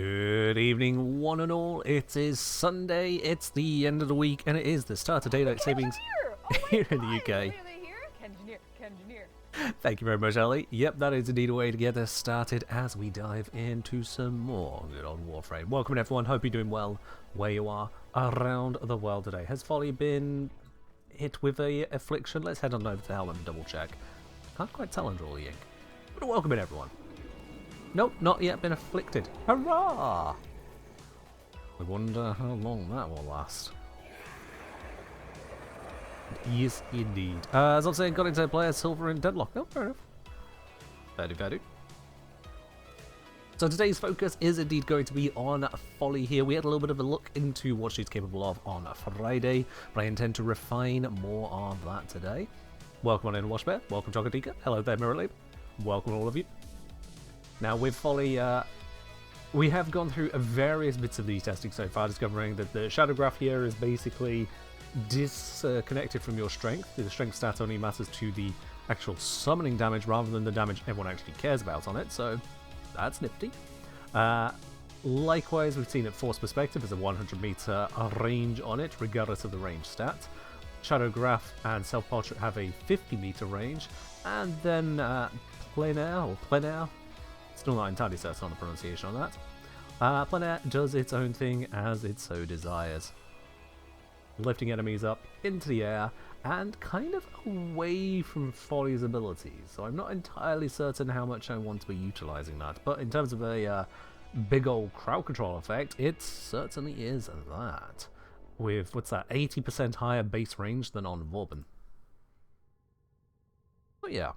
Good evening, one and all. It is Sunday, it's the end of the week, and it is the start of daylight savings here in the UK. Thank you very much, Ali. Yep, that is indeed a way to get us started as we dive into some more good old Warframe. Welcome, everyone. Hope you're doing well where you are around the world today. Has Follie been hit with a affliction? Let's head on over to Helm and double check. Can't quite tell under all the ink. But welcome in, everyone. Nope, not yet been afflicted. Hurrah! I wonder how long that will last. Yes, indeed. As I'm saying, got into player silver in deadlock. Oh, fair enough. Fair do. So today's focus is indeed going to be on Follie here. We had a little bit of a look into what she's capable of on Friday, but I intend to refine more of that today. Welcome on in, Washbear. Welcome, Chocotika. Hello there, Mirrorlabe. Welcome all of you. Now with Follie, we have gone through various bits of the testing so far, discovering that the shadow graph here is basically disconnected from your strength. The strength stat only matters to the actual summoning damage rather than the damage everyone actually cares about on it, so that's nifty. Likewise, we've seen that Force Perspective is a 100-meter range on it, regardless of the range stat. Shadow Graph and Self-Portrait have a 50-meter range, and then Plein Air, still not entirely certain on the pronunciation on that. Plein Air does its own thing as it so desires, lifting enemies up into the air and kind of away from Follie's abilities. So I'm not entirely certain how much I want to be utilizing that, but in terms of a big old crowd control effect, it certainly is that. With, what's that, 80% higher base range than on Vauban. But yeah.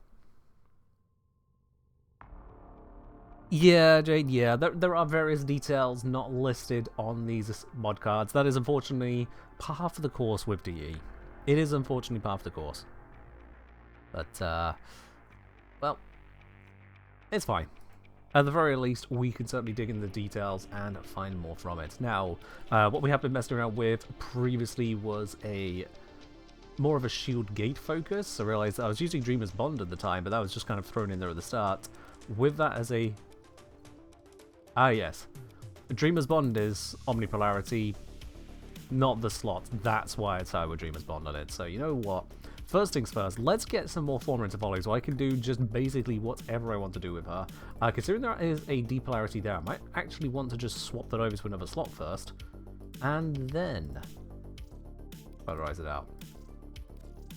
Yeah, Jade, yeah, there are various details not listed on these mod cards. That is unfortunately part of the course with DE. It is unfortunately part of the course. But, well, it's fine. At the very least, we can certainly dig into the details and find more from it. Now, what we have been messing around with previously was more of a shield gate focus. I realized that I was using Dreamer's Bond at the time, but that was just kind of thrown in there at the start. With that as a... Ah, yes. Dreamer's Bond is Omnipolarity, not the slot. That's why it's with Dreamer's Bond on it. So, you know what? First things first, let's get some more fauna into Follie so I can do just basically whatever I want to do with her. Considering there is a depolarity there, I might actually want to just swap that over to another slot first, and then polarize it out.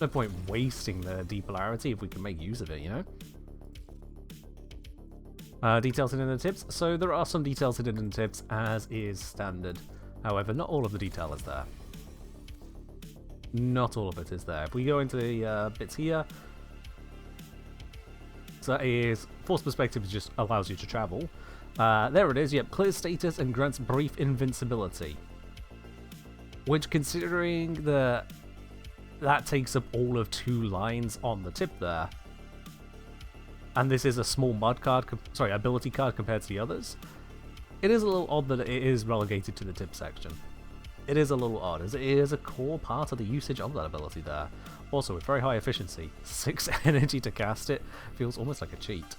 No point wasting the depolarity if we can make use of it, you know? Details hidden in the tips. So there are some details hidden in the tips, as is standard. However, not all of the detail is there. Not all of it is there. If we go into the bits here, so that is Force Perspective just allows you to travel. There it is, yep, clear status and grants brief invincibility. Which, considering that takes up all of 2 lines on the tip there, and this is a small ability card compared to the others, it is a little odd that it is relegated to the tip section. It is a little odd, as it is a core part of the usage of that ability there. Also, with very high efficiency, 6 energy to cast it feels almost like a cheat.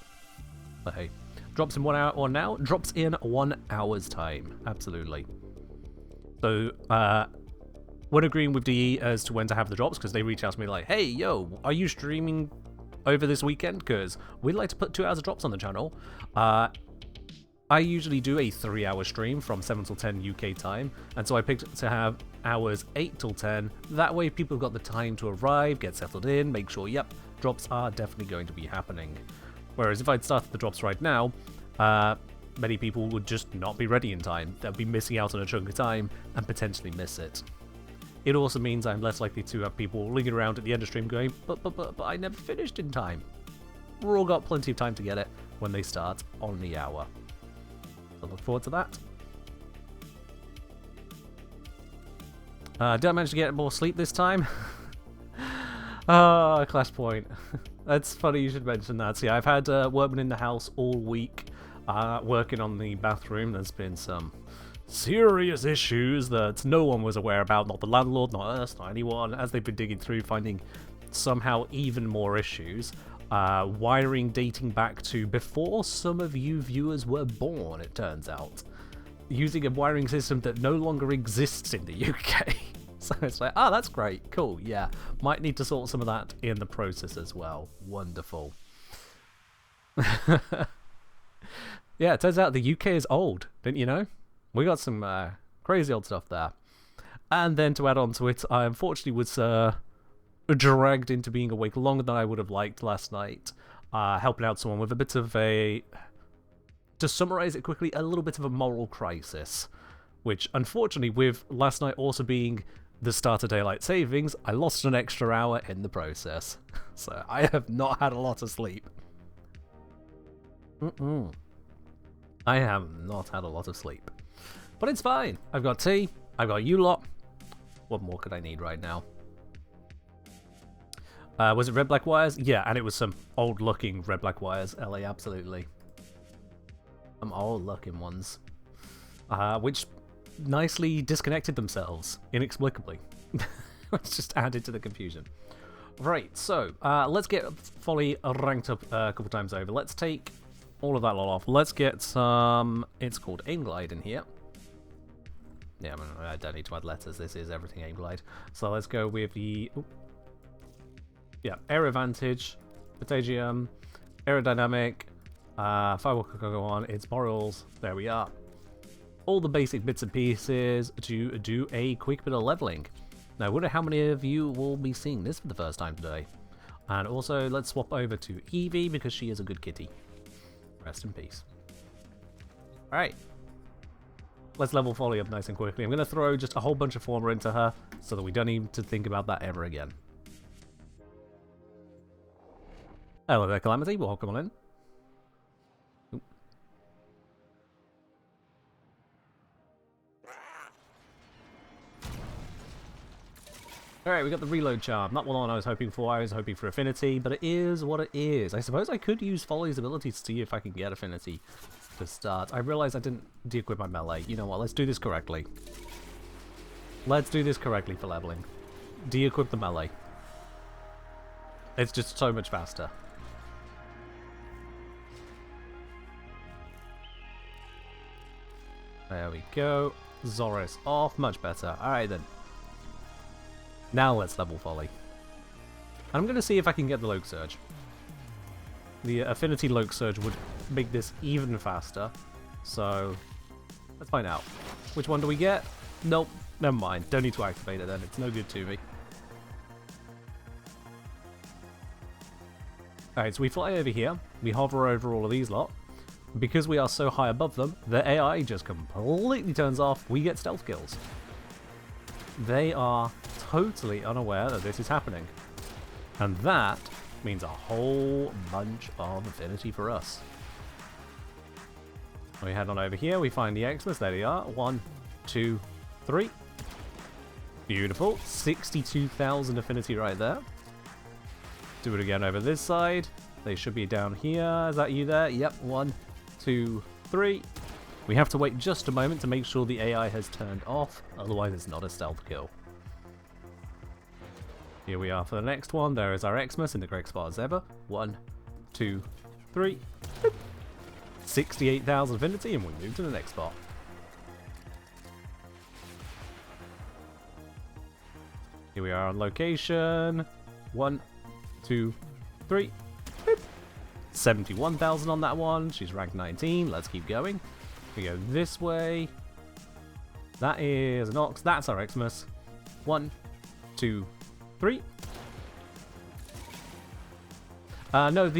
But hey, drops in 1 hour, or now, drops in 1 hour's time. Absolutely. So, when agreeing with DE as to when to have the drops, because they reach out to me like, hey, yo, are you streaming over this weekend? Because we'd like to put 2 hours of drops on the channel. I usually do a 3-hour stream from 7 till 10 UK time, and so I picked to have hours 8 till 10. That way people have got the time to arrive, get settled in, make sure, yep, drops are definitely going to be happening. Whereas if I'd started the drops right now, many people would just not be ready in time. They'll be missing out on a chunk of time and potentially miss it. It also means I'm less likely to have people lingering around at the end of stream going, but I never finished in time. We've all got plenty of time to get it when they start on the hour. So look forward to that. Did I manage to get more sleep this time? Clash point. That's funny you should mention that. See, I've had workmen in the house all week working on the bathroom. There's been some serious issues that no one was aware about, not the landlord, not us, not anyone, as they've been digging through, finding somehow even more issues. Wiring dating back to before some of you viewers were born, it turns out. using a wiring system that no longer exists in the UK. So it's like, oh, that's great. Cool. Yeah. Might need to sort some of that in the process as well. Wonderful. Yeah, it turns out the UK is old. Didn't you know? We got some crazy old stuff there. And then to add on to it, I unfortunately was dragged into being awake longer than I would have liked last night. Helping out someone with a bit of a... To summarize it quickly, a little bit of a moral crisis. Which, unfortunately, with last night also being the start of daylight savings, I lost an extra hour in the process. So I have not had a lot of sleep. I have not had a lot of sleep. But it's fine. I've got tea. I've got you lot. What more could I need right now? Was it red black wires? Yeah, and it was some old looking red black wires. LA, absolutely. Some old looking ones. Which nicely disconnected themselves inexplicably. Which just added to the confusion. Right, so let's get Follie ranked up a couple times over. Let's take all of that lot off. Let's get some... It's called Aim Glide in here. Yeah, I mean, I don't need to add letters. This is everything Aim Glide. So let's go with the... Ooh. Yeah, Air Advantage, Potagium, Aerodynamic, Firewalk can go on, it's Morals, there we are. All the basic bits and pieces to do a quick bit of leveling. Now, I wonder how many of you will be seeing this for the first time today. And also, let's swap over to Evie because she is a good kitty. Rest in peace. Alright. Let's level Follie up nice and quickly. I'm going to throw just a whole bunch of Former into her so that we don't need to think about that ever again. Hello there, Calamity. Welcome on in. Ooh. Alright, we got the reload charm. Not one I was hoping for. I was hoping for affinity, but it is what it is. I suppose I could use Follie's ability to see if I can get affinity to start. I realized I didn't de-equip my melee. You know what? Let's do this correctly. Let's do this correctly for leveling. De-equip the melee. It's just so much faster. There we go. Zoris off. Much better. Alright then. Now let's level Follie. I'm going to see if I can get the Loke Surge. The Affinity Loke Surge would make this even faster. So, let's find out. Which one do we get? Nope. Never mind. Don't need to activate it then. It's no good to me. Alright, so we fly over here. We hover over all of these lot. Because we are so high above them, the AI just completely turns off. We get stealth kills. They are totally unaware that this is happening. And that means a whole bunch of affinity for us. We head on over here, we find the Xmas, there they are. 1, 2, 3. Beautiful. 62,000 affinity right there. Do it again over this side. They should be down here. Is that you there? Yep. 1, 2, 3. We have to wait just a moment to make sure the AI has turned off, otherwise it's not a stealth kill. Here we are for the next one. There is our Xmas in the correct spot as ever. 1, 2, 3. 68,000 affinity, and we move to the next spot. Here we are on location. 1, 2, 3. 71,000 on that one. She's ranked 19. Let's keep going. We go this way. That is an Ox. That's our Xmas. 1, 2, 3. No,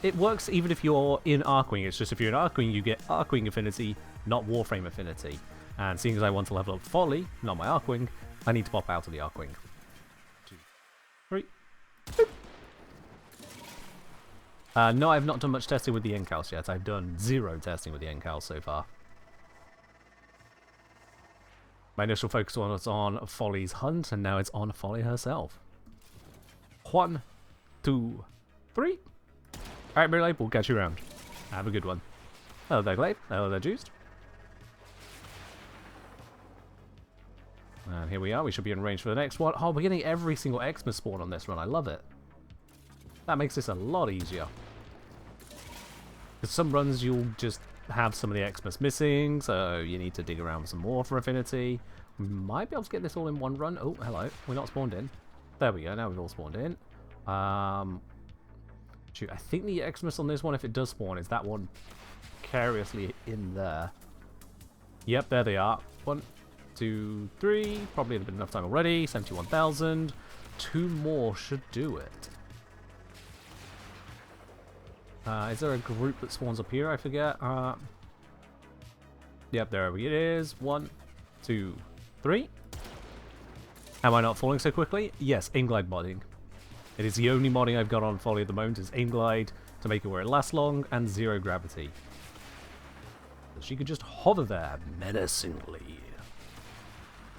it works even if you're in Arcwing. It's just if you're in Arcwing, you get Arcwing affinity, not Warframe affinity. And seeing as I want to level up Follie, not my Arcwing, I need to pop out of the Arcwing. 2, 3. No, I've not done much testing with the Encals yet. I've done 0 testing with the Encals so far. My initial focus was on Follie's hunt, and now it's on Follie herself. 1, 2, 3. Alright, Melee, we'll catch you around. Have a good one. Hello there, Glaive. Hello there, Juiced. And here we are. We should be in range for the next one. Oh, we're getting every single Xmas spawn on this run. I love it. That makes this a lot easier. Because some runs you'll just have some of the Xmas missing, so you need to dig around some more for affinity. We might be able to get this all in one run. Oh, hello. We're not spawned in. There we go. Now we've all spawned in. Shoot, I think the Xmas on this one, if it does spawn, is that one precariously in there. Yep, there they are. 1, 2, 3. Probably had been enough time already. 71,000. 2 more should do it. Is there a group that spawns up here? I forget. Yep, there it is. 1, 2, 3. Am I not falling so quickly? Yes, aim glide modding. It is the only modding I've got on Follie at the moment is aim glide to make it where it lasts long and 0 gravity. So she could just hover there menacingly.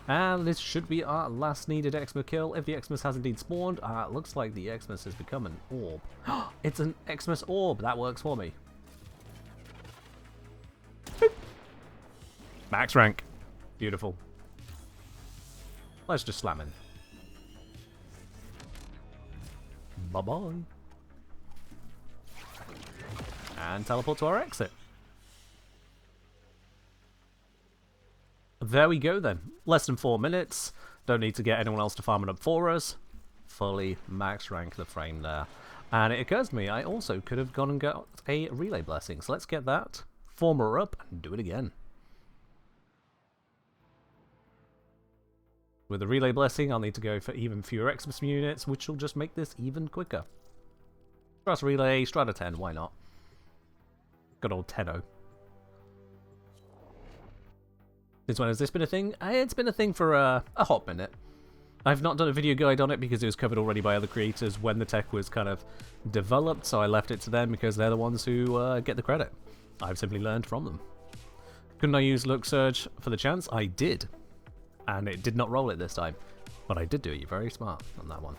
And this should be our last needed Xmas kill. If the Xmas has indeed spawned, it looks like the Xmas has become an orb. It's an Xmas orb. That works for me. Boop. Max rank. Beautiful. Let's just slam in. Bye-bye. And teleport to our exit. There we go then. Less than 4 minutes. Don't need to get anyone else to farm it up for us. Fully max rank the frame there. And it occurs to me, I also could have gone and got a relay blessing. So let's get that, form her up, and do it again. With the relay blessing, I'll need to go for even fewer Xmas units, which will just make this even quicker. Trust relay, Strata 10, why not? Good old Tenno. Since when has this been a thing? It's been a thing for a hot minute. I've not done a video guide on it because it was covered already by other creators when the tech was kind of developed, so I left it to them because they're the ones who get the credit. I've simply learned from them. Couldn't I use Look Surge for the chance? I did. And it did not roll it this time. But I did do it. You're very smart on that one.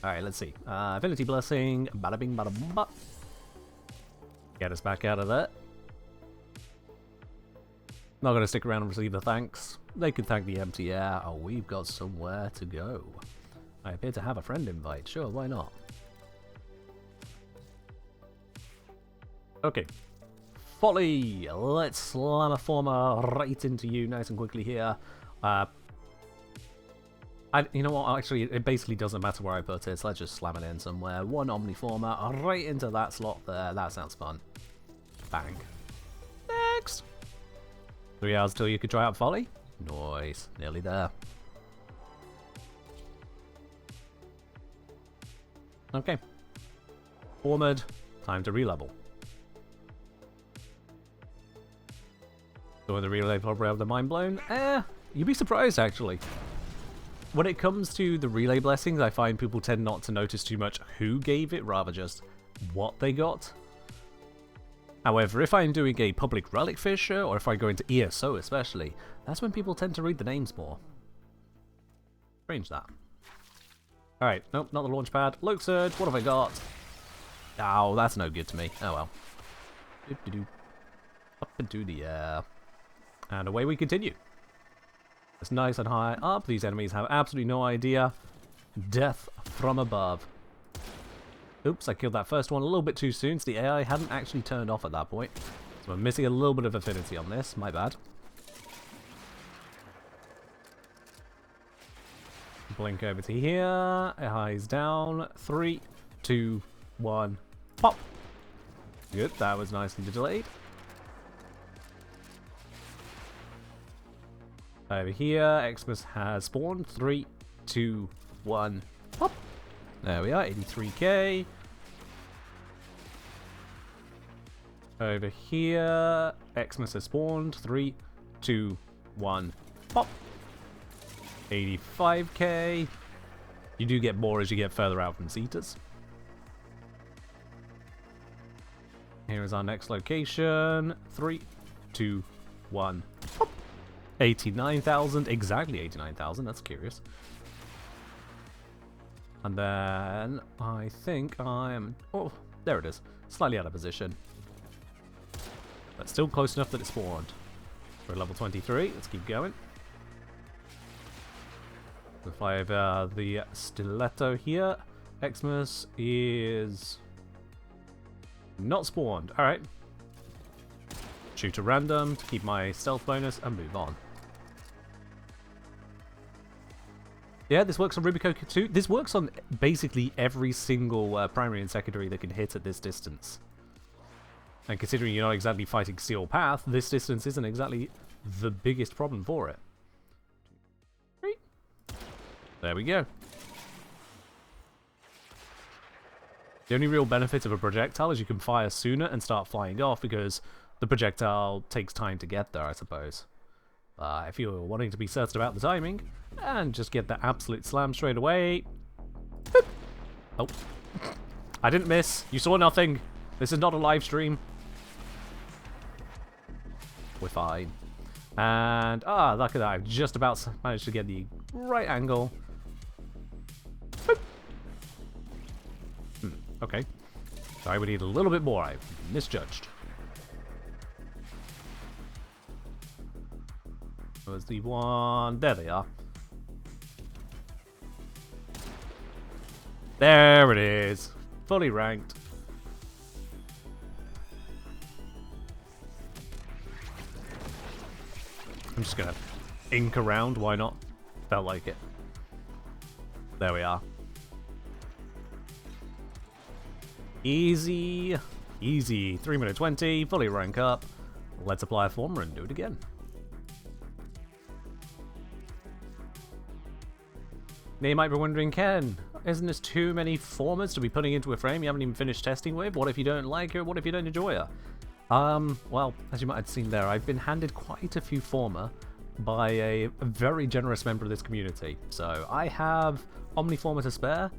Alright, let's see. Affinity Blessing. Bada bing, bada ba. Get us back out of there. Not going to stick around and receive the thanks. They could thank the empty air. Oh, we've got somewhere to go. I appear to have a friend invite. Sure, why not? Okay. Follie! Let's slam a former right into you nice and quickly here. You know what? Actually, it basically doesn't matter where I put it. So let's just slam it in somewhere. 1 Omniformer right into that slot there. That sounds fun. Bang. Next! 3 hours till you could try out Follie. Nice. Nearly there. Okay. Forward. Time to relevel. So with the relay probably have the mind blown? You'd be surprised actually. When it comes to the relay blessings, I find people tend not to notice too much who gave it, rather just what they got. However, if I'm doing a public relic fisher, or if I go into ESO especially, that's when people tend to read the names more. Strange that. Alright, nope, not the launch pad. Look Surge, what have I got? Oh, that's no good to me. Oh well. Up into the air. And away we continue. It's nice and high up. These enemies have absolutely no idea. Death from above. Oops, I killed that first one a little bit too soon, so the AI hadn't actually turned off at that point. So I'm missing a little bit of affinity on this. My bad. Blink over to here. AI's down. 3, 2, 1. Pop! Good, that was nicely delayed. Over here, Xmas has spawned. 3, 2, 1. Pop! There we are, 83k. Over here, Xmas has spawned. 3, 2, 1. Pop! 85k. You do get more as you get further out from Cetus. Here is our next location. 3, 2, 1. Pop! 89,000. Exactly 89,000. That's curious. And then I think I am... Oh, there it is. Slightly out of position. But still close enough that it spawned. We're at level 23. Let's keep going. We'll fly over the stiletto here. Xmas is not spawned. Alright. Shoot at random to keep my stealth bonus and move on. Yeah, this works on Rubicoca too. This works on basically every single primary and secondary that can hit at this distance. And considering you're not exactly fighting Steel Path, this distance isn't exactly the biggest problem for it. There we go. The only real benefit of a projectile is you can fire sooner and start flying off because the projectile takes time to get there, I suppose. If you're wanting to be certain about the timing, and just get the absolute slam straight away. Boop. Oh. I didn't miss. You saw nothing. This is not a live stream. We're fine. And, look at that. I've just about managed to get the right angle. Okay. Sorry, we need a little bit more. I misjudged. Where's the one? There they are. There it is. Fully ranked. I'm just gonna ink around. Why not? Felt like it. There we are. Easy. Easy. 3 minute 20. Fully rank up. Let's apply a former and do it again. Now you might be wondering, Ken, isn't this too many formers to be putting into a frame you haven't even finished testing with? What if you don't like her? What if you don't enjoy her? Well, as you might have seen there, I've been handed quite a few former by a very generous member of this community. So I have Omniformer to spare.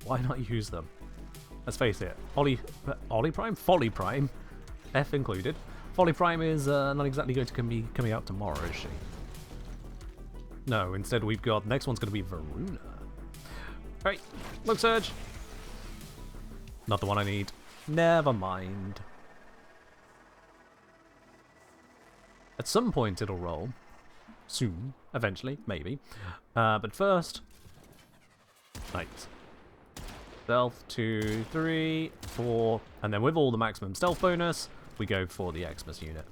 Why not use them? Let's face it, Follie Prime, F included. Follie Prime is not exactly going to be coming out tomorrow, is she? No, instead we've got, next one's going to be Varuna. Alright, Look Surge. Not the one I need. Never mind. At some point it'll roll. Soon, eventually, maybe. But first, nice. Stealth, 2, 3, 4, and then with all the maximum stealth bonus, we go for the Xmas unit.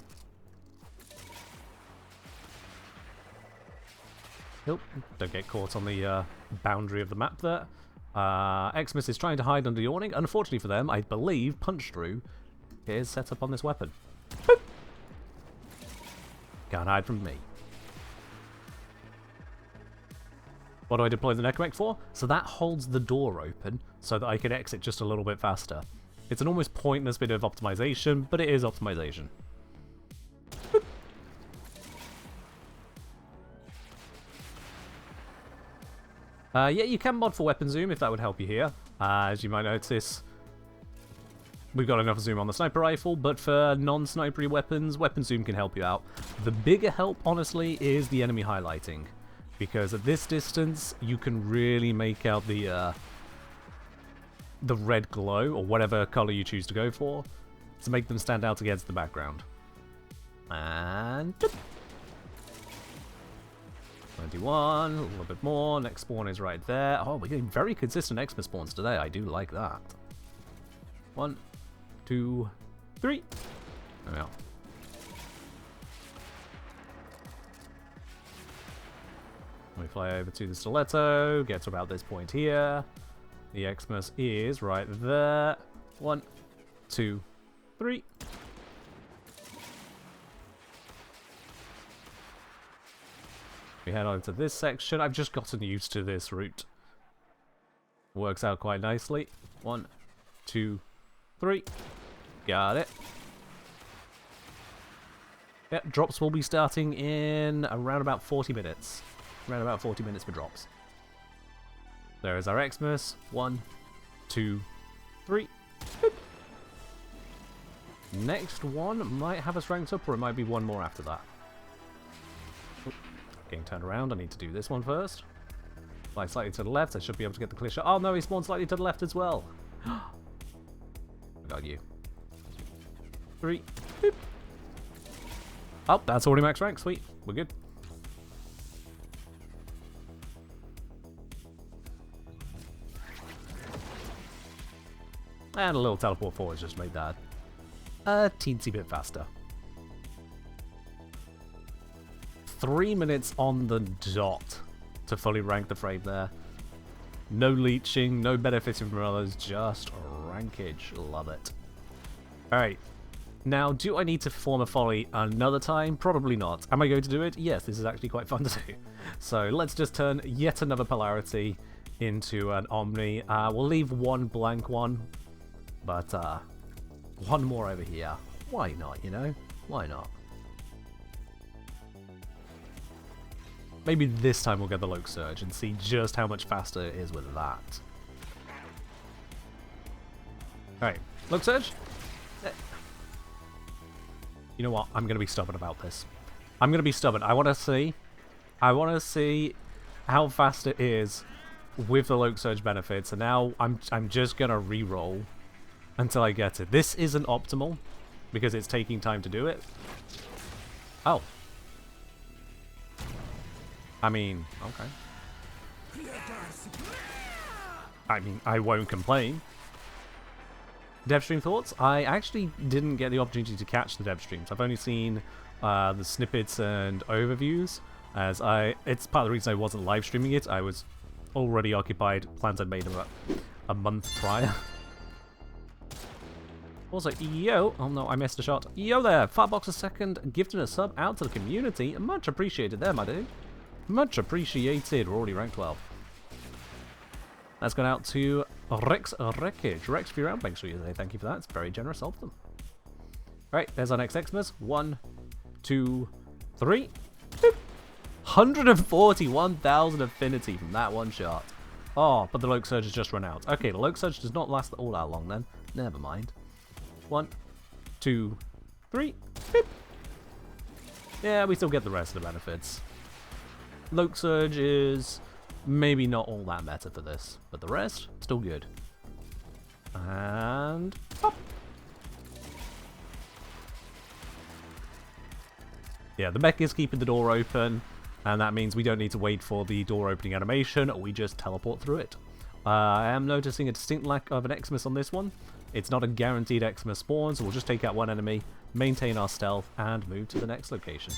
Nope, don't get caught on the boundary of the map there. Xmas is trying to hide under the awning. Unfortunately for them, I believe Punch Through is set up on this weapon. Boop. Can't hide from me. What do I deploy the Necromech for? So that holds the door open so that I can exit just a little bit faster. It's an almost pointless bit of optimization, but it is optimization. Yeah, you can mod for weapon zoom if that would help you here. As you might notice, we've got enough zoom on the sniper rifle, but for non-snipery weapons, weapon zoom can help you out. The bigger help, honestly, is the enemy highlighting. Because at this distance, you can really make out the red glow, or whatever color you choose to go for, to make them stand out against the background. And 21, a little bit more. Next spawn is right there. Oh, we're getting very consistent Xmas spawns today. I do like that. 1, 2, 3. There we are. We fly over to the stiletto, get to about this point here. The Xmas is right there. 1, 2, 3. We head on to this section. I've just gotten used to this route. Works out quite nicely. 1, 2, 3. Got it. Yep, drops will be starting in around about 40 minutes. Around about 40 minutes for drops. There is our Xmas. 1, 2, 3. Boop. Next one might have us ranked up, or it might be one more after that. Oop. Getting turned around. I need to do this one first. Fly slightly to the left. I should be able to get the clear shot. Oh no, he spawned slightly to the left as well. I got you. 3. Boop. Oh, that's already max rank. Sweet. We're good. And a little teleport forward just made that a teensy bit faster. 3 minutes on the dot to fully rank the frame there. No leeching, no benefiting from others, just rankage. Love it. Alright. Now, do I need to perform a Follie another time? Probably not. Am I going to do it? Yes, this is actually quite fun to do. So let's just turn yet another polarity into an Omni. We'll leave one blank one, but one more over here. Why not, you know? Why not? Maybe this time we'll get the Loke Surge and see just how much faster it is with that. Alright, Loke Surge? You know what? I'm going to be stubborn about this. I'm going to be stubborn. I want to see how fast it is with the Loke Surge benefits. And now I'm just going to re-roll until I get it. This isn't optimal because it's taking time to do it. Oh. I mean, okay. I mean, I won't complain. Dev stream thoughts? I actually didn't get the opportunity to catch the dev streams. I've only seen the snippets and overviews, as it's part of the reason I wasn't live streaming it. I was already occupied, plans I'd made about a month prior. Also, yo, oh no, I missed a shot. Yo there, Fartbox a second, gifting a sub out to the community. Much appreciated there, my dude. Much appreciated. We're already ranked 12. That's gone out to Rex Wreckage. Rex, if you're around, make sure you say thank you for that. It's very generous of them. Alright, there's our next Xmas. 1, 2, 3. 141,000 affinity from that one shot. Oh, but the Loke Surge has just run out. Okay, the Loke Surge does not last all that long then. Never mind. 1, 2, 3. Yeah, we still get the rest of the benefits. Loke Surge is maybe not all that meta for this, but the rest, still good. And pop. Yeah, the mech is keeping the door open, and that means we don't need to wait for the door opening animation, we just teleport through it. I am noticing a distinct lack of an Xmas on this one. It's not a guaranteed Xmas spawn, so we'll just take out one enemy, maintain our stealth, and move to the next location.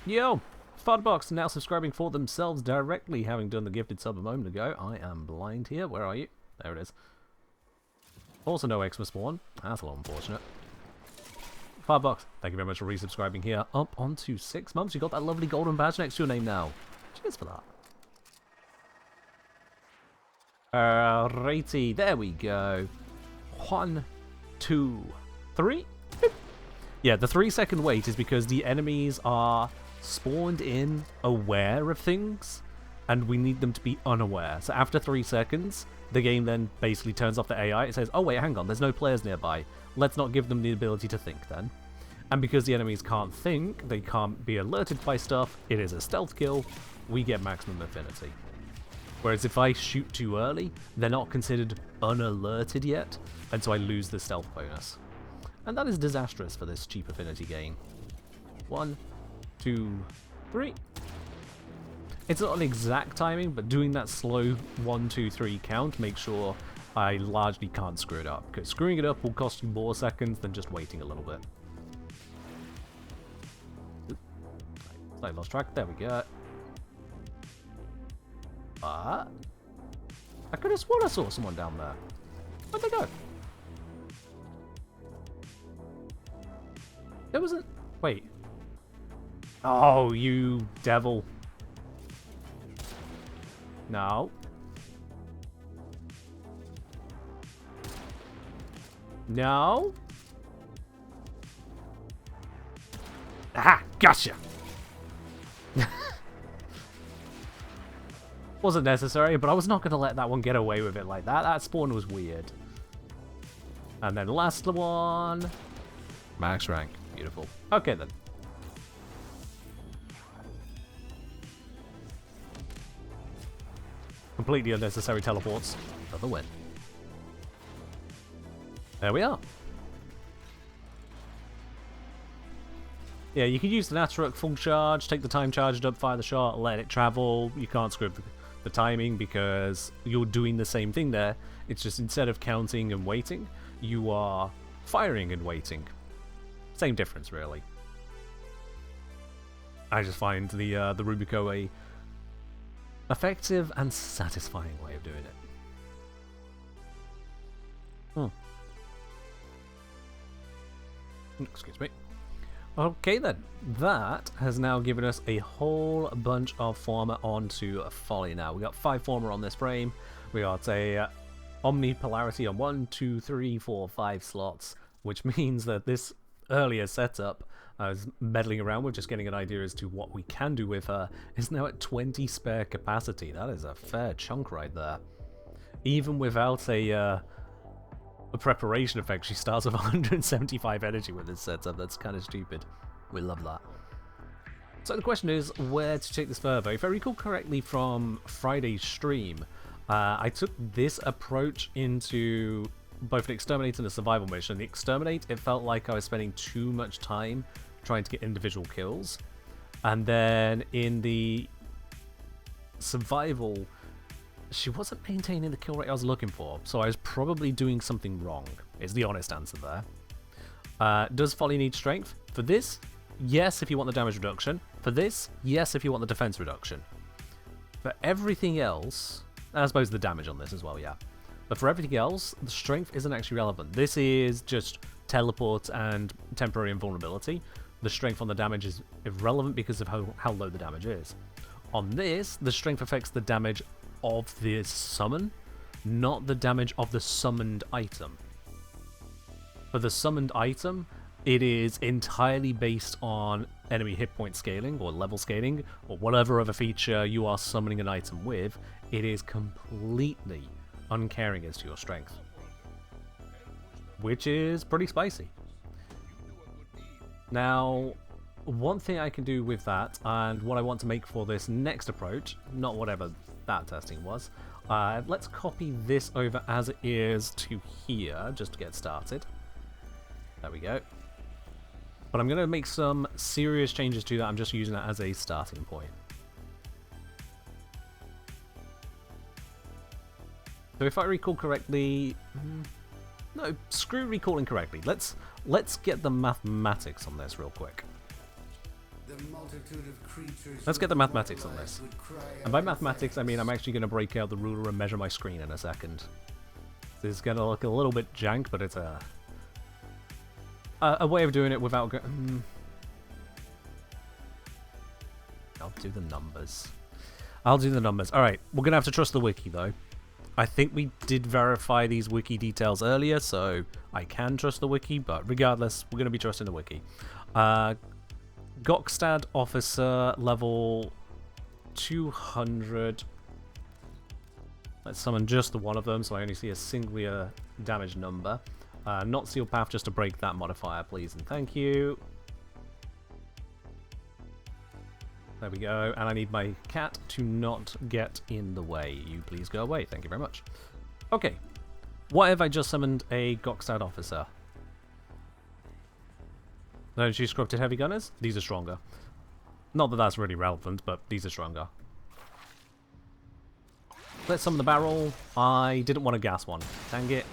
Yo! Fudbox now subscribing for themselves directly, having done the gifted sub a moment ago. I am blind here. Where are you? There it is. Also no Xmas spawn. That's a little unfortunate. Fudbox, thank you very much for resubscribing here. Up onto 6 months. You got that lovely golden badge next to your name now. Cheers for that. Righty, there we go. 1, 2, 3. Yeah, the 3-second wait is because the enemies are spawned in aware of things, and we need them to be unaware. So after 3 seconds, the game then basically turns off the AI. It says, oh wait, hang on, there's no players nearby. Let's not give them the ability to think then. And because the enemies can't think, they can't be alerted by stuff, it is a stealth kill, we get maximum affinity. Whereas if I shoot too early, they're not considered unalerted yet, and so I lose the stealth bonus. And that is disastrous for this cheap affinity gain. 1, 2, 3. It's not an exact timing, but doing that slow 1, 2, 3 count makes sure I largely can't screw it up, because screwing it up will cost you more seconds than just waiting a little bit. I lost track. There we go. I could have sworn I saw someone down there. Where'd they go? There wasn't... Wait. Oh, you devil. No. No. Aha! Gotcha! Wasn't necessary, but I was not going to let that one get away with it like that. That spawn was weird. And then last one. Max rank. Beautiful. Okay then. Completely unnecessary teleports for the win. There we are. Yeah, you can use the Naturuk full charge, take the time charged up, fire the shot, let it travel. You can't screw up the timing, because you're doing the same thing there. It's just instead of counting and waiting, you are firing and waiting. Same difference, really. I just find the Rubico a effective and satisfying way of doing it. Excuse me. Okay then, that has now given us a whole bunch of former onto Follie now. We got 5 former on this frame. We got a omnipolarity on 1, 2, 3, 4, 5 slots, which means that this earlier setup I was meddling around with, just getting an idea as to what we can do with her, is now at 20 spare capacity. That is a fair chunk right there. Even without a preparation effect, she starts with 175 energy with this setup. That's kind of stupid. We love that. So the question is where to take this further. If I recall correctly from Friday's stream, I took this approach into both an exterminate and a survival mission. The exterminate, it felt like I was spending too much time trying to get individual kills, and then in the survival, she wasn't maintaining the kill rate I was looking for, so I was probably doing something wrong, is the honest answer there. Does Follie need strength? For this, yes if you want the damage reduction. For this, yes if you want the defense reduction. For everything else, I suppose the damage on this as well, yeah. But for everything else, the strength isn't actually relevant. This is just teleport and temporary invulnerability. The strength on the damage is irrelevant because of how low the damage is. On this, the strength affects the damage of the summon, not the damage of the summoned item. For the summoned item, it is entirely based on enemy hit point scaling or level scaling or whatever other feature you are summoning an item with. It is completely uncaring as to your strength, which is pretty spicy. Now, one thing I can do with that, and what I want to make for this next approach, not whatever that testing was, let's copy this over as it is to here, just to get started. There we go. But I'm going to make some serious changes to that. I'm just using that as a starting point. So if I recall correctly, no, screw recalling correctly. Let's get the mathematics on this real quick. Let's get the mathematics on this. And by mathematics, I mean I'm actually going to break out the ruler and measure my screen in a second. This is going to look a little bit jank, but it's a way of doing it without I'll do the numbers. I'll do the numbers. Alright, we're going to have to trust the wiki though. I think we did verify these wiki details earlier, so I can trust the wiki, but regardless, we're going to be trusting the wiki. Gokstad officer level 200. Let's summon just the one of them, so I only see a singular damage number. Not seal path, just to break that modifier, please and thank you. There we go, and I need my cat to not get in the way. You please go away, thank you very much. Okay, what if I just summoned a Gokstad officer? Don't you scripted heavy gunners? These are stronger. Not that that's really relevant, but these are stronger. Let's summon the barrel. I didn't want a gas one. Dang it.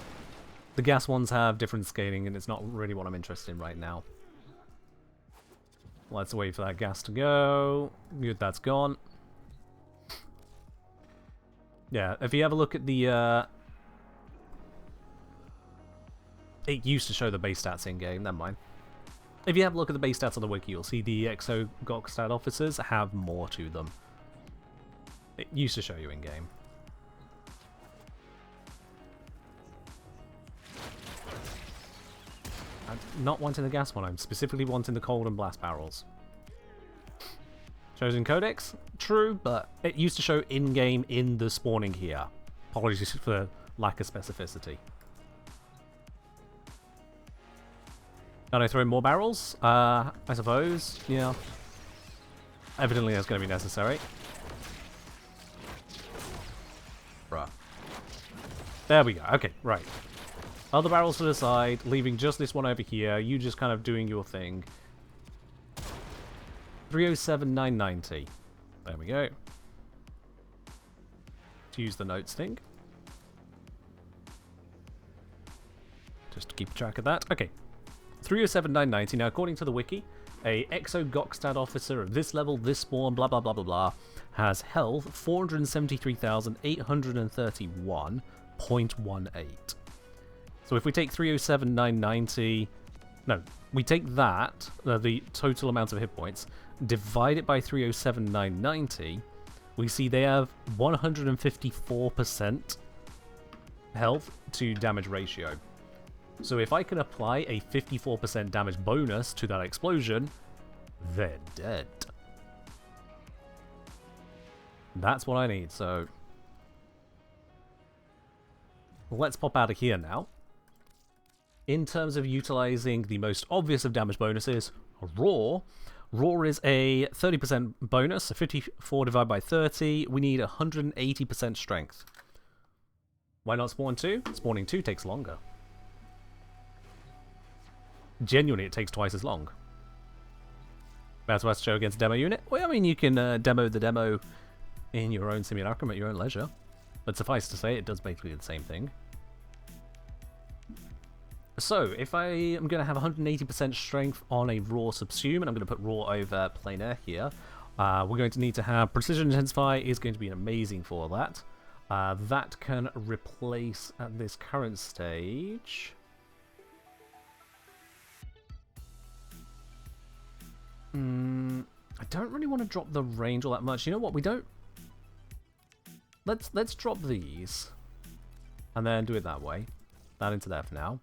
The gas ones have different scaling, and it's not really what I'm interested in right now. Let's wait for that gas to go. Good, that's gone. Yeah, if you have a look at the... It used to show the base stats in-game, never mind. If you have a look at the base stats on the wiki, you'll see the Exo Gokstad officers have more to them. It used to show you in-game. I'm not wanting the gas one, I'm specifically wanting the cold and blast barrels. Chosen codex? True, but it used to show in-game in the spawning here. Apologies for lack of specificity. Can I throw in more barrels? I suppose, yeah. Evidently that's going to be necessary. Bruh. There we go, okay, right. Other barrels to the side, leaving just this one over here. You just kind of doing your thing. 307,990. There we go. to use the notes thing. Just to keep track of that. Okay. 307990. Now, according to the wiki, a Exo Gokstad officer of this level, this spawn, blah, blah, blah, blah, blah, has health 473,831.18. So if we take 307990... No, we take that, the total amount of hit points, divide it by 307990, we see they have 154% health to damage ratio. So if I can apply a 54% damage bonus to that explosion, they're dead. That's what I need, so... Let's pop out of here now. In terms of utilizing the most obvious of damage bonuses, Roar. Roar is a 30% bonus, so 54 divided by 30. We need 180% strength. Why not spawn 2? Spawning 2 takes longer. Genuinely, it takes twice as long. That's what I show against demo unit. Well, I mean, you can demo the demo in your own simulacrum at your own leisure. But suffice to say, it does basically the same thing. So, if I am going to have 180% strength on a Raw Subsume, and I'm going to put Raw over Plain Air here, we're going to need to have Precision Intensify is going to be amazing for that. That can replace, at this current stage... I don't really want to drop the range all that much. You know what? We don't... Let's drop these. And then do it that way. That into there for now.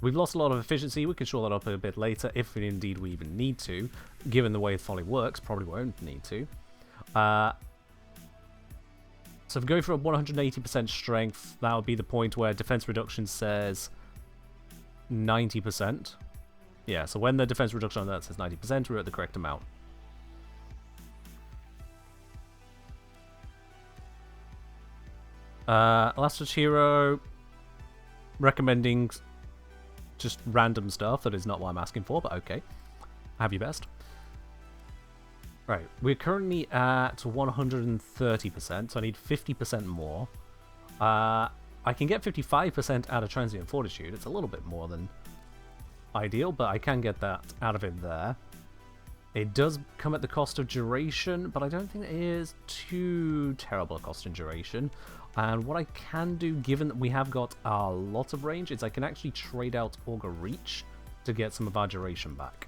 We've lost a lot of efficiency. We can shore that up a bit later if indeed we even need to. Given the way Follie works, probably won't need to. So if we go for a 180% strength, that would be the point where defense reduction says 90%. Yeah, so when the defense reduction on that says 90%, we're at the correct amount. Last Touch Hero, recommending just random stuff. That is not what I'm asking for, but okay. Have your best. Right, we're currently at 130%, so I need 50% more. I can get 55% out of Transient Fortitude. It's a little bit more than ideal, but I can get that out of it there. It does come at the cost of duration, but I don't think it is too terrible a cost in duration. And what I can do, given that we have got a lot of range, is I can actually trade out Augur Reach to get some of our duration back.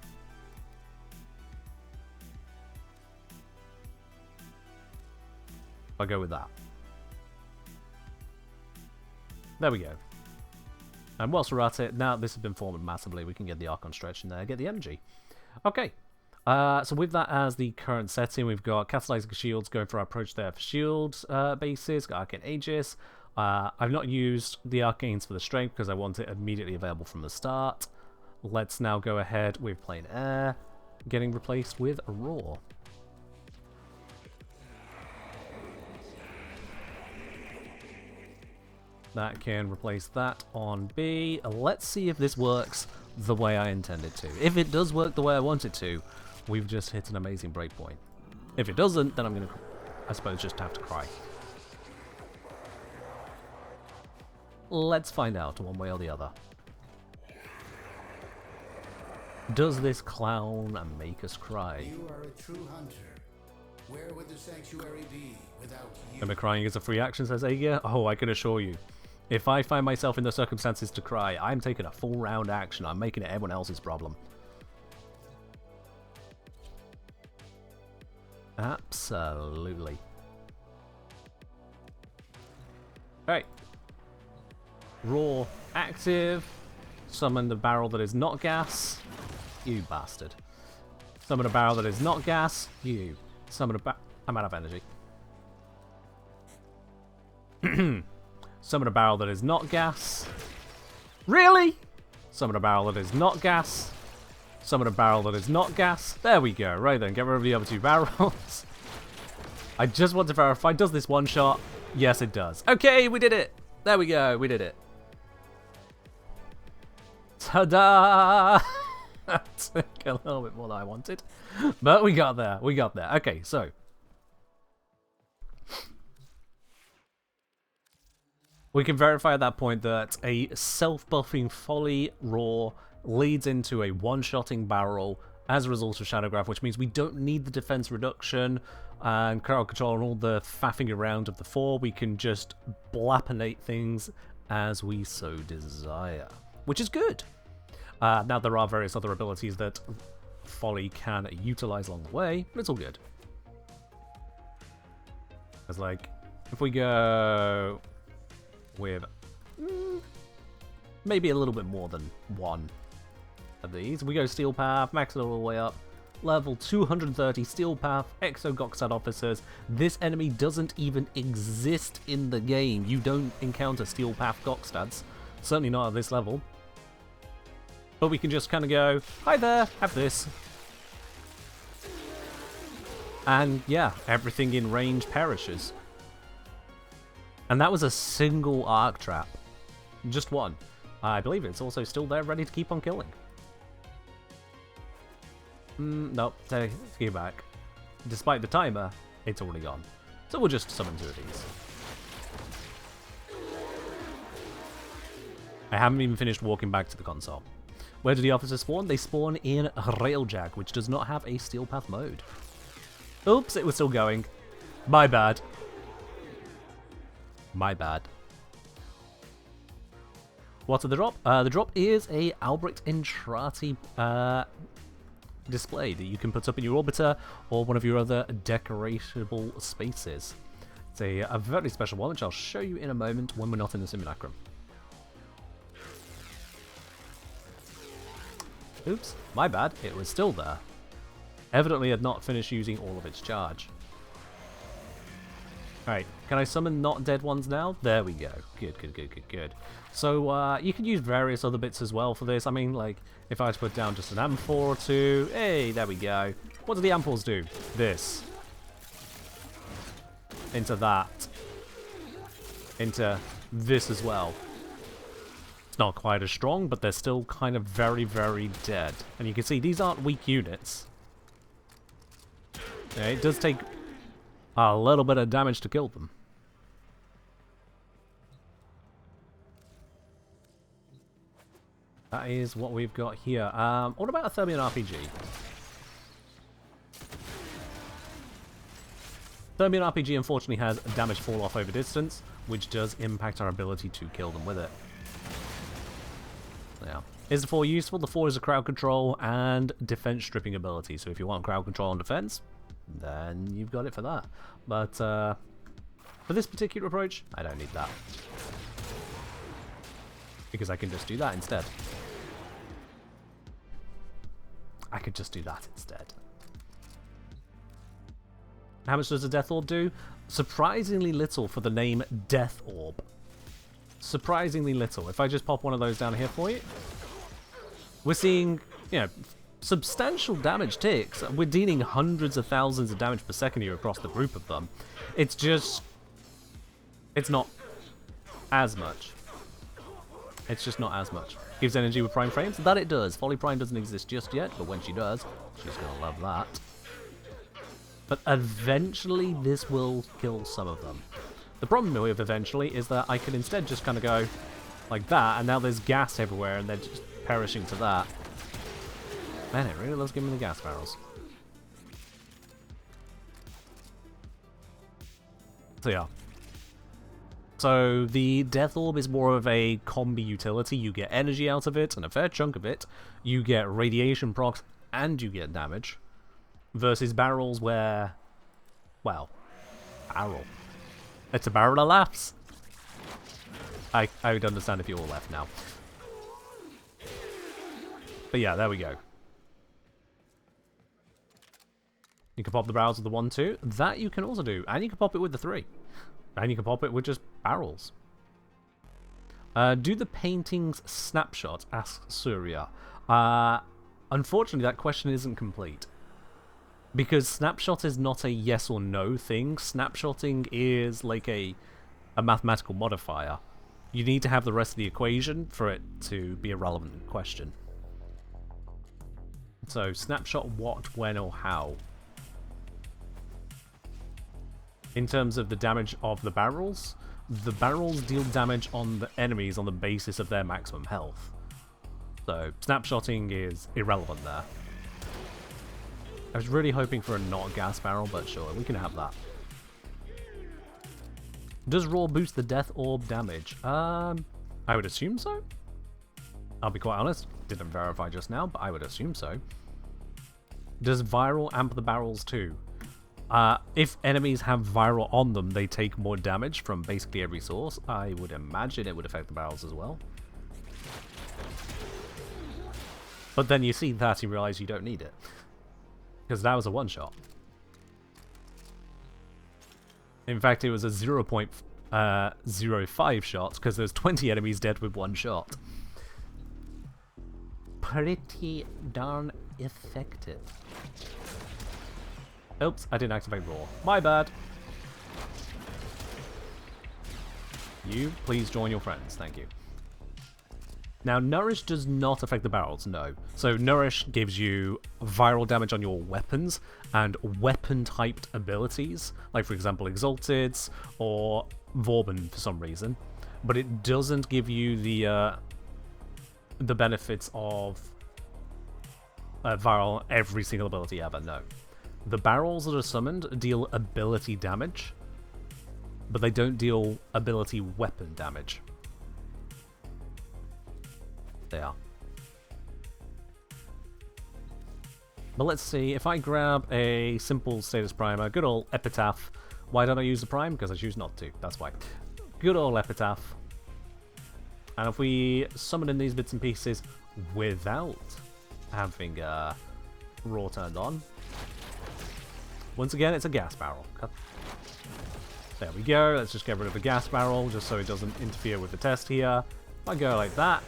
I'll go with that. There we go. And whilst we're at it, now this has been formed massively, we can get the Archon stretch in there, get the energy. Okay, so with that as the current setting, we've got Catalyzing Shields going for our approach there for shield bases, got Arcane Aegis. I've not used the Arcanes for the strength because I want it immediately available from the start. Let's now go ahead with Plain Air, getting replaced with Roar. That can replace that on B. Let's see if this works the way I intended to. If it does work the way I want it to, we've just hit an amazing breakpoint. If it doesn't, then I'm going to, I suppose, just have to cry. Let's find out one way or the other. Does this clown make us cry? You are a true hunter. Where would the sanctuary be without you? Am I crying is a free action, says Aegir? Oh, I can assure you. If I find myself in the circumstances to cry, I'm taking a full round action. I'm making it everyone else's problem. Absolutely. Alright. Raw active. Summon the barrel that is not gas. You bastard. Summon a barrel that is not gas. You. Summon a I'm out of energy. Summon a barrel that is not gas. Really? Summon a barrel that is not gas. Summon a barrel that is not gas. There we go. Right then, get rid of the other two barrels. I just want to verify. Does this one shot? Yes, it does. Okay, we did it. There we go. We did it. Ta-da! That took a little bit more than I wanted. But we got there. We got there. Okay, so. We can verify at that point that a self-buffing Follie Roar leads into a one-shotting barrel as a result of Shadow Graph, which means we don't need the defense reduction and crowd control and all the faffing around of the 4. We can just blapinate things as we so desire, which is good. Now, there are various other abilities that Follie can utilize along the way, but it's all good. Because, like, if we go with maybe a little bit more than one of these, we go Steel Path, max it all the way up, level 230 Steel Path, Exo Goksad Officers. This enemy doesn't even exist in the game. You don't encounter Steel Path Gokstads, certainly not at this level. But we can just kind of go, hi there, have this. And yeah, everything in range perishes. And that was a single arc trap. Just one. I believe it's also still there, ready to keep on killing. Nope, take it back. Despite the timer, it's already gone. So we'll just summon 2 of these. I haven't even finished walking back to the console. Where do the officers spawn? They spawn in Railjack, which does not have a Steel Path mode. Oops, it was still going. My bad. My bad. What's the drop? The drop is a Albrecht Entrati display that you can put up in your orbiter or one of your other decoratable spaces. It's a very special one, which I'll show you in a moment when we're not in the simulacrum. Oops, my bad, it was still there. Evidently had not finished using all of its charge. Alright, can I summon not dead ones now? There we go. Good, good, good, good, good. So, you can use various other bits as well for this. I mean, like, if I was to put down just an amphor or two, hey, there we go. What do the amphors do? This. Into that. Into this as well. It's not quite as strong, but they're still kind of very, very dead. And you can see these aren't weak units. Yeah, it does take a little bit of damage to kill them. That is what we've got here. What about a Thermion RPG? Thermion RPG unfortunately has damage fall off over distance, which does impact our ability to kill them with it. Yeah. Is the 4 useful? The 4 is a crowd control and defense stripping ability. So if you want crowd control and defense, then you've got it for that. But for this particular approach, I don't need that. Because I can just do that instead. I could just do that instead. How much does a Death Orb do? Surprisingly little for the name Death Orb. Surprisingly little. If I just pop one of those down here for you, we're seeing, you know, substantial damage ticks. We're dealing hundreds of thousands of damage per second here across the group of them. It's just, it's not as much. It's just not as much. Gives energy with prime frames? That it does. Follie Prime doesn't exist just yet, but when she does, she's gonna love that. But eventually this will kill some of them. The problem with eventually is that I can instead just kind of go like that, and now there's gas everywhere, and they're just perishing to that. Man, it really loves giving me the gas barrels. So yeah. So the Death Orb is more of a combi utility. You get energy out of it, and a fair chunk of it. You get radiation procs, and you get damage. Versus barrels where, well, barrel. It's a barrel of laughs. I would understand if you all left now. But yeah, there we go. You can pop the barrels with the 1-2. That you can also do. And you can pop it with the 3. And you can pop it with just barrels. Do the paintings snapshot? Asks Surya. Unfortunately, that question isn't complete. Because snapshot is not a yes or no thing. Snapshotting is like a mathematical modifier. You need to have the rest of the equation for it to be a relevant question. So, snapshot what, when, or how? In terms of the damage of the barrels, the barrels deal damage on the enemies on the basis of their maximum health. So snapshotting is irrelevant there. I was really hoping for a not gas barrel, but sure, we can have that. Does Roar boost the Death Orb damage? I would assume so. I'll be quite honest, didn't verify just now, but I would assume so. Does Viral amp the barrels too? If enemies have Viral on them, they take more damage from basically every source. I would imagine it would affect the barrels as well. But then you see that and realize you don't need it. Because that was a one-shot. In fact, it was a 0.05 shot, because there's 20 enemies dead with one shot. Pretty darn effective. Oops, I didn't activate Roar. My bad. You, please join your friends. Thank you. Now, Nourish does not affect the barrels, no. So, Nourish gives you viral damage on your weapons and weapon-typed abilities, like, for example, Exalteds or Vauban for some reason. But it doesn't give you the benefits of viral every single ability ever, no. The barrels that are summoned deal ability damage, but they don't deal ability weapon damage. They are. But let's see, if I grab a simple status primer, good old Epitaph. Why don't I use the prime? Because I choose not to, that's why. Good old Epitaph. And if we summon in these bits and pieces without having Raw turned on, once again, it's a gas barrel. There we go, let's just get rid of the gas barrel, just so it doesn't interfere with the test here. If I go like that.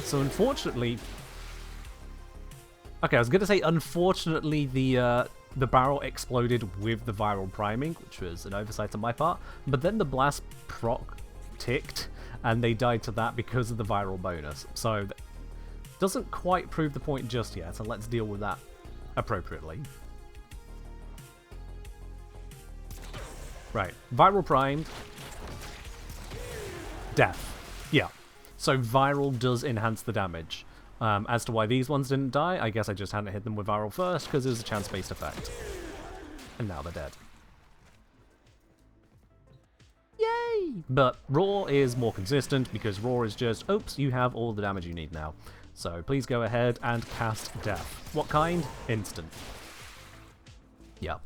So unfortunately... Okay, I was going to say unfortunately the barrel exploded with the viral priming, which was an oversight on my part, but then the blast proc ticked, and they died to that because of the viral bonus. So, doesn't quite prove the point just yet, so let's deal with that appropriately. Right, viral primed. Death. Yeah. So viral does enhance the damage. As to why these ones didn't die, I guess I just hadn't hit them with viral first, because it was a chance-based effect. And now they're dead. Yay! But Raw is more consistent, because Raw is just, oops, you have all the damage you need now. So please go ahead and cast Death. What kind? Instant. Yeah.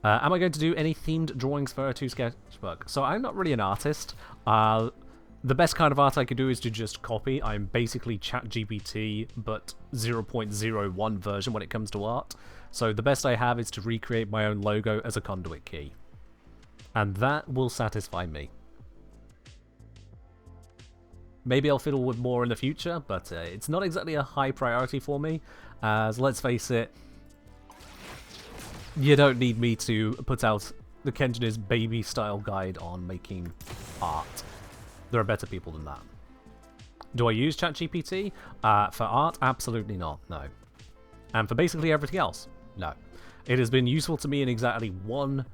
Am I going to do any themed drawings for a 2 sketchbook? So I'm not really an artist. The best kind of art I could do is to just copy. I'm basically ChatGPT, but 0.01 version when it comes to art. So the best I have is to recreate my own logo as a conduit key. And that will satisfy me. Maybe I'll fiddle with more in the future, but it's not exactly a high priority for me, as let's face it, you don't need me to put out the Kenjin's baby-style guide on making art. There are better people than that. Do I use ChatGPT? For art? Absolutely not, no. And for basically everything else? No. It has been useful to me in exactly one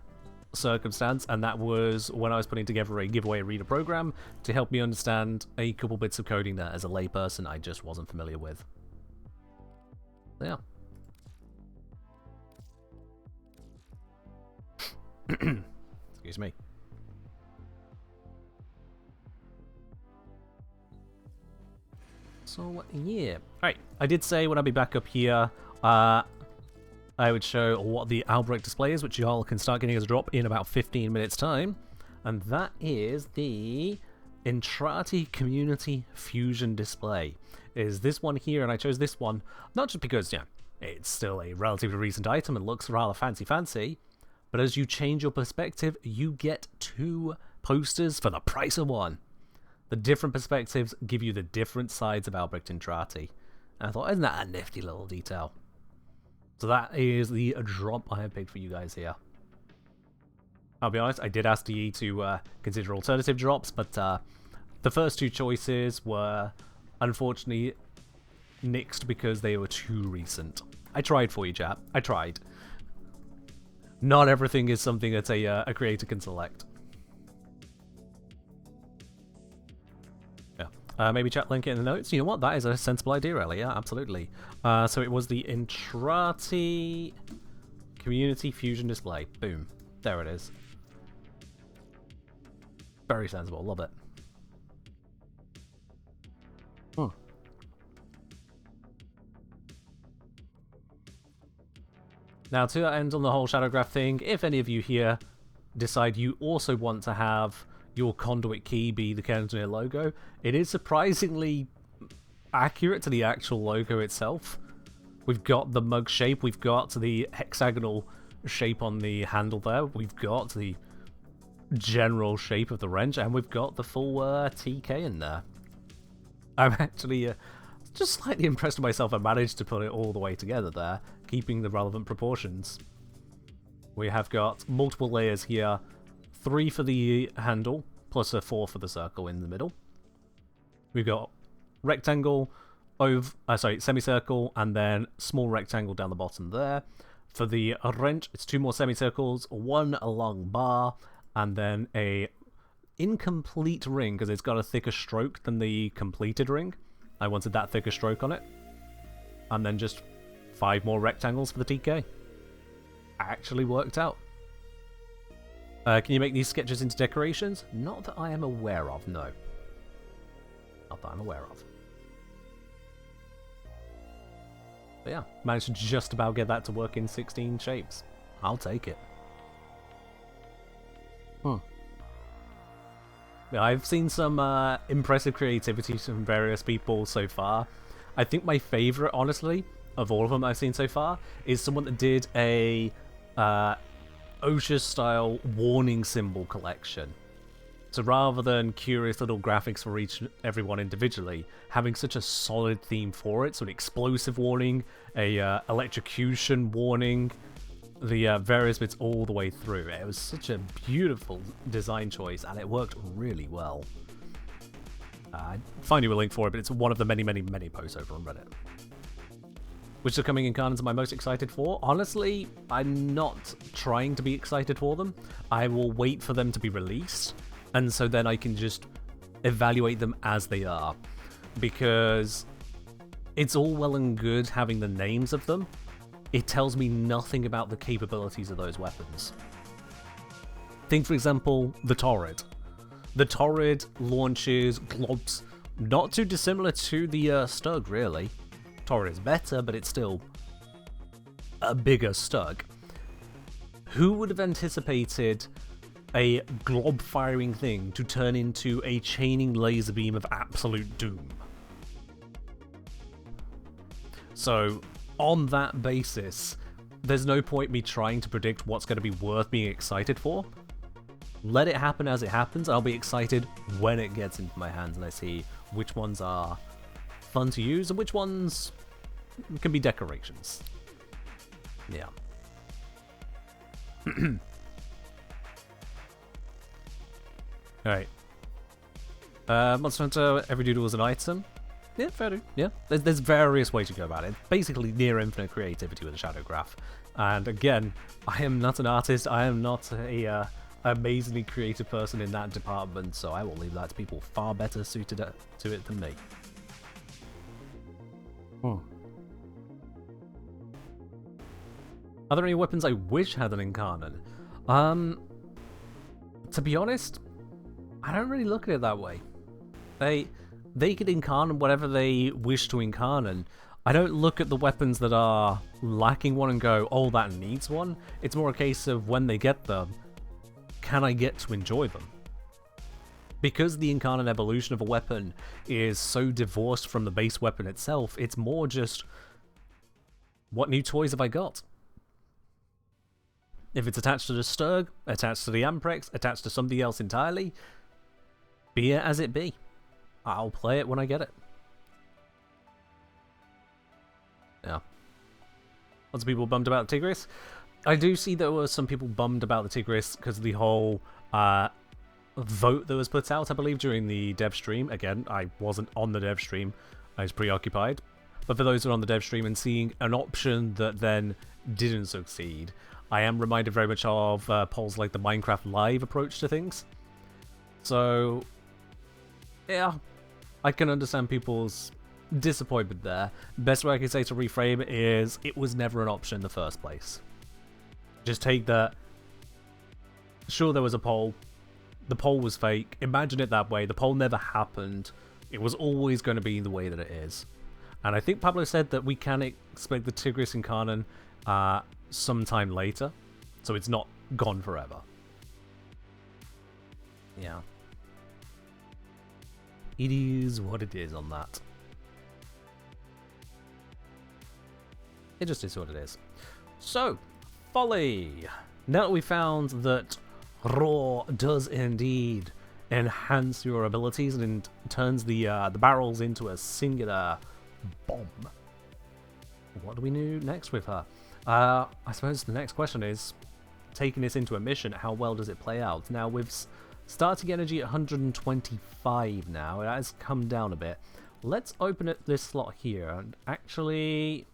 circumstance, and that was when I was putting together a giveaway reader program to help me understand a couple bits of coding that as a layperson I just wasn't familiar with. Yeah. Excuse me. So, yeah. Alright, I did say when I'll be back up here, I would show what the Albrecht display is, which y'all can start getting as a drop in about 15 minutes time. And that is the Entrati Community Fusion display. Is this one here, and I chose this one, not just because, yeah, it's still a relatively recent item and looks rather fancy, but as you change your perspective, you get 2 posters for the price of 1. The different perspectives give you the different sides of Albrecht Entrati. And I thought, isn't that a nifty little detail? So that is the drop I have picked for you guys here. I'll be honest, I did ask DE to consider alternative drops, but the first 2 choices were unfortunately nixed because they were too recent. I tried for you, chap. I tried. Not everything is something that a creator can select. Maybe chat link it in the notes. You know what? That is a sensible idea, Ellie. Yeah, absolutely. So it was the Intrati Community Fusion Display. Boom. There it is. Very sensible. Love it. Now, to that end on the whole shadow graph thing, if any of you here decide you also want to have your conduit key be the Kentonir logo, it is surprisingly accurate to the actual logo itself. We've got the mug shape, we've got the hexagonal shape on the handle there, we've got the general shape of the wrench, and we've got the full TK in there. I'm actually just slightly impressed with myself. I managed to put it all the way together there, keeping the relevant proportions. We have got multiple layers here, 3 for the handle, plus a 4 for the circle in the middle. We've got rectangle, semicircle, and then small rectangle down the bottom there. For the wrench, it's 2 more semicircles, 1 long bar, and then a incomplete ring, because it's got a thicker stroke than the completed ring. I wanted that thicker stroke on it. And then just 5 more rectangles for the TK. Actually worked out. Can you make these sketches into decorations? Not that I am aware of, no. Not that I'm aware of. But yeah, managed to just about get that to work in 16 shapes. I'll take it. Yeah, I've seen some impressive creativity from various people so far. I think my favourite, honestly, of all of them I've seen so far, is someone that did a OSHA-style warning symbol collection. So rather than curious little graphics for everyone individually, having such a solid theme for it, so an explosive warning, a electrocution warning, the various bits all the way through. It was such a beautiful design choice, and it worked really well. I'd find you a link for it, but it's one of the many, many, many posts over on Reddit. Which upcoming incarnates am I most excited for? Honestly, I'm not trying to be excited for them. I will wait for them to be released, and so then I can just evaluate them as they are. Because it's all well and good having the names of them. It tells me nothing about the capabilities of those weapons. Think, for example, the Torrid. The Torrid launches globs not too dissimilar to the Stug, really. Torrid is better, but it's still a bigger Stug. Who would have anticipated a glob-firing thing to turn into a chaining laser beam of absolute doom? So, on that basis, there's no point me trying to predict what's going to be worth being excited for. Let it happen as it happens, and I'll be excited when it gets into my hands and I see which ones are fun to use and which ones can be decorations. Yeah. Alright. Monster Hunter, every doodle is an item. Yeah, fair dude. Yeah, there's various ways to go about it. Basically, near infinite creativity with a shadow graph. And again, I am not an artist. I am not a amazingly creative person in that department, so I will leave that to people far better suited to it than me. Are there any weapons I wish had an incarnate? To be honest, I don't really look at it that way. They could incarnate whatever they wish to incarnate. I don't look at the weapons that are lacking one and go, oh, that needs one. It's more a case of when they get them, can I get to enjoy them? Because the incarnate evolution of a weapon is so divorced from the base weapon itself, it's more just, what new toys have I got? If it's attached to the Sturg, attached to the Amprex, attached to something else entirely, be it as it be. I'll play it when I get it. Yeah. Lots of people bummed about the Tigris. I do see there were some people bummed about the Tigris because of the whole vote that was put out, I believe, during the dev stream. Again, I wasn't on the dev stream. I was preoccupied. But for those who are on the dev stream and seeing an option that then didn't succeed, I am reminded very much of polls like the Minecraft Live approach to things. So, yeah, I can understand people's disappointment there. Best way I can say to reframe is it was never an option in the first place. Just take that. Sure, there was a poll. The poll was fake. Imagine it that way. The poll never happened. It was always going to be the way that it is. And I think Pablo said that we can expect the Tigris Incarnon sometime later. So it's not gone forever. Yeah. It is what it is on that. It just is what it is. So, Follie. Now that we found that Raw does indeed enhance your abilities and turns the barrels into a singular bomb. What do we do next with her? I suppose the next question is, taking this into a mission, how well does it play out? Now, with starting energy at 125 now, it has come down a bit. Let's open it this slot here and actually...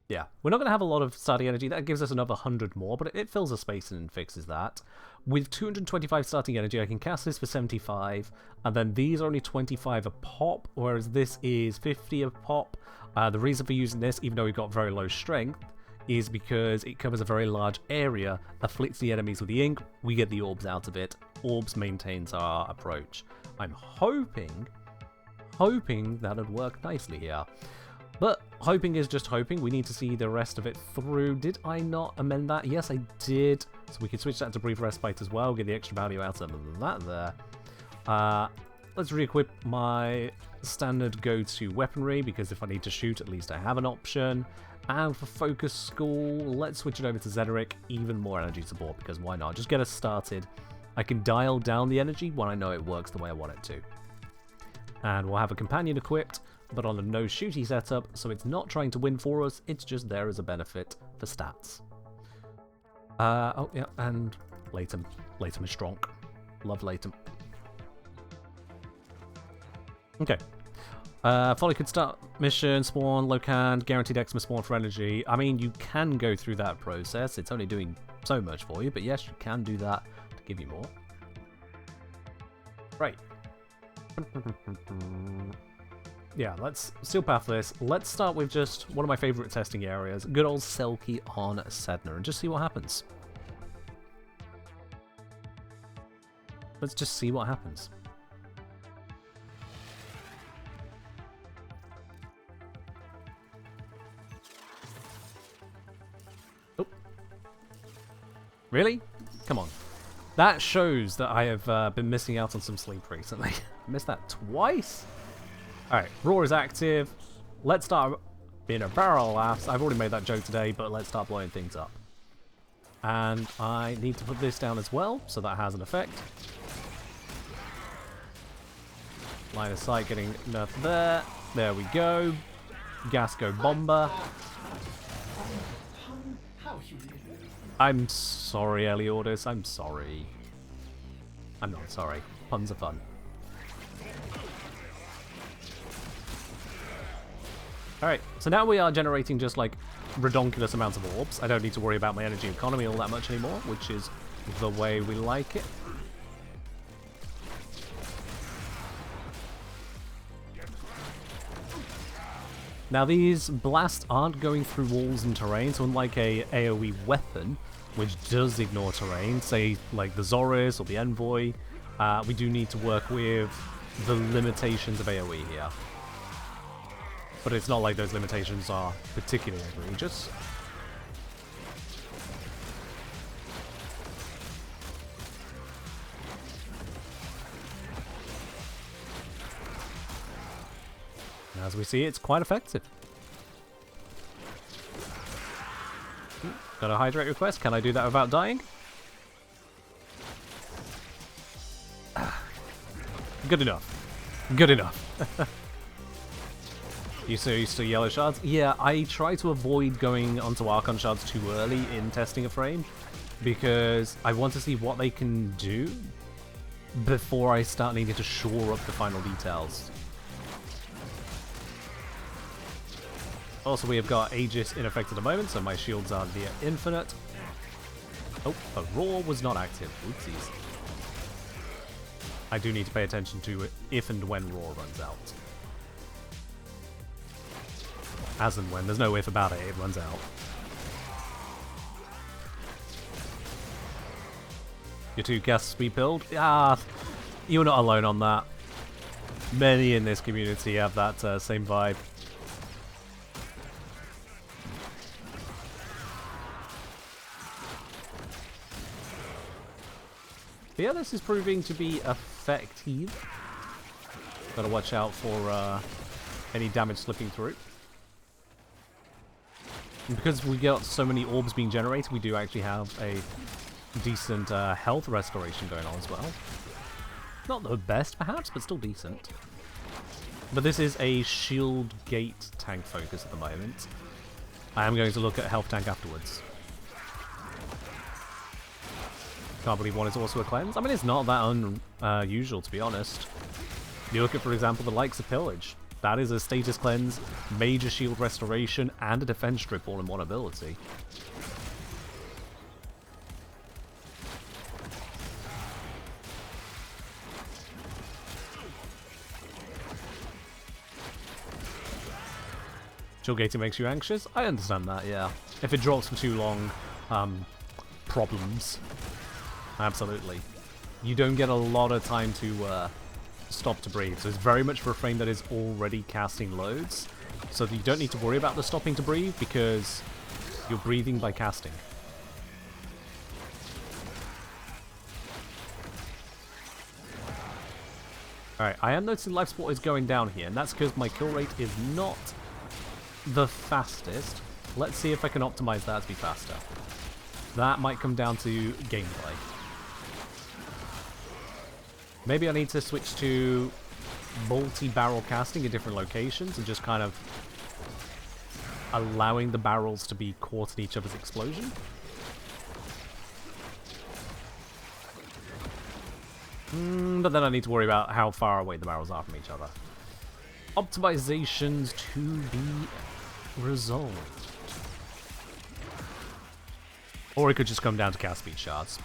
Yeah, we're not going to have a lot of starting energy. That gives us another 100 more, but it fills a space and fixes that. With 225 starting energy, I can cast this for 75, and then these are only 25 a pop, whereas this is 50 a pop. The reason for using this, even though we've got very low strength, is because it covers a very large area, afflicts the enemies with the ink, we get the orbs out of it. Orbs maintains our approach. I'm hoping that'd work nicely here. But hoping is just hoping. We need to see the rest of it through. Did I not amend that? Yes, I did. So we can switch that to Brief Respite as well. Get the extra value out of that there. Let's re-equip my standard go-to weaponry, because if I need to shoot, at least I have an option. And for Focus School, let's switch it over to Zederic. Even more energy support, because why not? Just get us started. I can dial down the energy when I know it works the way I want it to. And we'll have a companion equipped, but on a no-shooty setup, so it's not trying to win for us, it's just there as a benefit for stats. Oh, yeah, and Latem. Latem is strong. Love Latem. Okay. Follie could start mission, spawn, Locan, guaranteed Xmas spawn for energy. I mean, you can go through that process. It's only doing so much for you, but yes, you can do that to give you more. Right. Yeah, let's seal path this. Let's start with just one of my favorite testing areas, good old Selkie on Sedna, and just see what happens. Let's just see what happens. Oh. Really? Come on. That shows that I have been missing out on some sleep recently. I missed that twice. Alright, Raw is active. Let's start being a barrel laughs. I've already made that joke today, but let's start blowing things up. And I need to put this down as well, so that has an effect. Line of sight getting nerfed there. There we go. Gasco Bomber. I'm sorry, Eliordis. I'm sorry. I'm not sorry. Puns are fun. Alright, so now we are generating just like redonkulous amounts of orbs. I don't need to worry about my energy economy all that much anymore, which is the way we like it. Now these blasts aren't going through walls and terrain, so unlike a AoE weapon, which does ignore terrain, say like the Zoris or the Envoy, we do need to work with the limitations of AoE here. But it's not like those limitations are particularly egregious. And as we see, it's quite effective. Got a hydrate request. Can I do that without dying? Good enough. Good enough. You so used to yellow shards? Yeah, I try to avoid going onto Archon shards too early in testing a frame, because I want to see what they can do before I start needing to shore up the final details. Also, we have got Aegis in effect at the moment, so my shields are near infinite. Oh, but Raw was not active. Oopsies. I do need to pay attention to it if and when Raw runs out. As and when. There's no if about it. It runs out. Your 2 casts be build? Ah, you're not alone on that. Many in this community have that same vibe. But yeah, this is proving to be effective. Gotta watch out for any damage slipping through. And because we got so many orbs being generated, we do actually have a decent health restoration going on as well. Not the best, perhaps, but still decent. But this is a shield gate tank focus at the moment. I am going to look at health tank afterwards. Can't believe one is also a cleanse. I mean, it's not that unusual, to be honest. You look at, for example, the likes of Pillage. That is a status cleanse, major shield restoration, and a defense strip all in one ability. Shield gating makes you anxious? I understand that, yeah. If it drops for too long, problems. Absolutely. You don't get a lot of time to stop to breathe, so it's very much for a frame that is already casting loads. So you don't need to worry about the stopping to breathe because you're breathing by casting. Alright, I am noticing life support is going down here, and that's because my kill rate is not the fastest. Let's see if I can optimize that to be faster. That might come down to gameplay. Maybe I need to switch to multi-barrel casting in different locations and just kind of allowing the barrels to be caught in each other's explosion. But then I need to worry about how far away the barrels are from each other. Optimizations to be resolved. Or it could just come down to cast speed shards.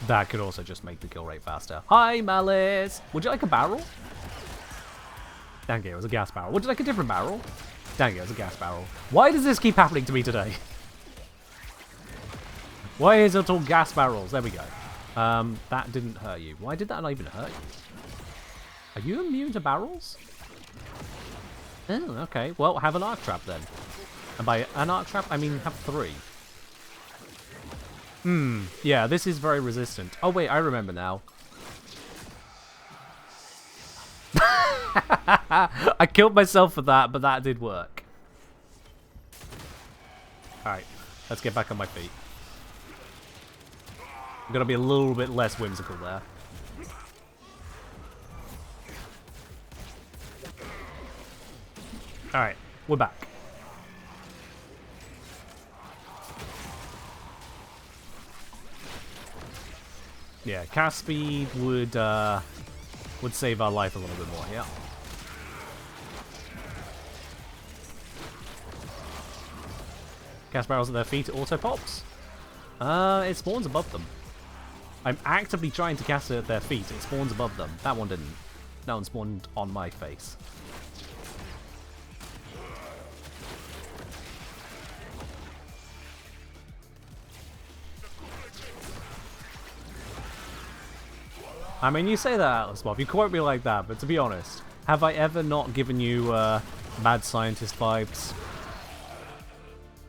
That could also just make the kill rate faster. Hi, Malice! Would you like a barrel? Dang it, it was a gas barrel. Would you like a different barrel? Dang it, it was a gas barrel. Why does this keep happening to me today? Why is it all gas barrels? There we go. That didn't hurt you. Why did that not even hurt you? Are you immune to barrels? Oh, okay. Well, have an arc trap then. And by an arc trap, I mean have 3. Yeah, this is very resistant. Oh wait, I remember now. I killed myself for that, but that did work. Alright, let's get back on my feet. I'm gonna be a little bit less whimsical there. Alright, we're back. Yeah, cast speed would save our life a little bit more, yeah. Cast barrels at their feet, it auto pops. It spawns above them. I'm actively trying to cast it at their feet, it spawns above them. That one didn't. That one spawned on my face. I mean, you say that, Atlas Bob, you quote me like that, but to be honest, have I ever not given you mad scientist vibes?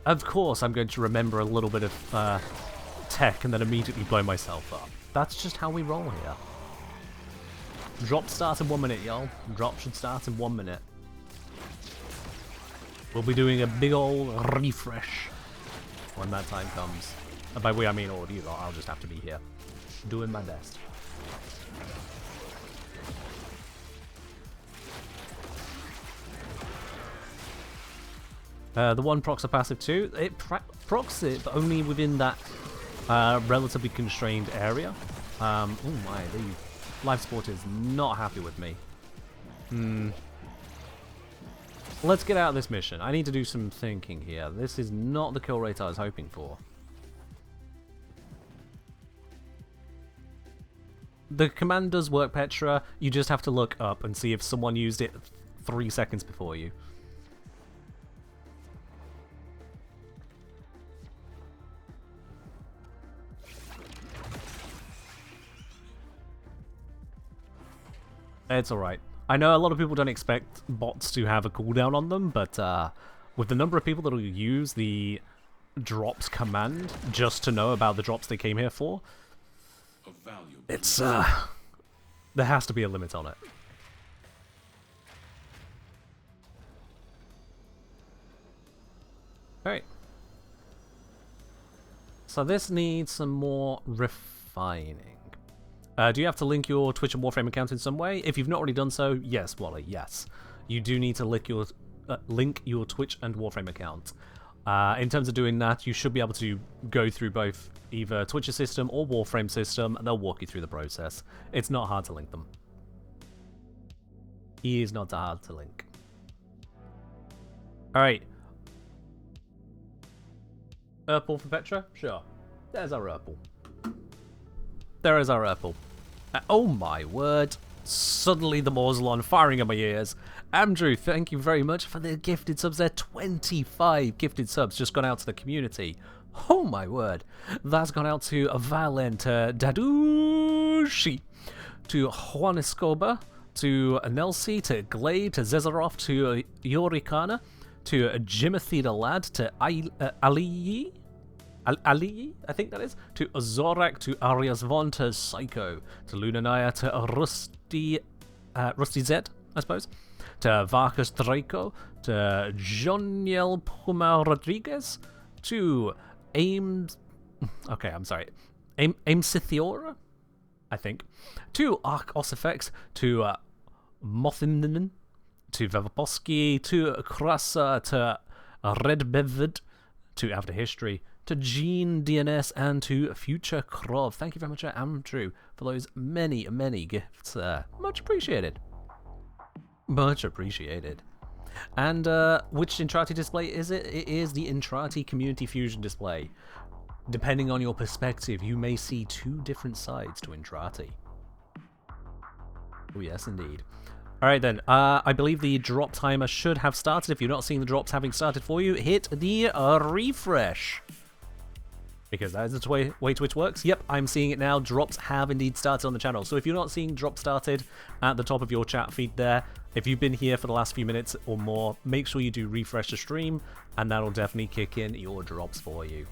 Of course I'm going to remember a little bit of tech and then immediately blow myself up. That's just how we roll here. Drop starts in 1 minute, y'all. Drop should start in 1 minute. We'll be doing a big old refresh when that time comes. And by we I mean all of you lot, I'll just have to be here. Doing my best. The one procs a passive too. It procs it, but only within that relatively constrained area. Oh my, the life support is not happy with me. Let's get out of this mission. I need to do some thinking here. This is not the kill rate I was hoping for. The command does work, Petra. You just have to look up and see if someone used it 3 seconds before you. It's alright. I know a lot of people don't expect bots to have a cooldown on them, but with the number of people that will use the drops command just to know about the drops they came here for, it's there has to be a limit on it. Alright. So this needs some more refining. Do you have to link your Twitch and Warframe account in some way? If you've not already done so, yes, Wally, yes. You do need to link your Twitch and Warframe account. In terms of doing that, you should be able to go through both either Twitch's system or Warframe system, and they'll walk you through the process. It's not hard to link them. It is not hard to link. Alright. Urple for Petra? Sure. There's our Urple. There is our Urple. Oh my word. Suddenly the Morzelon firing in my ears. Andrew, thank you very much for the gifted subs there. 25 gifted subs just gone out to the community. Oh my word. That's gone out to Valen, to Dadushi, to Juan Escobar, to Nelsie, to Glade, to Zezarov, to Yorikana, to Jimothy the Lad, to Ali, I think that is, to Zorak, to Arias Von, to Psycho, to Lunanaya, to Rusty Zed, I suppose, to Varkas Draco, to Joniel Puma Rodriguez, to Ames Sithiora, I think, to Ark Ossifex, to Mothinden, to Vevaposki, to Krasa, to Red Bevid, to After History, to Gene DNS, and to Future Krov. Thank you very much, Andrew, for those many, many gifts. Much appreciated. Much appreciated. And which Intrati display is it? It is the Intrati Community Fusion display. Depending on your perspective, you may see two different sides to Intrati. Oh yes, indeed. Alright then, I believe the drop timer should have started. If you're not seeing the drops having started for you, hit the refresh. Because that is the way Twitch works. Yep, I'm seeing it now. Drops have indeed started on the channel. So if you're not seeing drops started at the top of your chat feed there, if you've been here for the last few minutes or more, make sure you do refresh the stream, and that'll definitely kick in your drops for you.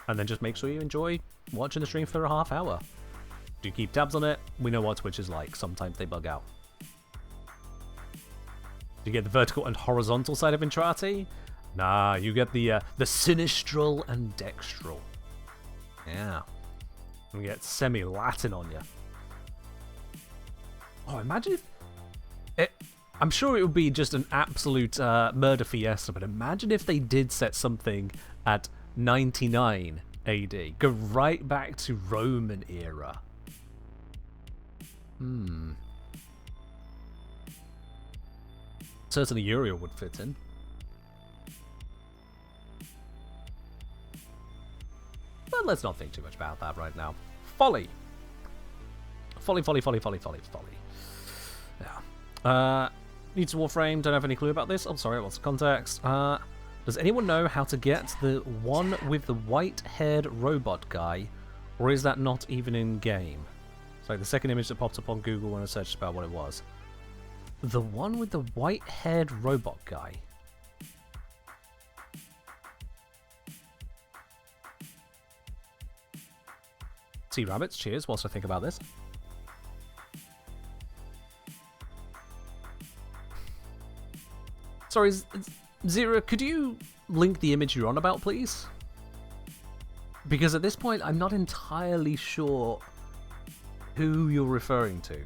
And then just make sure you enjoy watching the stream for a half hour. Do keep tabs on it. We know what Twitch is like. Sometimes they bug out. Do you get the vertical and horizontal side of Intrati? Nah, you get the sinistral and dextral. Yeah. And get semi-Latin on you. Oh, imagine if... I'm sure it would be just an absolute murder fiesta, but imagine if they did set something at 99 AD. Go right back to Roman era. Certainly Uriel would fit in. But let's not think too much about that right now. Follie. Follie. Yeah. Needs a Warframe. Don't have any clue about this. I'm sorry, what's the context? Does anyone know how to get the one with the white-haired robot guy? Or is that not even in-game? It's like the second image that popped up on Google when I searched about what it was. The one with the white-haired robot guy. Sea Rabbits, cheers whilst I think about this. Sorry, Zira, could you link the image you're on about, please? Because at this point, I'm not entirely sure who you're referring to.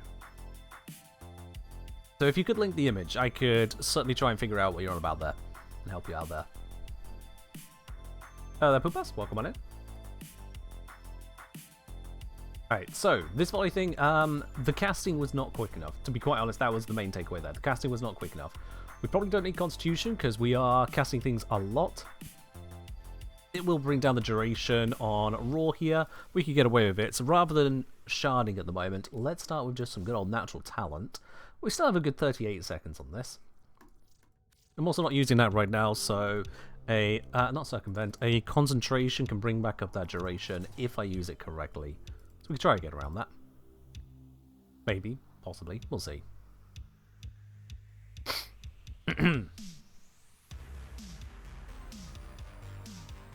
So if you could link the image, I could certainly try and figure out what you're on about there and help you out there. Hello there, Poopas. Welcome on in. Alright, so this volley thing, the casting was not quick enough. To be quite honest, that was the main takeaway there. The casting was not quick enough. We probably don't need Constitution because we are casting things a lot. It will bring down the duration on Raw here. We could get away with it. So rather than sharding at the moment. Let's start with just some good old natural talent. We still have a good 38 seconds on this. I'm also not using that right now, so a not circumvent, a concentration can bring back up that duration if I use it correctly. So we can try to get around that. Maybe, possibly, we'll see.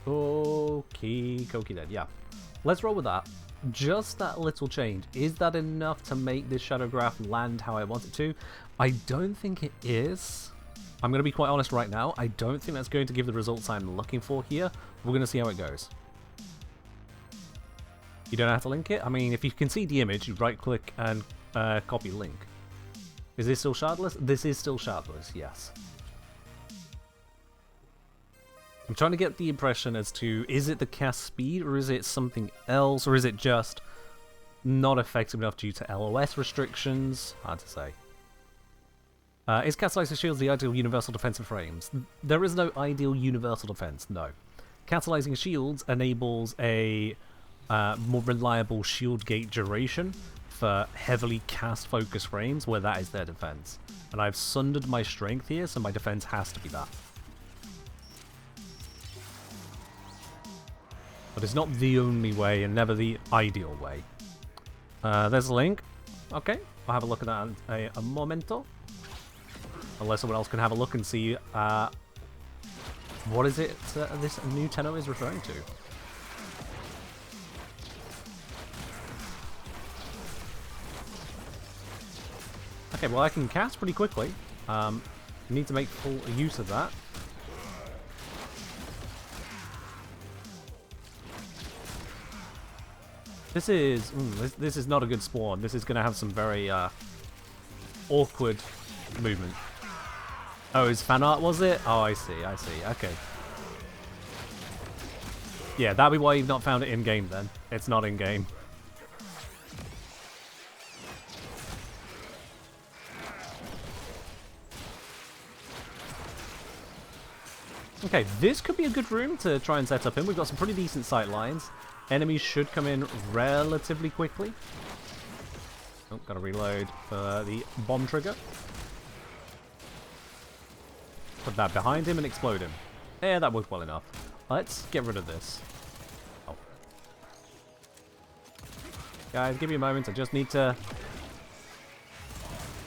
Okie then, yeah. Let's roll with that. Just that little change. Is that enough to make this shadow graph land how I want it to? I don't think it is. I'm going to be quite honest right now. I don't think that's going to give the results I'm looking for here. We're going to see how it goes. You don't have to link it. I mean, if you can see the image, you right-click and copy link. Is this still shardless? This is still shardless, yes. I'm trying to get the impression as to, is it the cast speed, or is it something else, or is it just not effective enough due to LOS restrictions? Hard to say. Is catalyzing shields the ideal universal defensive frames? There is no ideal universal defense, no. Catalyzing shields enables a more reliable shield gate duration for heavily cast-focused frames where that is their defense. And I've sundered my strength here, so my defense has to be that. But it's not the only way and never the ideal way. There's a link. Okay, I'll have a look at that in a momento. Unless someone else can have a look and see what is it this new Tenno is referring to. Okay, well I can cast pretty quickly. Need to make full use of that. This is not a good spawn. This is going to have some very awkward movement. Oh, it's fan art, was it? Oh, I see, okay. Yeah, that'd be why you've not found it in-game then. It's not in-game. Okay, this could be a good room to try and set up in. We've got some pretty decent sight lines. Enemies should come in relatively quickly. Oh, gotta reload for the bomb trigger. Put that behind him and explode him. Yeah, that worked well enough. Let's get rid of this. Oh. Guys, give me a moment. I just need to...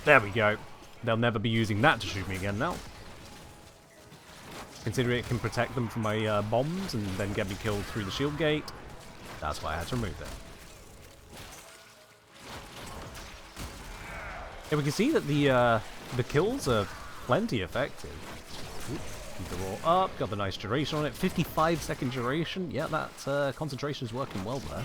There we go. They'll never be using that to shoot me again now. Considering it can protect them from my bombs and then get me killed through the shield gate. That's why I had to remove it. Yeah, we can see that the kills are plenty effective. Ooh, keep the roll up, got the nice duration on it. 55-second duration. Yeah, that concentration is working well there.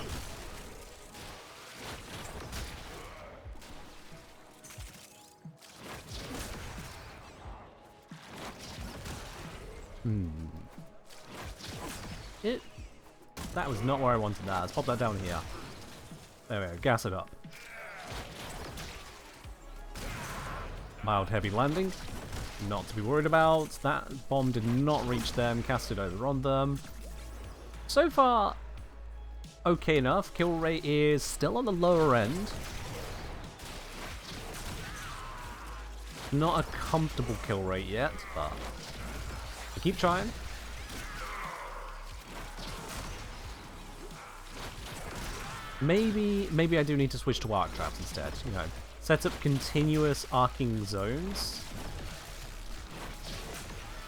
That was not where I wanted that. Let's pop that down here. There we go. Gas it up. Mild heavy landing. Not to be worried about. That bomb did not reach them. Cast it over on them. So far, okay enough. Kill rate is still on the lower end. Not a comfortable kill rate yet, but I keep trying. Maybe I do need to switch to arc traps instead. You know, set up continuous arcing zones.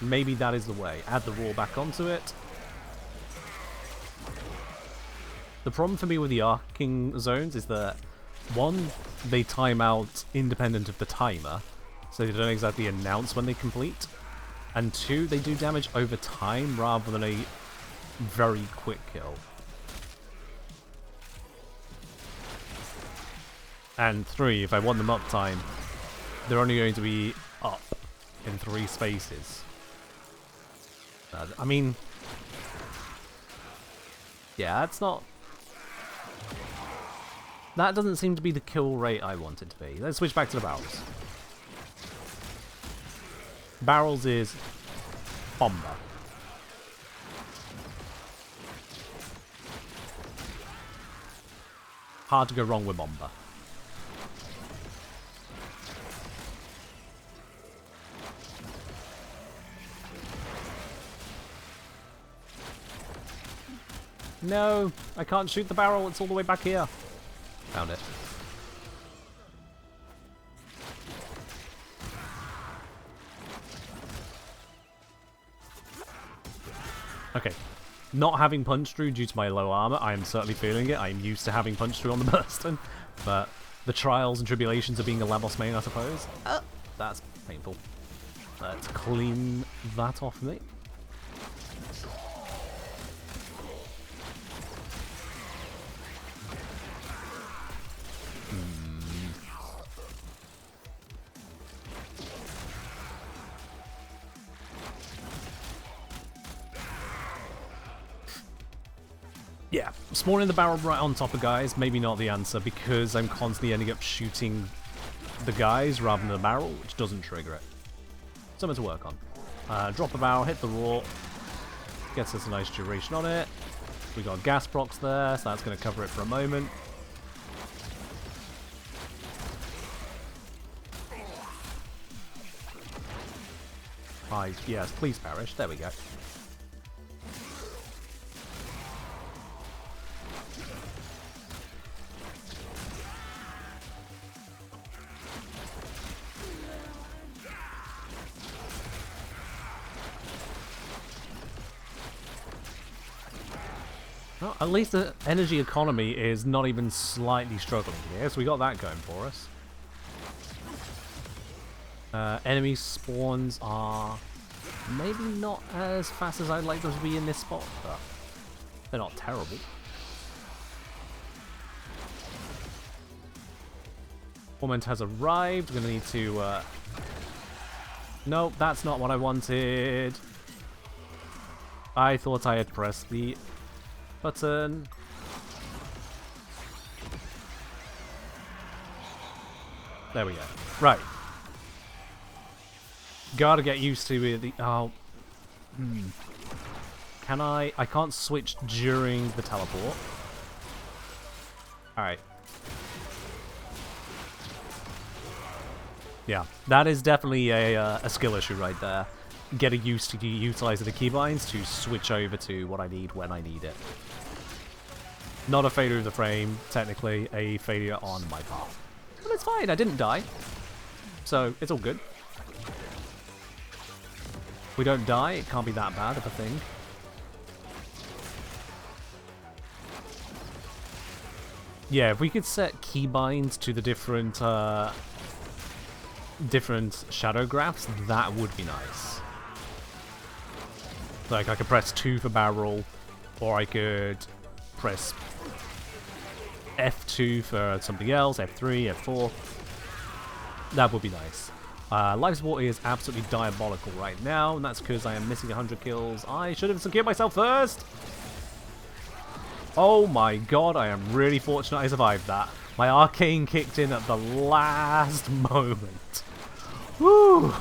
Maybe that is the way. Add the roar back onto it. The problem for me with the arcing zones is that, one, they time out independent of the timer, so they don't exactly announce when they complete. And two, they do damage over time rather than a very quick kill. And three, if I want them uptime, they're only going to be up in 3 spaces. I mean, yeah, that's not... That doesn't seem to be the kill rate I want it to be. Let's switch back to the barrels. Barrels is bomber. Hard to go wrong with Bomba. No, I can't shoot the barrel. It's all the way back here. Found it. Okay. Not having punch through due to my low armor, I am certainly feeling it. I am used to having punch through on the Burston, but the trials and tribulations of being a Lemos main, I suppose. That's painful. Let's clean that off me. Yeah, spawning the barrel right on top of guys, maybe not the answer, because I'm constantly ending up shooting the guys rather than the barrel, which doesn't trigger it. Something to work on. Drop the barrel, hit the raw, gets us a nice duration on it. We got gas procs there, so that's going to cover it for a moment. Yes, please perish. There we go. Well, at least the energy economy is not even slightly struggling here, so we got that going for us. Enemy spawns are maybe not as fast as I'd like them to be in this spot, but they're not terrible. Torment has arrived. We're going to need to... Nope, that's not what I wanted. I thought I had pressed the button. There we go. Right. Gotta get used to the... Oh. Can I... I can't switch during the teleport. Alright. Yeah, that is definitely a skill issue right there. Getting used to utilizing the keybinds to switch over to what I need when I need it. Not a failure of the frame, technically, a failure on my part. But it's fine, I didn't die. So, it's all good. If we don't die, it can't be that bad of a thing. Yeah, if we could set keybinds to the different shadow graphs, that would be nice. Like, I could press 2 for barrel, or I could press F2 for something else, F3, F4. That would be nice. Life support is absolutely diabolical right now, and that's because I am missing 100 kills. I should have secured myself first! Oh my god, I am really fortunate I survived that. My arcane kicked in at the last moment. Woo!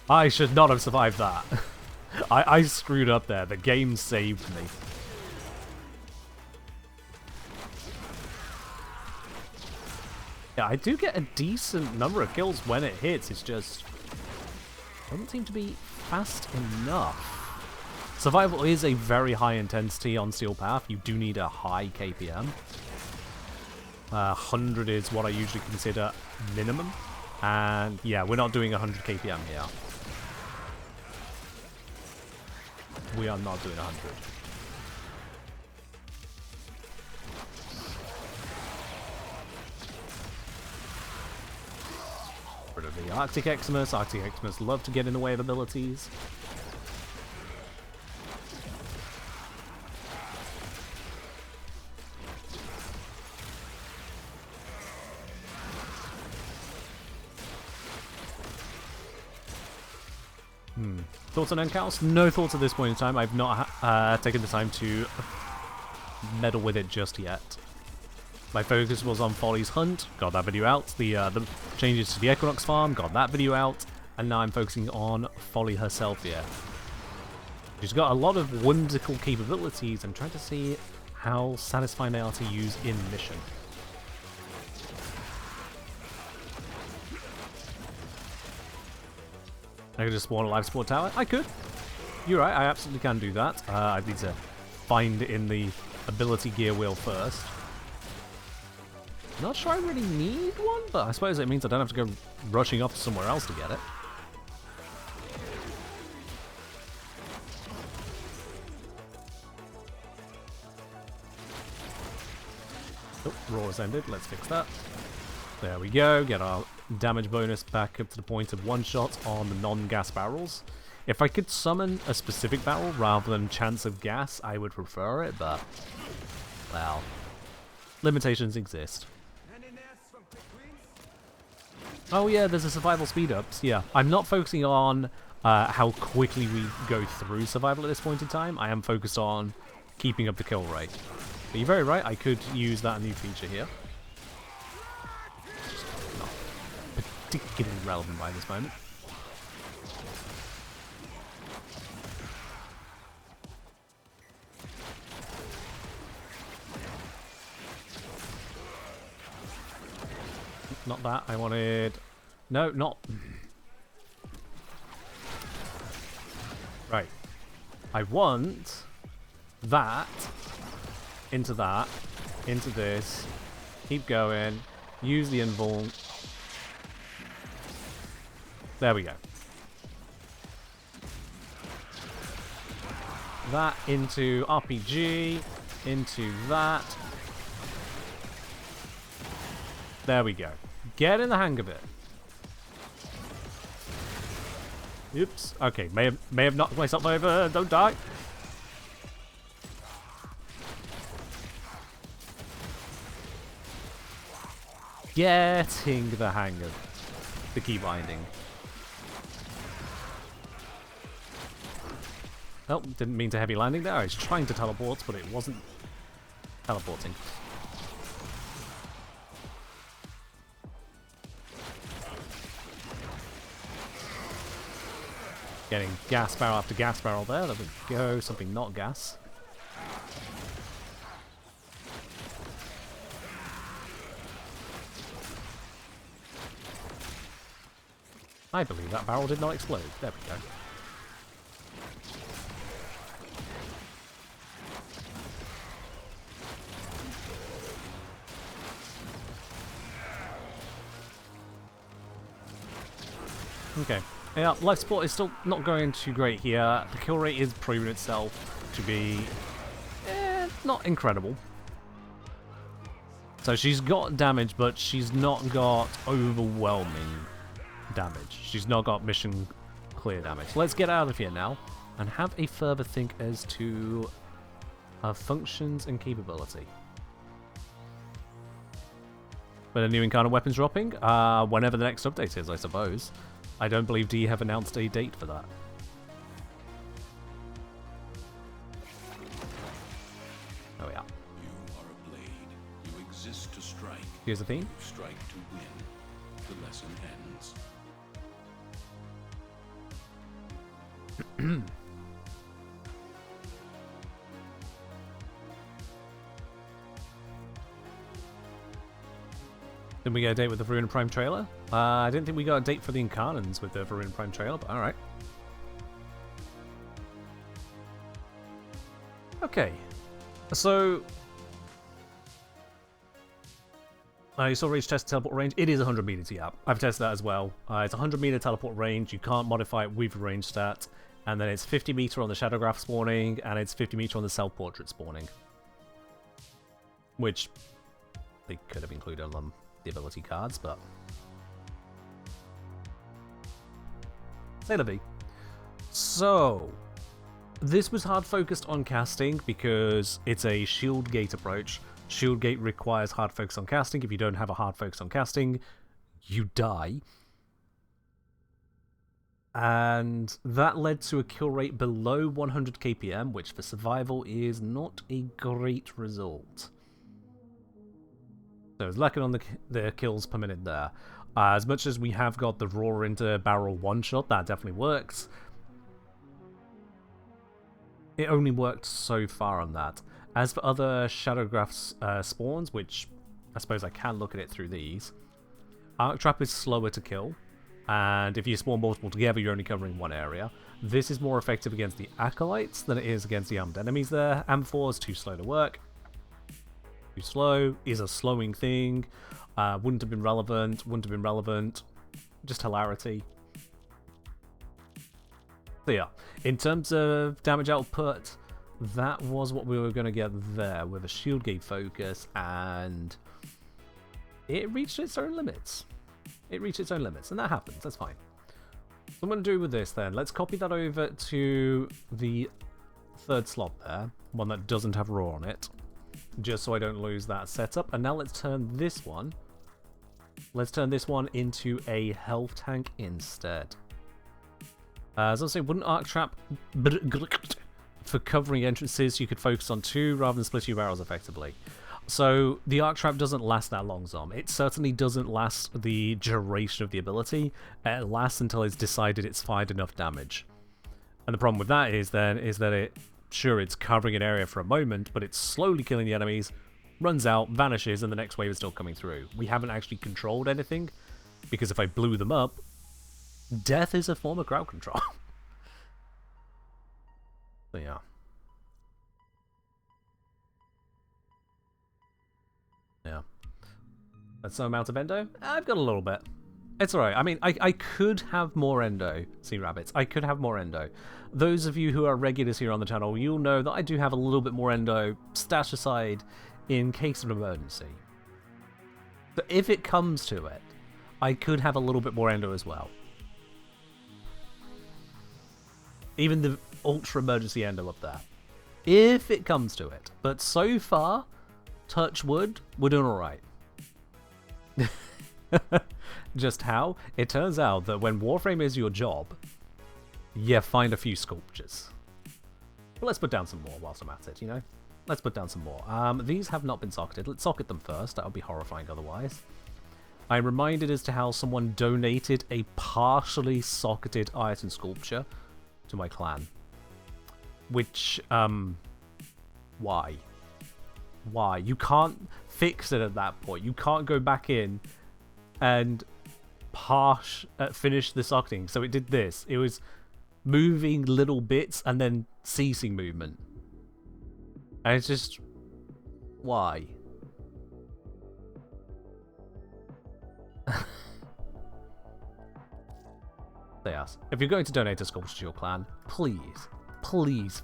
I should not have survived that. I screwed up there. The game saved me. Yeah, I do get a decent number of kills when it hits. It's just... doesn't seem to be fast enough. Survival is a very high intensity on Steel Path. You do need a high KPM. 100 is what I usually consider minimum. And yeah, we're not doing 100 KPM here. We are not doing 100. Rid of the Arctic Eximus. Arctic Eximus love to get in the way of abilities. Thoughts on Encaus? No thoughts at this point in time. I've not taken the time to meddle with it just yet. My focus was on Follie's hunt, got that video out. The changes to the Equinox farm, got that video out. And now I'm focusing on Follie herself here. She's got a lot of whimsical capabilities. I'm trying to see how satisfying they are to use in mission. I could just spawn a life support tower. I could. You're right, I absolutely can do that. I need to find it in the ability gear wheel first. Not sure I really need one, but I suppose it means I don't have to go rushing off somewhere else to get it. Oh, Raw has ended. Let's fix that. There we go. Get our damage bonus back up to the point of one shot on the non-gas barrels. If I could summon a specific barrel rather than chance of gas, I would prefer it, but, well, limitations exist. Oh yeah, there's a survival speed-ups, yeah. I'm not focusing on how quickly we go through survival at this point in time. I am focused on keeping up the kill rate. But you're very right, I could use that new feature here. Just not particularly relevant by this moment. Not that, I wanted... No, not... Right. I want that into that, into this, keep going, use the invul. There we go. That into RPG, into that. There we go. Get in the hang of it. Oops. Okay, may have knocked myself over. Don't die. Getting the hang of the key binding. Oh, didn't mean to heavy landing there. I was trying to teleport, but it wasn't teleporting. Getting gas barrel after gas barrel there. There we go. Something not gas. I believe that barrel did not explode. There we go. Okay. Yeah, life support is still not going too great here. The kill rate is proving itself to be not incredible. So she's got damage, but she's not got overwhelming damage. She's not got mission clear damage. Let's get out of here now and have a further think as to her functions and capability. But a new incarnate weapons dropping? Whenever the next update is, I suppose. I don't believe D have announced a date for that. Oh yeah. You are a blade. You exist to strike. Here's the theme. You strike to win. The lesson ends. Did we get a date with the Varuna Prime trailer? I didn't think we got a date for the Incarnans with the Varuna Prime trailer, but alright. Okay. So... you saw Rage test teleport range. It is 100 meters, yeah. I've tested that as well. It's 100 meter teleport range. You can't modify it with range stat. And then it's 50 meter on the Shadowgraph spawning, and it's 50 meter on the Self-Portrait spawning. Which they could have included on the ability cards, but... C'est la vie. So... this was hard focused on casting because it's a shield gate approach. Shield gate requires hard focus on casting. If you don't have a hard focus on casting, you die. And that led to a kill rate below 100 kpm, which for survival is not a great result. So it's lacking on the kills per minute there. As much as we have got the raw into barrel one shot, that definitely works. it only worked so far on that. As for other Shadowgraph's spawns, which I suppose I can look at it through these, Arc Trap is slower to kill, and if you spawn multiple together, you're only covering one area. This is more effective against the Acolytes than it is against the armed enemies there. Am4 is too slow to work. Too slow is a slowing thing. Wouldn't have been relevant. Just hilarity. So yeah, in terms of damage output, that was what we were going to get there with a shield gate focus, and it reached its own limits. And that happens, that's fine. So I'm going to do with this then, let's copy that over to the third slot there, one that doesn't have raw on it, just so I don't lose that setup. And now let's turn this one into a health tank instead. As I say, wouldn't Arc Trap for covering entrances, you could focus on two rather than split your barrels effectively. So the Arc Trap doesn't last that long, Zom. It certainly doesn't last the duration of the ability. It lasts until it's decided it's fired enough damage. And the problem with that is that it's covering an area for a moment, but it's slowly killing the enemies, runs out, vanishes, and the next wave is still coming through. We haven't actually controlled anything, because if I blew them up, death is a form of crowd control. So yeah. Yeah. That's some amount of endo? I've got a little bit. It's alright. I mean, I could have more endo, Sea Rabbits. I could have more endo. Those of you who are regulars here on the channel, you'll know that I do have a little bit more endo stashed aside in case of an emergency. So if it comes to it, I could have a little bit more endo as well. Even the ultra emergency endo up there. If it comes to it. But so far, touch wood, we're doing alright. Just how? It turns out that when Warframe is your job, you find a few sculptures. Well, let's put down some more whilst I'm at it, you know? Let's put down some more. These have not been socketed. Let's socket them first. That would be horrifying otherwise. I'm reminded as to how someone donated a partially socketed iron sculpture to my clan. Which, why? Why? You can't fix it at that point. You can't go back in and finish the socketing. So it did this. It was moving little bits and then ceasing movement. And it's just... why? They ask. If you're going to donate a sculpture to your clan, please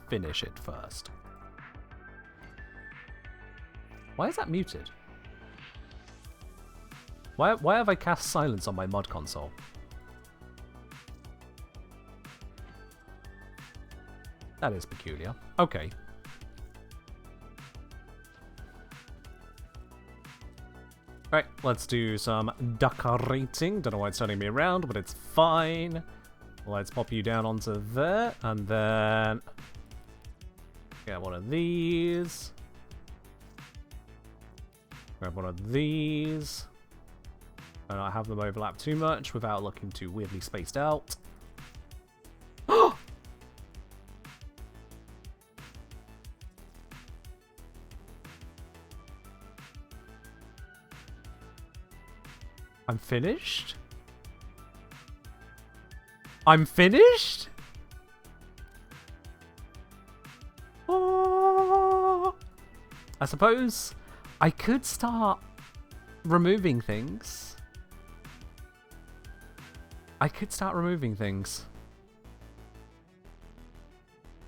finish it first. Why is that muted? Why have I cast silence on my mod console? That is peculiar. Okay. Alright, let's do some decorating. Don't know why it's turning me around, but it's fine. Let's pop you down onto there, and then get one of these. Grab one of these. And I have them overlap too much without looking too weirdly spaced out. I'm finished? I'm finished? Oh. I suppose I could start removing things.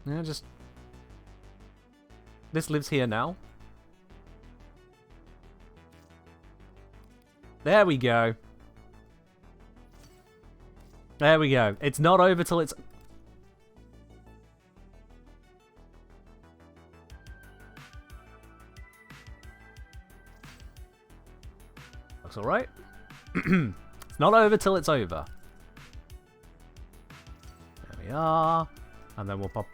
Yeah, just... this lives here now. There we go. There we go. It's not over till it's... looks alright. It's not over till it's over. There we are. And then we'll pop...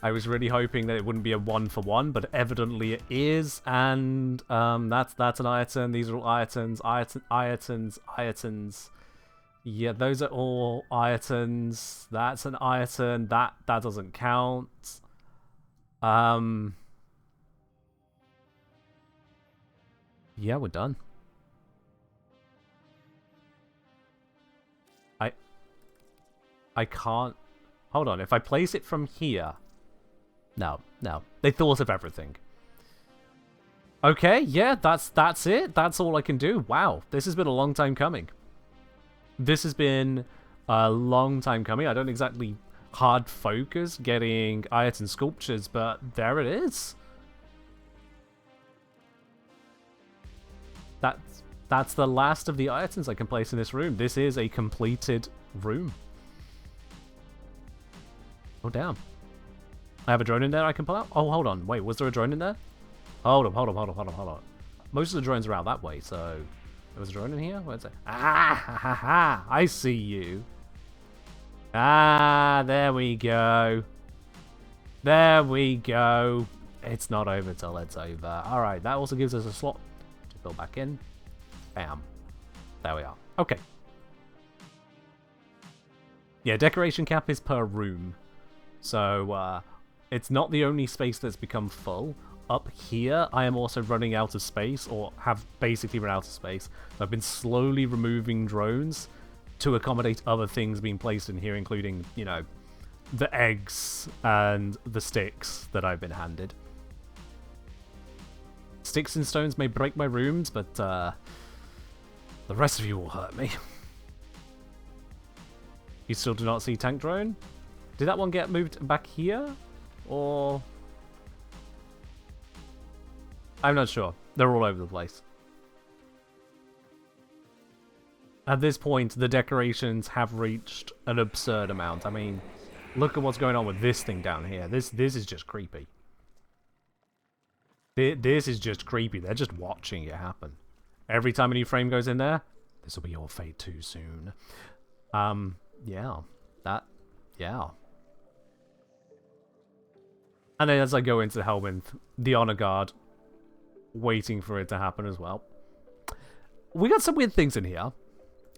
I was really hoping that it wouldn't be a 1-for-1, but evidently it is, and that's an item. These are all iatons. Yeah, those are all Iretons. That's an Ireton. That doesn't count. Um. Yeah, we're done. I can't. Hold on. If I place it from here. No. They thought of everything. Okay, yeah, that's it. That's all I can do. Wow, this has been a long time coming. This has been a long time coming. I don't exactly hard focus getting Ireton sculptures, but there it is. That's the last of the Iretons I can place in this room. This is a completed room. Oh, damn. I have a drone in there I can pull out? Oh, hold on. Wait, was there a drone in there? Hold up. Most of the drones are out that way, so... There was a drone in here? Where's it? Ah, ha, ha, ha. I see you. Ah, there we go. There we go. It's not over till it's over. Alright, that also gives us a slot to fill back in. Bam. There we are. Okay. Yeah, decoration cap is per room. So, it's not the only space that's become full. Up here, I am also running out of space, or have basically run out of space. I've been slowly removing drones to accommodate other things being placed in here, including, you know, the eggs and the sticks that I've been handed. Sticks and stones may break my rooms, but the rest of you will hurt me. You still do not see tank drone? Did that one get moved back here? Or... I'm not sure. They're all over the place. At this point, the decorations have reached an absurd amount. I mean, look at what's going on with this thing down here. This is just creepy. This is just creepy. They're just watching it happen. Every time a new frame goes in there, this will be your fate too soon. Yeah. Yeah. And then as I go into Helminth, the Honor Guard, waiting for it to happen as well. We got some weird things in here.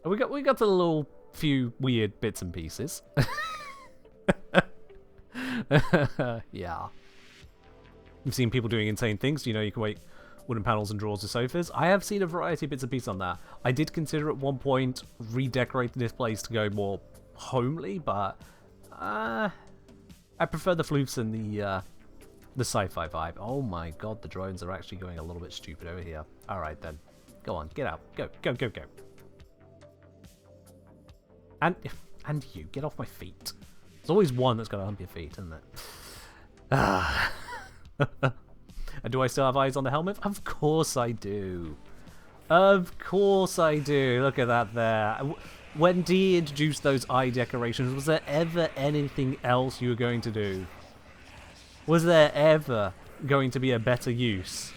We got a little few weird bits and pieces. Yeah. You've seen people doing insane things. You know, you can make wooden panels and drawers of sofas. I have seen a variety of bits and pieces on that. I did consider at one point redecorating this place to go more homely, but I prefer the floofs and the sci-fi vibe. Oh my god, the drones are actually going a little bit stupid over here. Alright then. Go on, get out. Go. And you, get off my feet. There's always one that's gonna hump your feet, isn't it? Ah. And do I still have eyes on the helmet? Of course I do. Of course I do. Look at that there. When Dee introduced those eye decorations, was there ever anything else you were going to do? Was there ever going to be a better use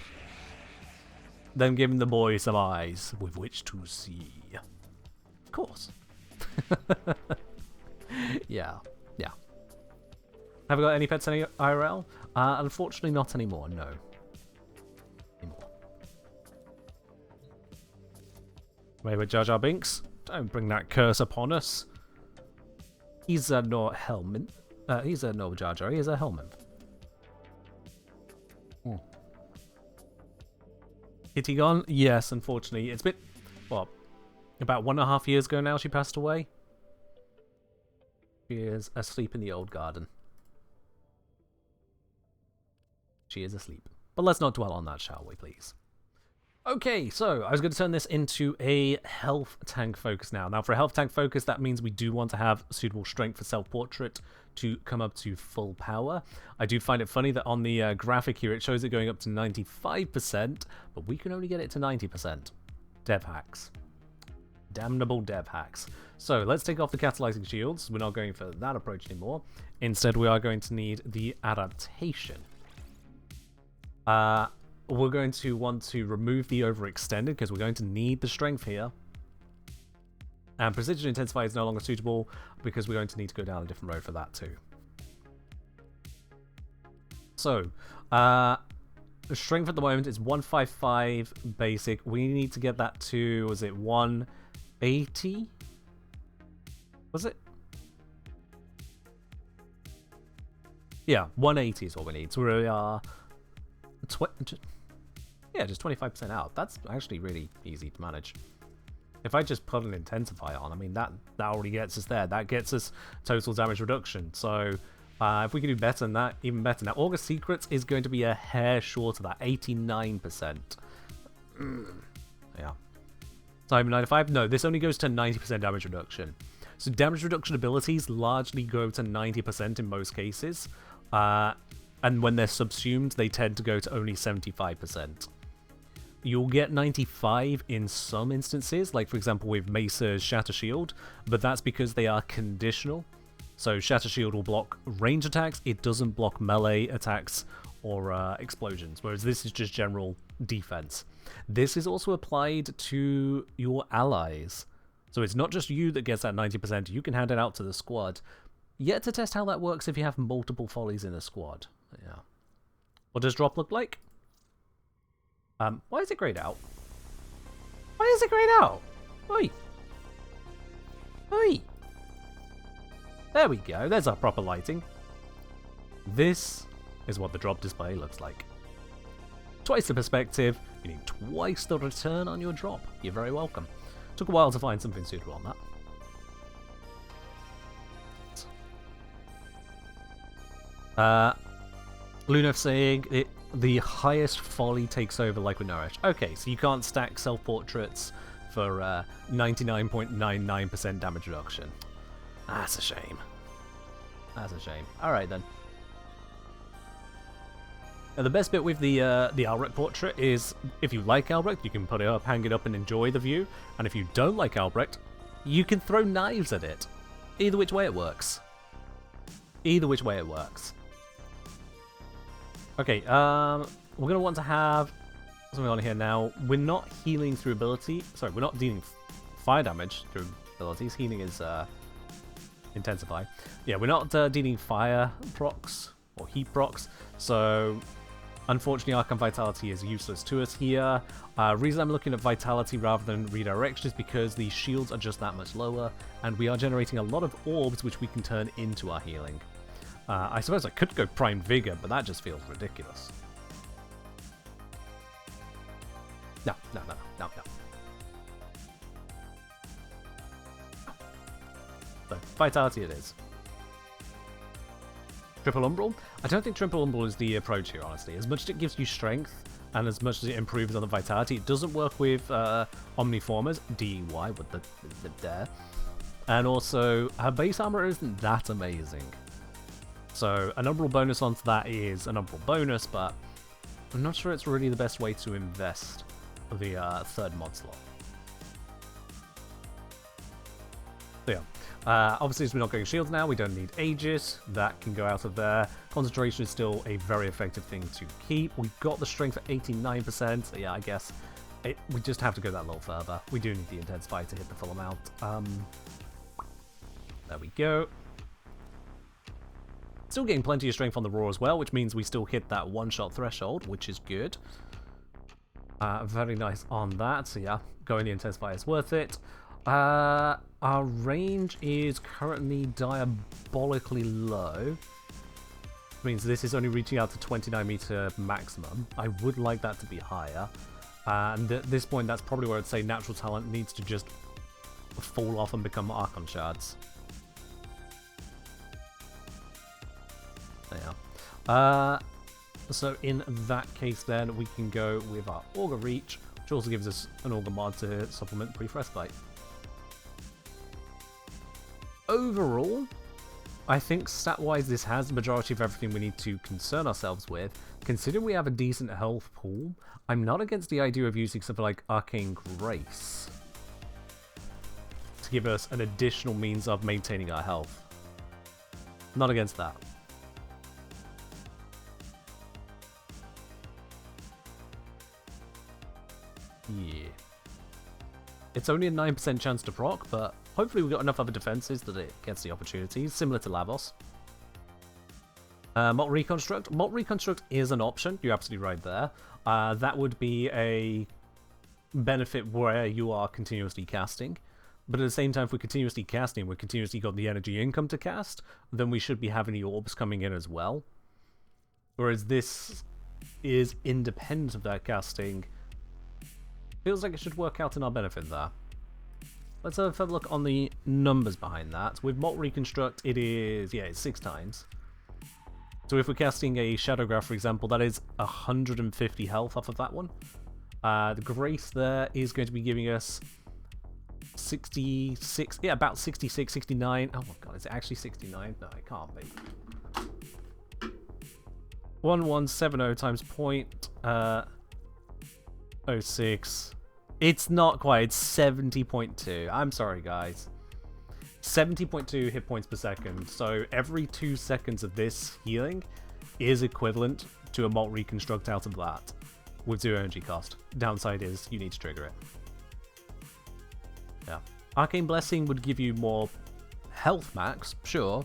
than giving the boy some eyes with which to see? Of course. Yeah. Have I got any pets in IRL? Unfortunately not anymore, no. Wait, with Jar Jar Binks? Don't bring that curse upon us. He's no Helmet. He's no Jar Jar, he's a Helmet. Kitty gone? Yes, unfortunately. It's been, what, about 1.5 years ago now she passed away? She is asleep in the old garden. She is asleep. But let's not dwell on that, shall we, please? Okay, so I was going to turn this into a health tank focus now. Now, for a health tank focus, that means we do want to have suitable strength for self-portrait to come up to full power. I do find it funny that on the graphic here, it shows it going up to 95%, but we can only get it to 90%. Dev hacks. Damnable dev hacks. So let's take off the catalyzing shields. We're not going for that approach anymore. Instead, we are going to need the adaptation. We're going to want to remove the overextended because we're going to need the strength here. And precision intensify is no longer suitable because we're going to need to go down a different road for that too. So, the strength at the moment is 155 basic. We need to get that to, was it 180? Was it? Yeah, 180 is what we need. So we are... yeah, just 25% out. That's actually really easy to manage. If I just put an Intensify on, I mean, that already gets us there. That gets us total damage reduction. So if we can do better than that, even better. Now, August Secrets is going to be a hair short of that, 89%. Yeah. Time 95? No, this only goes to 90% damage reduction. So damage reduction abilities largely go to 90% in most cases. And when they're subsumed, they tend to go to only 75%. You'll get 95 in some instances, like for example with Mesa's Shatter Shield, but that's because they are conditional. So Shatter Shield will block range attacks, it doesn't block melee attacks or explosions, whereas this is just general defense. This is also applied to your allies. So it's not just you that gets that 90%, you can hand it out to the squad. Yet to test how that works if you have multiple Follies in a squad. Yeah. What does drop look like? Why is it grayed out? Why is it grayed out? Oi! Oi! There we go, there's our proper lighting. This is what the drop display looks like. Twice the perspective, you need twice the return on your drop. You're very welcome. Took a while to find something suitable on that. Lunaf saying the highest Folly takes over like with Nourish. Okay, so you can't stack self-portraits for 99.99% damage reduction. That's a shame. That's a shame. Alright then. Now, the best bit with the Albrecht portrait is, if you like Albrecht, you can put it up, hang it up and enjoy the view. And if you don't like Albrecht, you can throw knives at it. Either which way it works. Either which way it works. Okay, we're going to want to have something on here now. We're not healing through ability. Sorry, we're not dealing fire damage through abilities. Healing is Intensify. Yeah, we're not dealing fire procs or heat procs. So, unfortunately, Archon Vitality is useless to us here. Reason I'm looking at Vitality rather than Redirection is because the shields are just that much lower. And we are generating a lot of orbs which we can turn into our healing. I suppose I could go Prime Vigor, but that just feels ridiculous. No. So, Vitality it is. Triple Umbral? I don't think Triple Umbral is the approach here, honestly. As much as it gives you strength, and as much as it improves on the Vitality, it doesn't work with Omniformers, DEY, with the dare. And also, her base armor isn't that amazing. So, an Umbral bonus onto that is an Umbral bonus, but I'm not sure it's really the best way to invest the third mod slot. So yeah, obviously as we're not going shields now, we don't need Aegis, that can go out of there. Concentration is still a very effective thing to keep. We've got the strength at 89%, so yeah, I guess we just have to go that little further. We do need the Intensify to hit the full amount. There we go. Still getting plenty of strength on the Roar as well, which means we still hit that one-shot threshold, which is good. Very nice on that. So yeah, going the Intensify is worth it. Our range is currently diabolically low. Which means this is only reaching out to 29 meter maximum. I would like that to be higher. And at this point, that's probably where I'd say Natural Talent needs to just fall off and become Archon Shards. Yeah. So in that case then, we can go with our Augur Reach, which also gives us an Augur mod to supplement Pre-Frostbite. Overall, I think stat-wise this has the majority of everything we need to concern ourselves with. Considering we have a decent health pool, I'm not against the idea of using something like Arcane Grace to give us an additional means of maintaining our health. Not against that. Yeah. It's only a 9% chance to proc, but hopefully we've got enough other defenses that it gets the opportunities, similar to Lavos. Molt Reconstruct. Molt Reconstruct is an option, you're absolutely right there. That would be a benefit where you are continuously casting. But at the same time, if we're continuously casting, we're continuously got the energy income to cast, then we should be having the orbs coming in as well. Whereas this is independent of that casting. Feels like it should work out in our benefit there. Let's have a look on the numbers behind that. With Molt Reconstruct, it is, yeah, it's 6 times. So if we're casting a Shadowgraph, for example, that is 150 health off of that one. The Grace there is going to be giving us 66, yeah, about 66, 69. Oh my god, is it actually 69? No, it can't be. 1170 times point 06. It's not quite, it's 70.2. I'm sorry, guys. 70.2 hit points per second. So every 2 seconds of this healing is equivalent to a Molt Reconstruct out of that with 0 energy cost. Downside is you need to trigger it. Yeah. Arcane Blessing would give you more health max, sure,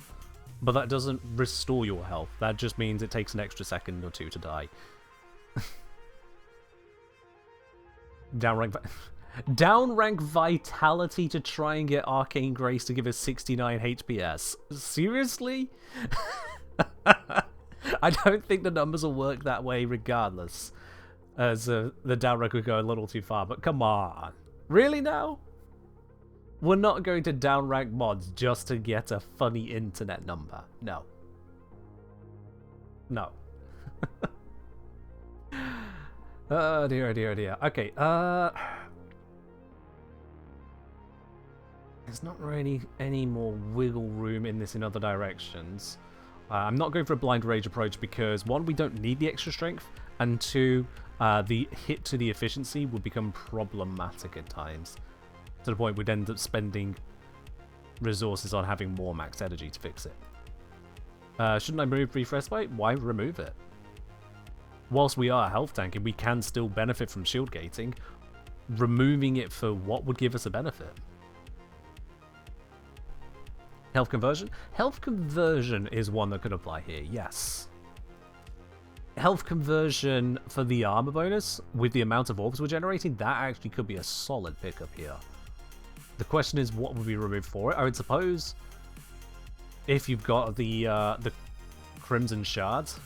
but that doesn't restore your health. That just means it takes an extra second or 2 to die. Downrank Vitality to try and get Arcane Grace to give us 69 HPS. Seriously? I don't think the numbers will work that way regardless, as the downrank would go a little too far, but come on. Really now? We're not going to downrank mods just to get a funny internet number. No. No. Oh dear, oh dear, oh dear. Okay, there's not really any more wiggle room in this in other directions. I'm not going for a blind rage approach because 1, we don't need the extra strength, and 2, the hit to the efficiency would become problematic at times. To the point we'd end up spending resources on having more max energy to fix it. Shouldn't I remove Brief Respite? Why remove it? Whilst we are health tanking, we can still benefit from shield gating. Removing it for what would give us a benefit? Health conversion? Health conversion is one that could apply here, yes. Health conversion for the armor bonus, with the amount of orbs we're generating, that actually could be a solid pickup here. The question is, what would we remove for it? I would suppose if you've got the Crimson Shards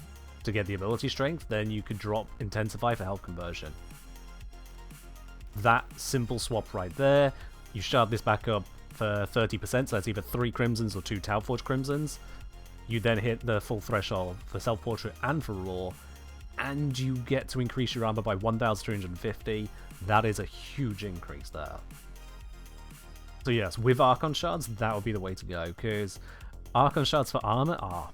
to get the ability strength, then you could drop Intensify for health conversion. That simple swap right there. You shard this back up for 30%, so that's either 3 Crimsons or 2 Talforge Crimsons. You then hit the full threshold for Self-Portrait and for Raw, and you get to increase your armor by 1,350. That is a huge increase there. So yes, with Archon Shards, that would be the way to go, because Archon Shards for armor are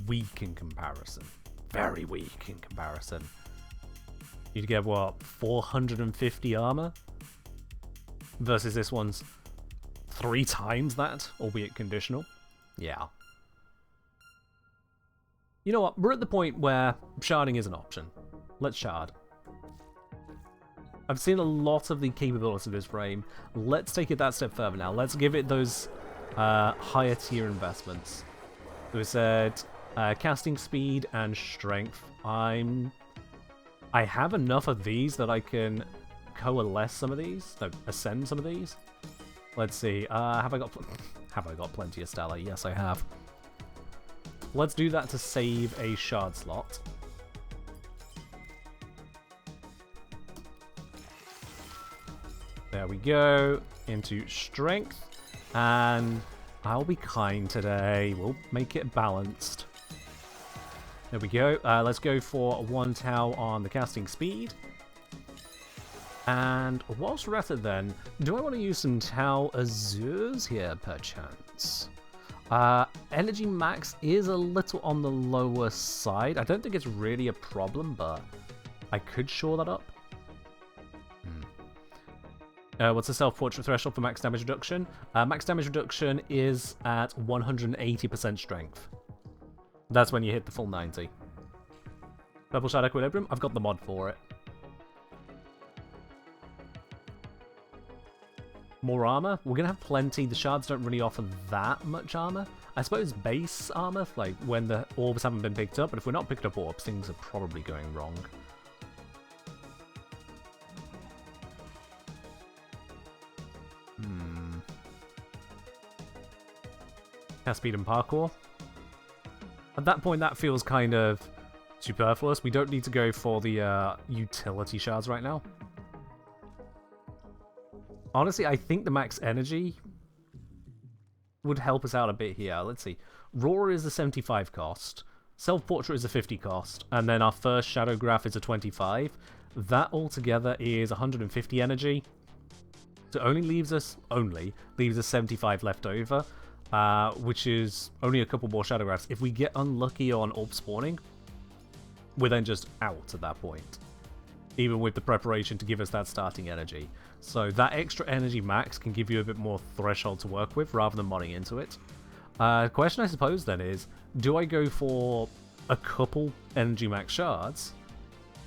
weak in comparison. Very weak in comparison. You'd get, what, 450 armor? Versus this one's 3 times that, albeit conditional. Yeah. You know what, we're at the point where sharding is an option. Let's shard. I've seen a lot of the capabilities of this frame. Let's take it that step further now. Let's give it those higher tier investments. So we said casting speed and strength. I have enough of these that I can coalesce some of these. No, ascend some of these. Let's see. Have I got plenty of Stellar? Yes, I have. Let's do that to save a shard slot. There we go. Into strength. And I'll be kind today. We'll make it balanced. There we go. Let's go for 1 Tau on the casting speed. And whilst we're at it then, do I want to use some Tau Azures here, perchance? Energy max is a little on the lower side. I don't think it's really a problem, but I could shore that up. What's the self-portrait threshold for max damage reduction? Max damage reduction is at 180% strength. That's when you hit the full 90. Purple Shard Equilibrium, I've got the mod for it. More armor? We're gonna have plenty. The shards don't really offer that much armor. I suppose base armor, like when the orbs haven't been picked up, but if we're not picking up orbs, things are probably going wrong. Cast speed and parkour. At that point, that feels kind of superfluous. We don't need to go for the utility shards right now. Honestly, I think the max energy would help us out a bit here. Let's see. Roar is a 75 cost. Self-portrait is a 50 cost. And then our first shadow graph is a 25. That altogether is 150 energy. So only leaves us 75 left over. Which is only a couple more shadow graphs. If we get unlucky on orb spawning, we're then just out at that point. Even with the preparation to give us that starting energy. So that extra energy max can give you a bit more threshold to work with rather than modding into it. Question I suppose then is, do I go for a couple energy max shards?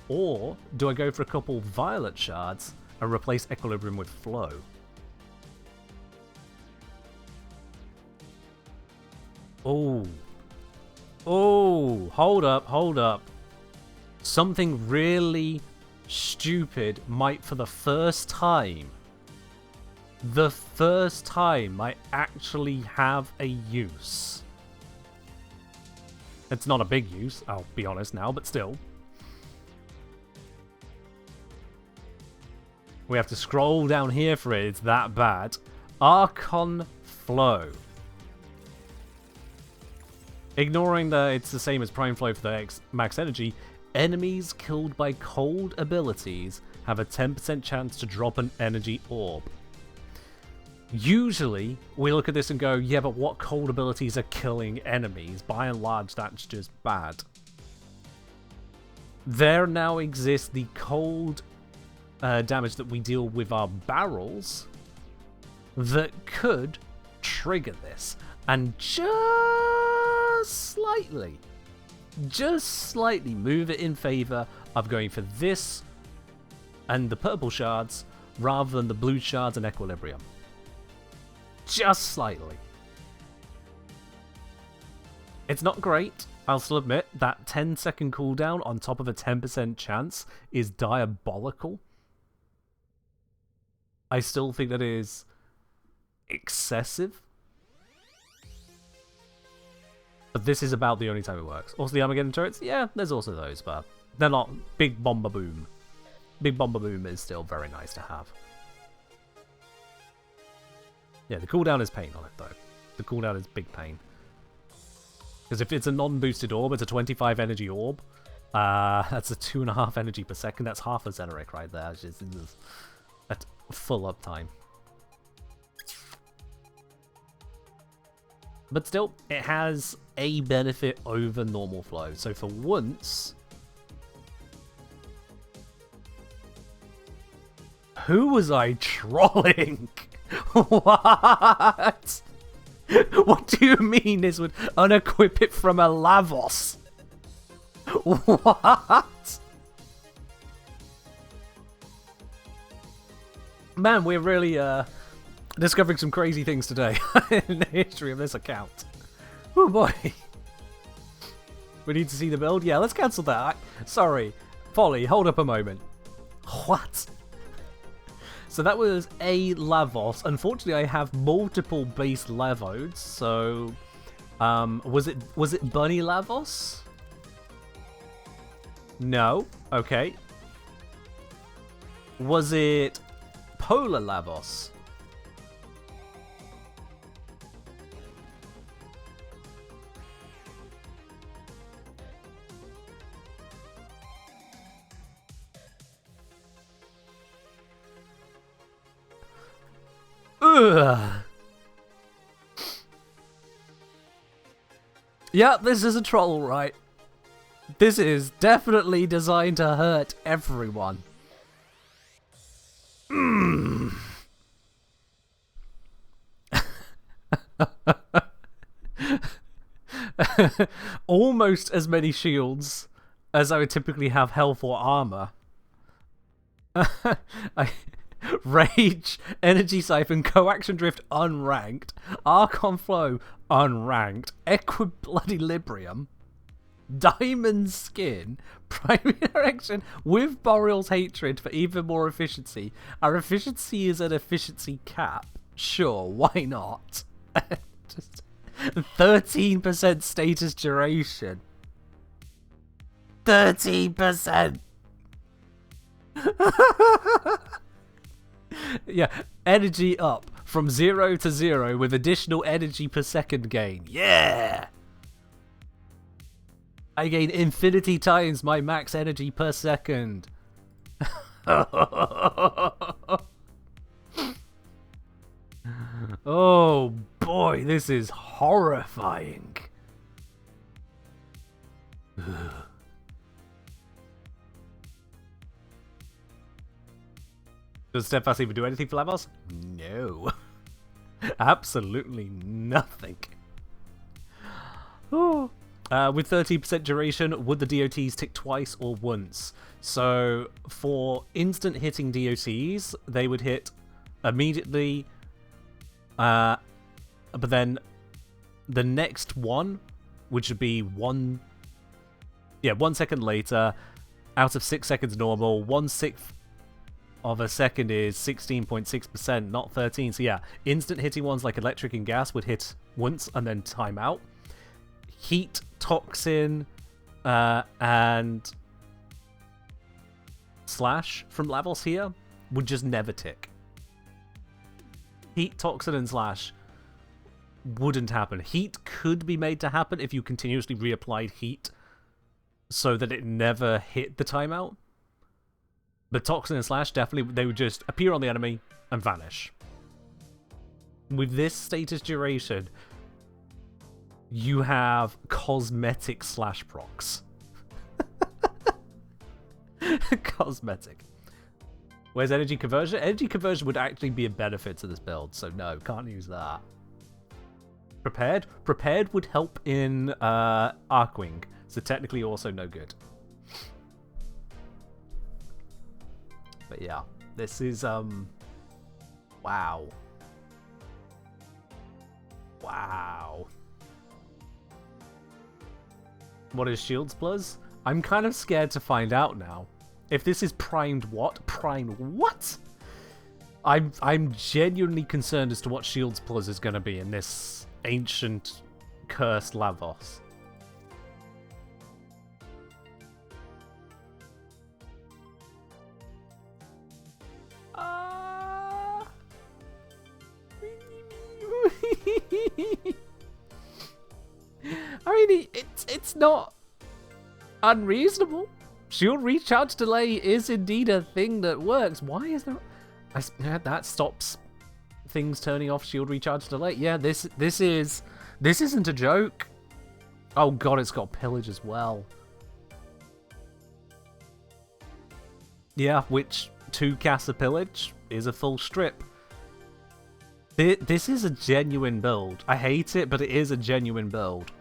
Or do I go for a couple violet shards and replace equilibrium with flow? Oh. Oh, hold up. Something really stupid might, for the first time might actually have a use. It's not a big use, I'll be honest now, but still. We have to scroll down here for it, it's that bad. Archon Flow. Ignoring that it's the same as Prime Flow for the max energy, enemies killed by cold abilities have a 10% chance to drop an energy orb. Usually, we look at this and go, yeah, but what cold abilities are killing enemies? By and large, that's just bad. There now exists the cold damage that we deal with our barrels that could trigger this. And just slightly move it in favor of going for this and the purple shards rather than the blue shards and equilibrium. Just slightly. It's not great, I'll still admit. That 10-second cooldown on top of a 10% chance is diabolical. I still think that is excessive. But this is about the only time it works. Also, the Armageddon turrets, yeah, there's also those, but they're not big bomber boom. Big bomber boom is still very nice to have. Yeah, the cooldown is pain on it, though. The cooldown is big pain. Because if it's a non-boosted orb, it's a 25 energy orb. That's a 2.5 energy per second. That's half a Xeneric right there. That's full uptime. But still, it has a benefit over normal flow. So for once... Who was I trolling? What? What do you mean this would unequip it from a Lavos? What? Man, we're really discovering some crazy things today in the history of this account. Oh boy. We need to see the build? Yeah, let's cancel that. Sorry. Follie, hold up a moment. What? So that was a Lavos. Unfortunately, I have multiple base Lavodes, so... was it Bunny Lavos? No. Okay. Was it Polar Lavos? Ugh. Yeah, this is a troll, right? This is definitely designed to hurt everyone. Mm. Almost as many shields as I would typically have health or armor. Rage, Energy Siphon, Coaction Drift unranked, Archon Flow unranked, Equilibrium, Diamond Skin, Primary Direction with Boreal's Hatred for even more efficiency. Our efficiency is an efficiency cap. Sure, why not? Just 13% status duration. 13%. Yeah, energy up from 0 to 0 with additional energy per second gain. Yeah! I gain infinity times my max energy per second. Oh boy, this is horrifying. Does Steadfast even do anything for Lavos? No. Absolutely nothing. Oh. With 13% duration, would the DOTs tick twice or once? So, for instant hitting DOTs, they would hit immediately, but then the next one, which would be 1 second later, out of 6 seconds normal, 1/6 of a second is 16.6%, not 13. So yeah, instant hitting ones like electric and gas would hit once and then time out. Heat, toxin, and slash from Lavos here would just never tick. Heat, toxin, and slash wouldn't happen. Heat could be made to happen if you continuously reapplied heat so that it never hit the timeout. But toxin and slash, definitely, they would just appear on the enemy and vanish. With this status duration, you have cosmetic slash procs. Cosmetic. Where's energy conversion? Energy conversion would actually be a benefit to this build, so no, can't use that. Prepared? Prepared would help in Arcwing, so technically also no good. But yeah, this is, wow. Wow. What is Shields Plus? I'm kind of scared to find out now. If this is primed what? Primed what? I'm genuinely concerned as to what Shields Plus is going to be in this ancient cursed Lavos. I mean, it's not unreasonable. Shield recharge delay is indeed a thing that works. Why is there? That stops things turning off shield recharge delay. Yeah, this isn't a joke. Oh god, it's got pillage as well. Yeah, which 2 casts of pillage is a full strip. This is a genuine build. I hate it, but it is a genuine build.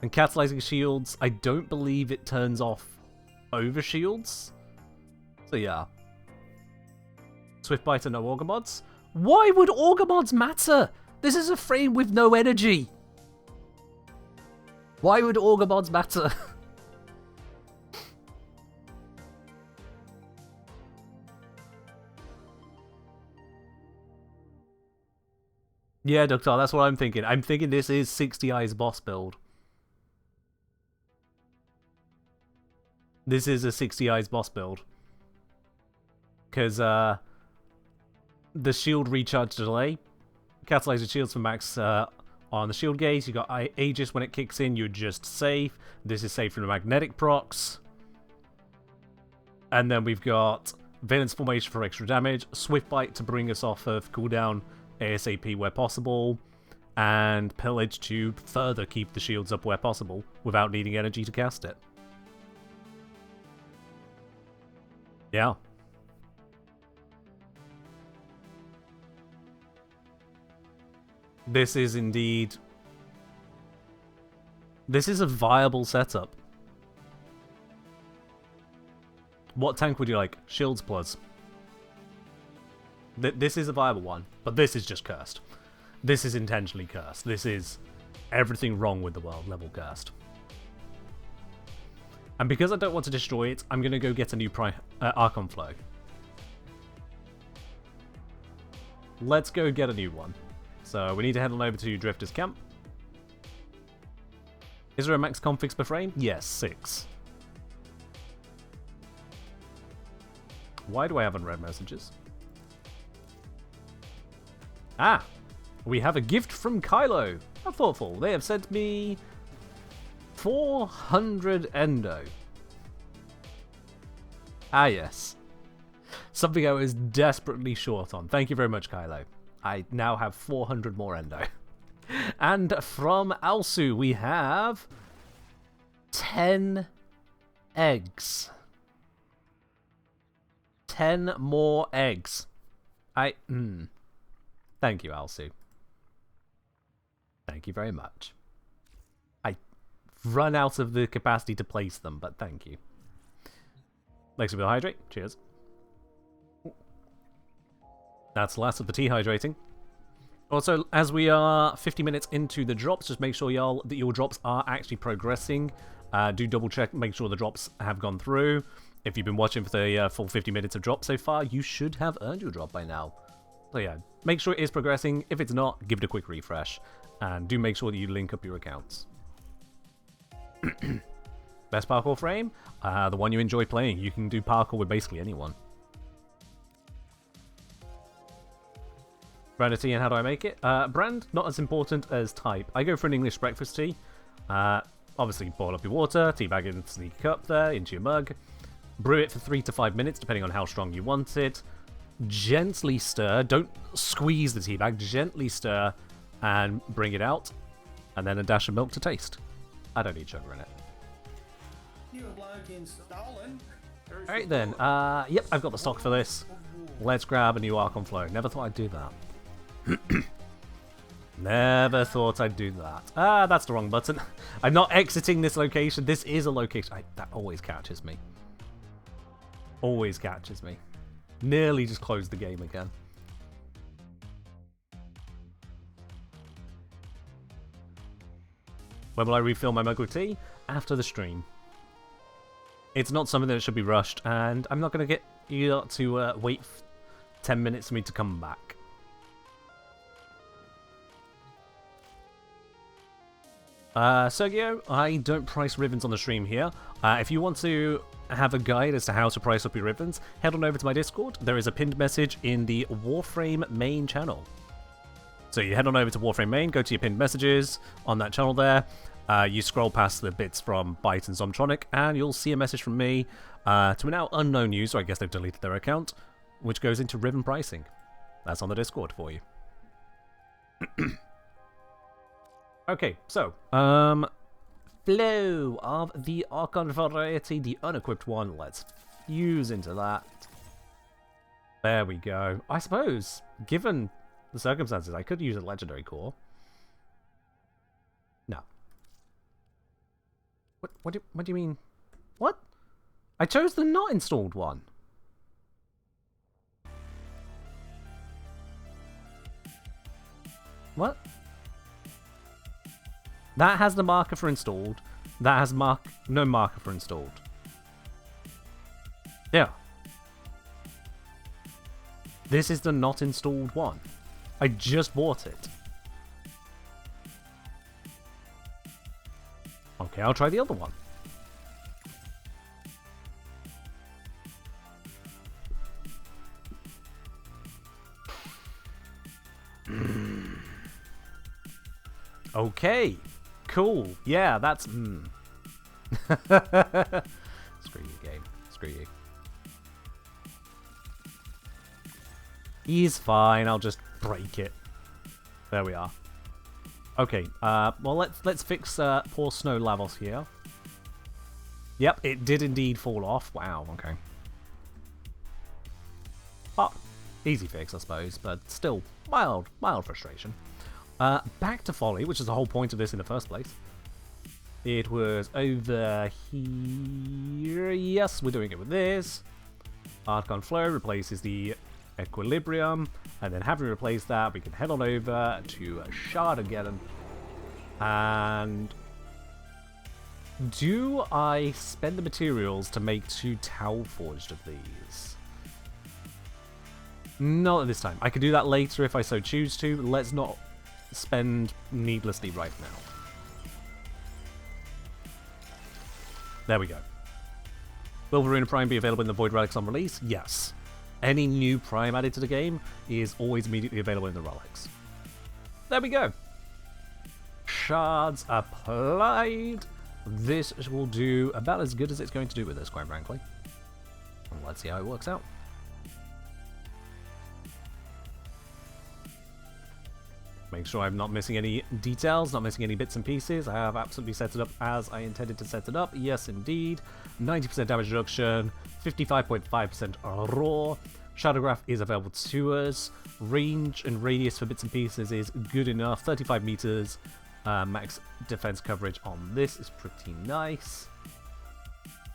And catalyzing shields, I don't believe it turns off over shields. So yeah. Swift Bite and no Auger mods. Why would Auger mods matter? This is a frame with no energy. Why would Auger mods matter? Yeah, Doctor, that's what I'm thinking. I'm thinking this is 60 Eyes boss build. This is a 60 Eyes boss build. Because, the shield recharge delay. Catalyzed shields for max on the shield gauge. You got Aegis when it kicks in, you're just safe. This is safe from the magnetic procs. And then we've got Valence Formation for extra damage. Swift Bite to bring us off of cooldown ASAP where possible. And Pillage to further keep the shields up where possible without needing energy to cast it. Yeah. This is indeed... This is a viable setup. What tank would you like? Shields Plus. This is a viable one, but this is just cursed. This is intentionally cursed. This is everything wrong with the world level cursed. And because I don't want to destroy it, I'm going to go get a new Archon Flow. Let's go get a new one. So we need to head on over to Drifter's Camp. Is there a max configs per frame? Yes, 6. Why do I have unread messages? Ah! We have a gift from Kylo. How thoughtful. They have sent me 400 endo. Ah, yes. Something I was desperately short on. Thank you very much, Kylo. I now have 400 more endo. And from Alsu, we have 10 eggs. 10 more eggs. Thank you, Alsu. Thank you very much. I run out of the capacity to place them, but thank you. Thanks for the hydrate. Cheers. That's the last of the tea hydrating. Also, as we are 50 minutes into the drops, just make sure y'all that your drops are actually progressing. Do double check, make sure the drops have gone through. If you've been watching for the full 50 minutes of drops so far, you should have earned your drop by now. So yeah, make sure it is progressing. If it's not, give it a quick refresh. And do make sure that you link up your accounts. Best parkour frame? The one you enjoy playing. You can do parkour with basically anyone. Brand of tea and how do I make it? Brand, not as important as type. I go for an English breakfast tea. Obviously, boil up your water, tea bag it into the cup there, into your mug. Brew it for 3 to 5 minutes, depending on how strong you want it. Gently stir. Don't squeeze the tea bag. Gently stir and bring it out. And then a dash of milk to taste. I don't need sugar in it. Alright then. Yep, I've got the stock for this. Let's grab a new Archon Flow. Never thought I'd do that. Never thought I'd do that. Ah, that's the wrong button. I'm not exiting this location. This is a location. That always catches me. Always catches me. Nearly just closed the game again. When will I refill my mug with tea? After the stream. It's not something that should be rushed, and I'm not going to get you to wait 10 minutes for me to come back. Sergio, I don't price ribbons on the stream here. If you want to have a guide as to how to price up your ribbons, head on over to my Discord. There is a pinned message in the Warframe main channel. So you head on over to Warframe main, go to your pinned messages on that channel there. You scroll past the bits from Byte and Zomtronic, and you'll see a message from me to a now unknown user. I guess they've deleted their account, which goes into ribbon pricing. That's on the Discord for you. Okay, so, flow of the Archon variety, the unequipped one. Let's fuse into that. There we go. I suppose, given the circumstances, I could use a legendary core. No. What do you mean? What? I chose the not installed one. What? That has the marker for installed. That has no marker for installed. Yeah. This is the not installed one. I just bought it. Okay, I'll try the other one. Okay. Cool. Yeah, that's... Screw you, game. Screw you. He's fine. I'll just break it. There we are. Okay. Well, let's fix poor Snow Lavos here. Yep, it did indeed fall off. Wow. Okay. Oh, easy fix, I suppose, but still mild frustration. Back to Follie, which is the whole point of this in the first place. It was over here. Yes, we're doing it with this. Archon Flow replaces the Equilibrium, and then having replaced that, we can head on over to Shardageddon. And do I spend the materials to make 2 Tau Forged of these? Not at this time. I could do that later if I so choose to. Let's not spend needlessly right now. There we go. Will Varuna Prime be available in the Void Relics on release? Yes. Any new Prime added to the game is always immediately available in the Relics. There we go. Shards applied. This will do about as good as it's going to do with this, quite frankly. Let's see how it works out. Make sure I'm not missing any details, not missing any bits and pieces. I have absolutely set it up as I intended to set it up. Yes, indeed. 90% damage reduction, 55.5% raw. Shadowgraph is available to us. Range and radius for bits and pieces is good enough. 35 meters. Max defense coverage on this is pretty nice.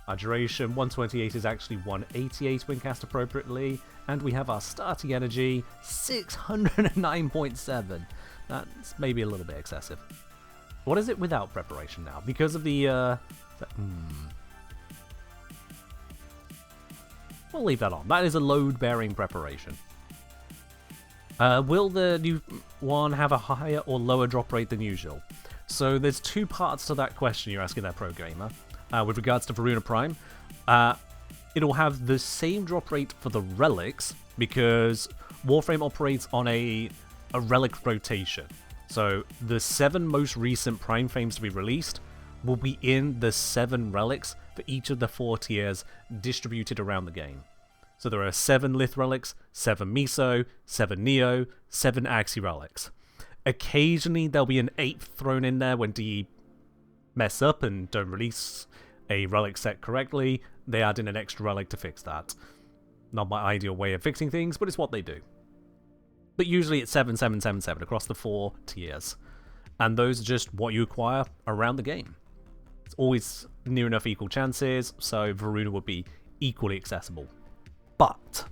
Our duration, 128 is actually 188 when cast appropriately. And we have our starting energy, 609.7. That's maybe a little bit excessive. What is it without preparation now? Because of the... We'll leave that on. That is a load-bearing preparation. Will the new one have a higher or lower drop rate than usual? So there's two parts to that question you're asking there, Pro Gamer. With regards to Varuna Prime, it'll have the same drop rate for the relics because Warframe operates on a relic rotation. So the 7 most recent Prime Frames to be released will be in the 7 relics for each of the 4 tiers distributed around the game. So there are 7 Lith relics, 7 Miso, 7 Neo, 7 Axie relics. Occasionally there'll be an 8th thrown in there when DE mess up and don't release a relic set correctly. They add in an extra relic to fix that. Not my ideal way of fixing things, but it's what they do. But usually it's 7, 7, 7, 7 across the 4 tiers. And those are just what you acquire around the game. It's always near enough equal chances, so Varuna would be equally accessible. But,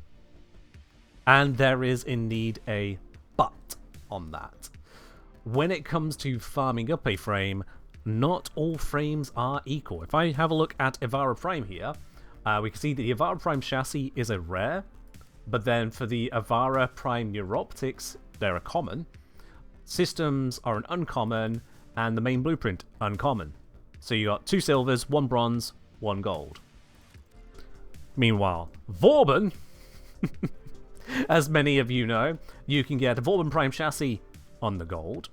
and there is indeed a but on that. When it comes to farming up a frame, not all frames are equal. If I have a look at Ivara Prime here, we can see that the Ivara Prime chassis is a rare, but then for the Ivara Prime Neuroptics, they're a common. Systems are an uncommon, and the main blueprint, uncommon. So you got 2 silvers, 1 bronze, 1 gold. Meanwhile, Vauban, as many of you know, you can get a Vauban Prime chassis on the gold,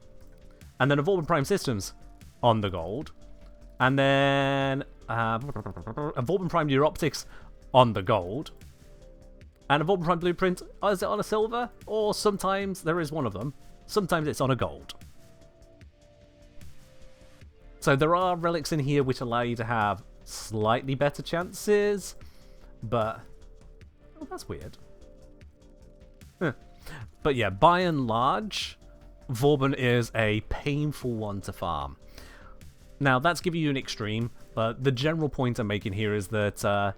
and then a Vauban Prime Systems on the gold, and then a Vauban Prime Neuroptics on the gold, and a Vauban Prime Blueprint, is it on a silver? Or sometimes there is one of them. Sometimes it's on a gold. So there are relics in here which allow you to have slightly better chances, but... oh, that's weird. Huh. But yeah, by and large, Vauban is a painful one to farm. Now, that's giving you an extreme, but the general point I'm making here is that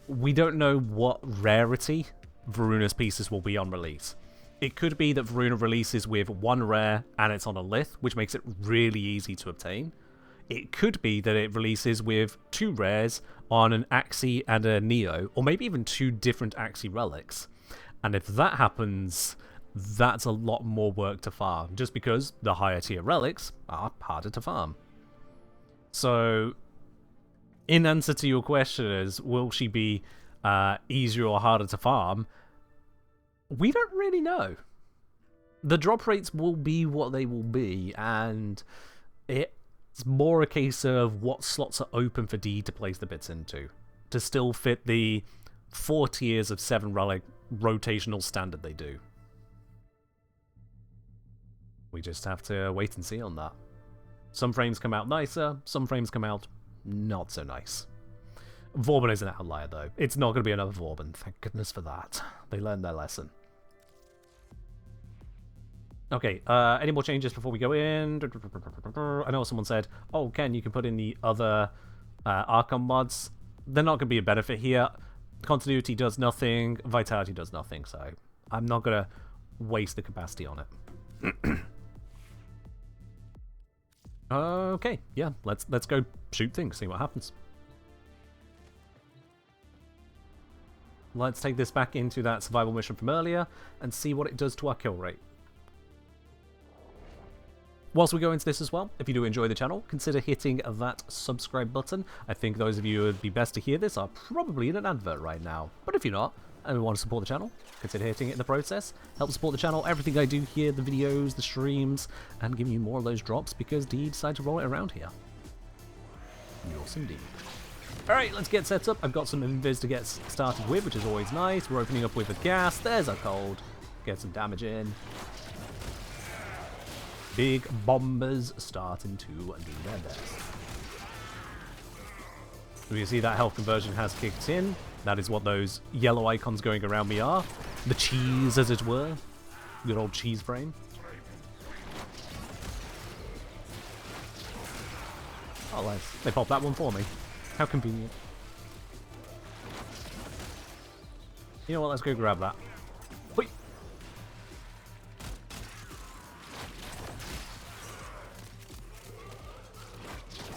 we don't know what rarity Varuna's pieces will be on release. It could be that Varuna releases with 1 rare and it's on a Lith, which makes it really easy to obtain. It could be that it releases with 2 rares on an Axie and a Neo, or maybe even 2 different Axie relics. And if that happens, that's a lot more work to farm, just because the higher tier relics are harder to farm. So, in answer to your question is, will she be easier or harder to farm? We don't really know. The drop rates will be what they will be, and it's more a case of what slots are open for D to place the bits into, to still fit the 4 tiers of 7 relic rotational standard they do. We just have to wait and see on that. Some frames come out nicer, some frames come out not so nice. Vauban is an outlier though. It's not going to be another Vauban, thank goodness for that. They learned their lesson. Okay, any more changes before we go in? I know someone said, oh, Ken, you can put in the other Archon mods. They're not going to be a benefit here. Continuity does nothing, Vitality does nothing, so I'm not going to waste the capacity on it. Okay, yeah, let's go shoot things, see what happens. Let's take this back into that survival mission from earlier and see what it does to our kill rate. Whilst we go into this as well, if you do enjoy the channel, consider hitting that subscribe button. I think those of you who would be best to hear this are probably in an advert right now. But if you're not, and want to support the channel, consider hitting it in the process. Help support the channel, everything I do here, the videos, the streams, and giving you more of those drops because D decided to roll it around here. Yes, indeed. Alright, let's get set up. I've got some invis to get started with, which is always nice. We're opening up with a gas. There's a cold. Get some damage in. Big bombers starting to do their best. So you see that health conversion has kicked in. That is what those yellow icons going around me are. The cheese, as it were. Good old cheese frame. Oh, nice. They popped that one for me. How convenient. You know what? Let's go grab that. Wait.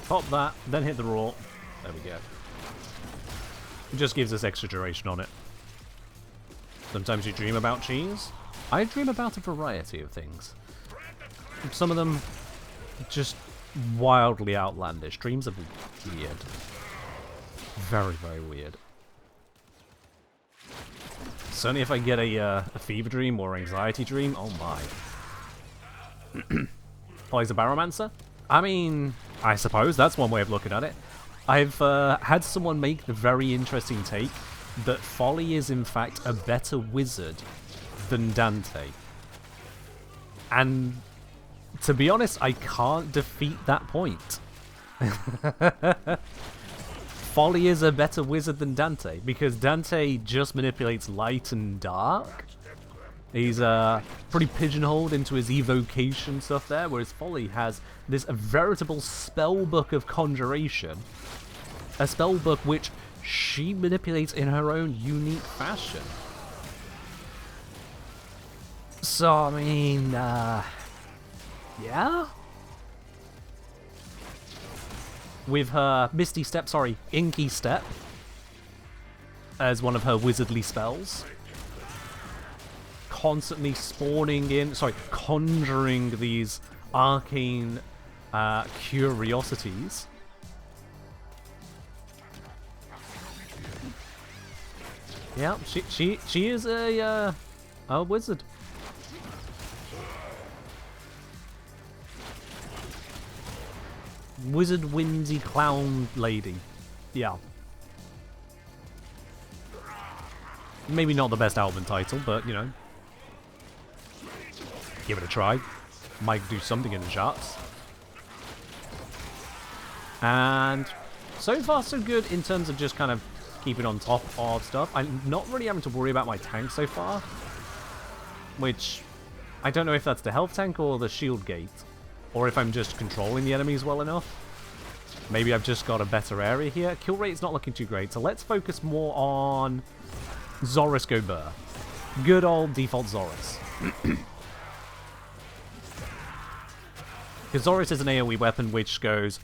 Pop that, then hit the raw. There we go. It just gives us extra duration on it. Sometimes you dream about cheese. I dream about a variety of things. Some of them just wildly outlandish. Dreams are weird. Very, very weird. Certainly if I get a fever dream or anxiety dream, oh my. Follie's a Baromancer? I mean, I suppose that's one way of looking at it. I've had someone make the very interesting take that Follie is in fact a better wizard than Dante. And to be honest, I can't defeat that point. Follie is a better wizard than Dante, because Dante just manipulates light and dark. He's pretty pigeonholed into his evocation stuff there, whereas Follie has this veritable spell book of conjuration. A spell book which she manipulates in her own unique fashion. So, I mean, yeah? With her Misty Step, sorry, Inky Step, as one of her wizardly spells. Constantly spawning in, sorry, conjuring these arcane curiosities. Yeah, she is a wizard. Wizard whimsy clown lady. Yeah. Maybe not the best album title, but you know. Give it a try. Might do something in the charts. And so far so good in terms of just kind of keeping on top of stuff. I'm not really having to worry about my tank so far. Which, I don't know if that's the health tank or the shield gate. Or if I'm just controlling the enemies well enough. Maybe I've just got a better area here. Kill rate's not looking too great, so let's focus more on Zoris Gobert. Good old default Zoris. Because Zoris is an AoE weapon which goes,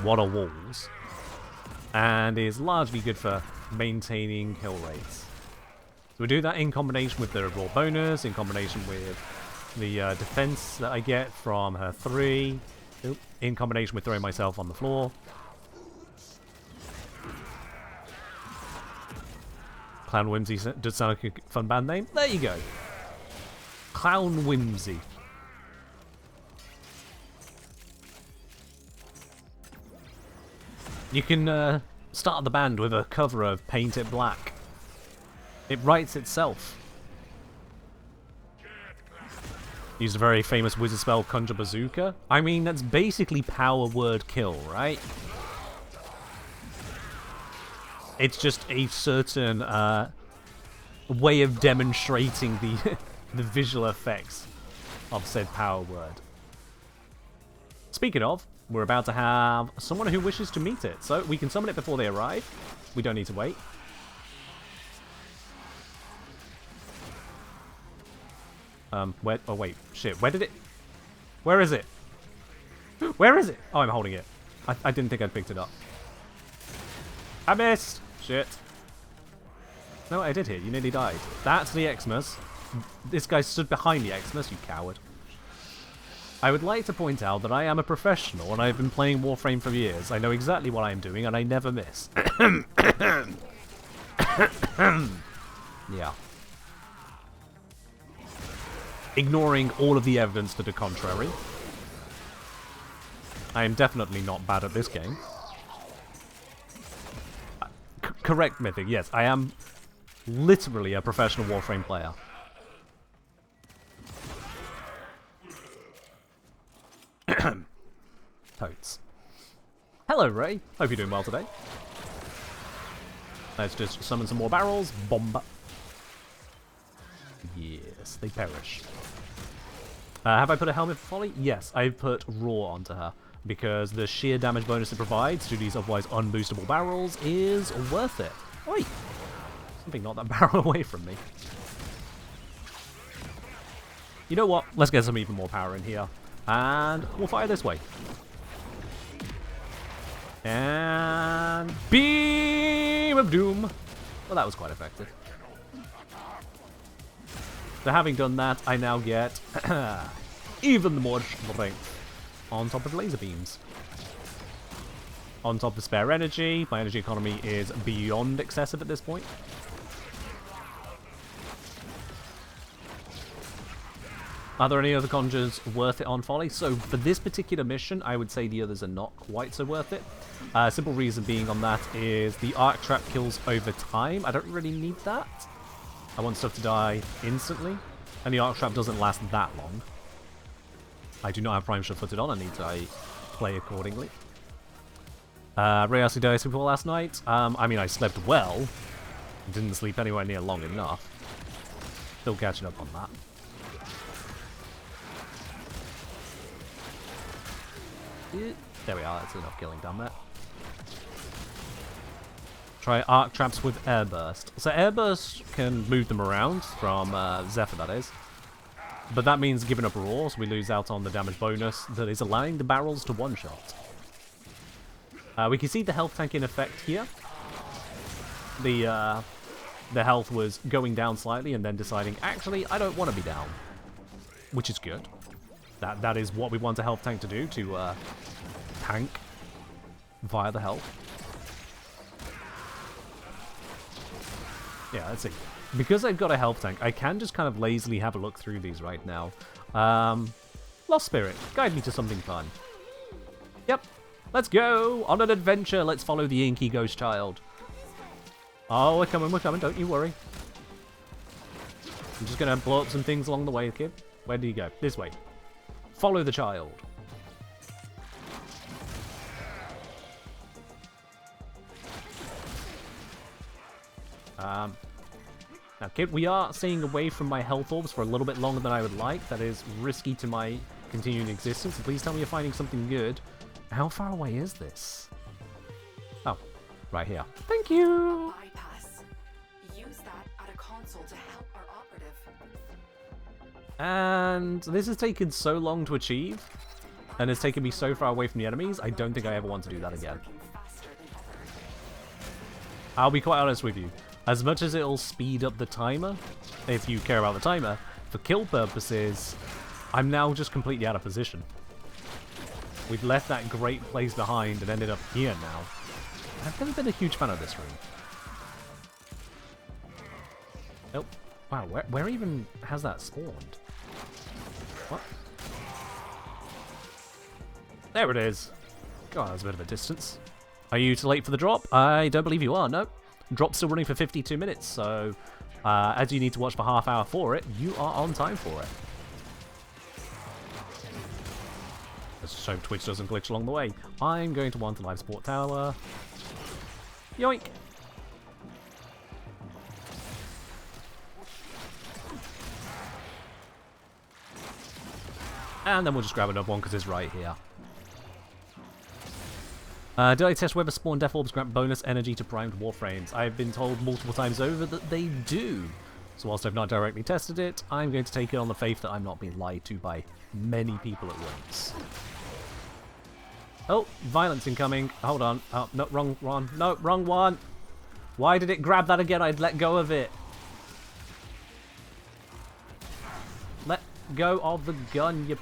what are walls? And is largely good for maintaining kill rates. So we do that in combination with the raw bonus, in combination with the defense that I get from her 3, in combination with throwing myself on the floor. Clown Whimsy does sound like a fun band name. There you go. Clown Whimsy. You can start the band with a cover of Paint It Black. It writes itself. Used a very famous wizard spell, Conjure Bazooka. I mean, that's basically power word kill, right? It's just a certain way of demonstrating the the visual effects of said power word. Speaking of, we're about to have someone who wishes to meet it, so we can summon it before they arrive. We don't need to wait. Where? Oh wait, shit. Where did it? Where is it? Where is it? Oh, I'm holding it. I didn't think I'd picked it up. I missed. Shit. No, I did hit. You nearly died. That's the Xmas. This guy stood behind the Xmas, you coward. I would like to point out that I am a professional and I've been playing Warframe for years. I know exactly what I'm doing and I never miss. Yeah. Ignoring all of the evidence to the contrary. I am definitely not bad at this game. Correct, Mythic. Yes, I am literally a professional Warframe player. Totes. Hello, Ray. Hope you're doing well today. Let's just summon some more barrels. Bomba. Yes, they perish. Have I put a helmet for Follie? Yes, I've put Raw onto her. Because the sheer damage bonus it provides to these otherwise unboostable barrels is worth it. Oi! Something knocked that barrel away from me. You know what? Let's get some even more power in here. And we'll fire this way. And Beam of Doom. Well, that was quite effective. So having done that, I now get even more strength on top of laser beams. On top of spare energy. My energy economy is beyond excessive at this point. Are there any other conjures worth it on Follie? So for this particular mission, I would say the others are not quite so worth it. Simple reason being on that is the arc trap kills over time. I don't really need that. I want stuff to die instantly. And the arc trap doesn't last that long. I do not have Prime Sure-Footed on. I need to play accordingly. Ray asked me, did I sleep well last night? I mean, I slept well. Didn't sleep anywhere near long enough. Still catching up on that. There we are, that's enough killing down there. Try arc traps with air burst. So air burst can move them around from Zephyr, that is. But that means giving up Raw, so we lose out on the damage bonus that is allowing the barrels to one-shot. We can see the health tank in effect here. The health was going down slightly and then deciding, actually, I don't want to be down. Which is good. That is what we want a health tank to do, to tank via the health. Yeah, let's see. Because I've got a health tank, I can just kind of lazily have a look through these right now. Lost Spirit, guide me to something fun. Yep, let's go on an adventure. Let's follow the inky ghost child. Oh, we're coming, don't you worry. I'm just going to blow up some things along the way, kid. Where do you go? This way. Follow the child. Now, kid, we are staying away from my health orbs for a little bit longer than I would like. That is risky to my continuing existence. So please tell me you're finding something good. How far away is this? Oh, right here. Thank you. Bypass. Use that at a console to help our operative. And this has taken so long to achieve, and has taken me so far away from the enemies, I don't think I ever want to do that again. I'll be quite honest with you. As much as it'll speed up the timer, if you care about the timer, for kill purposes, I'm now just completely out of position. We've left that great place behind and ended up here now. I've never been a huge fan of this room. Oh, wow, where even has that spawned? What? There it is. God, that's a bit of a distance. Are you too late for the drop? I don't believe you are, no. Drop's still running for 52 minutes, so as you need to watch for half hour for it, you are on time for it. Let's just hope Twitch doesn't glitch along the way. I'm going to want a live support tower. Yoink! And then we'll just grab another one because it's right here. Did I test whether spawn death orbs grant bonus energy to primed warframes? I've been told multiple times over that they do. So whilst I've not directly tested it, I'm going to take it on the faith that I'm not being lied to by many people at once. Oh, violence incoming. Hold on. Oh, no, wrong one. No, wrong one. Why did it grab that again? I'd let go of it. Let go of the gun, you...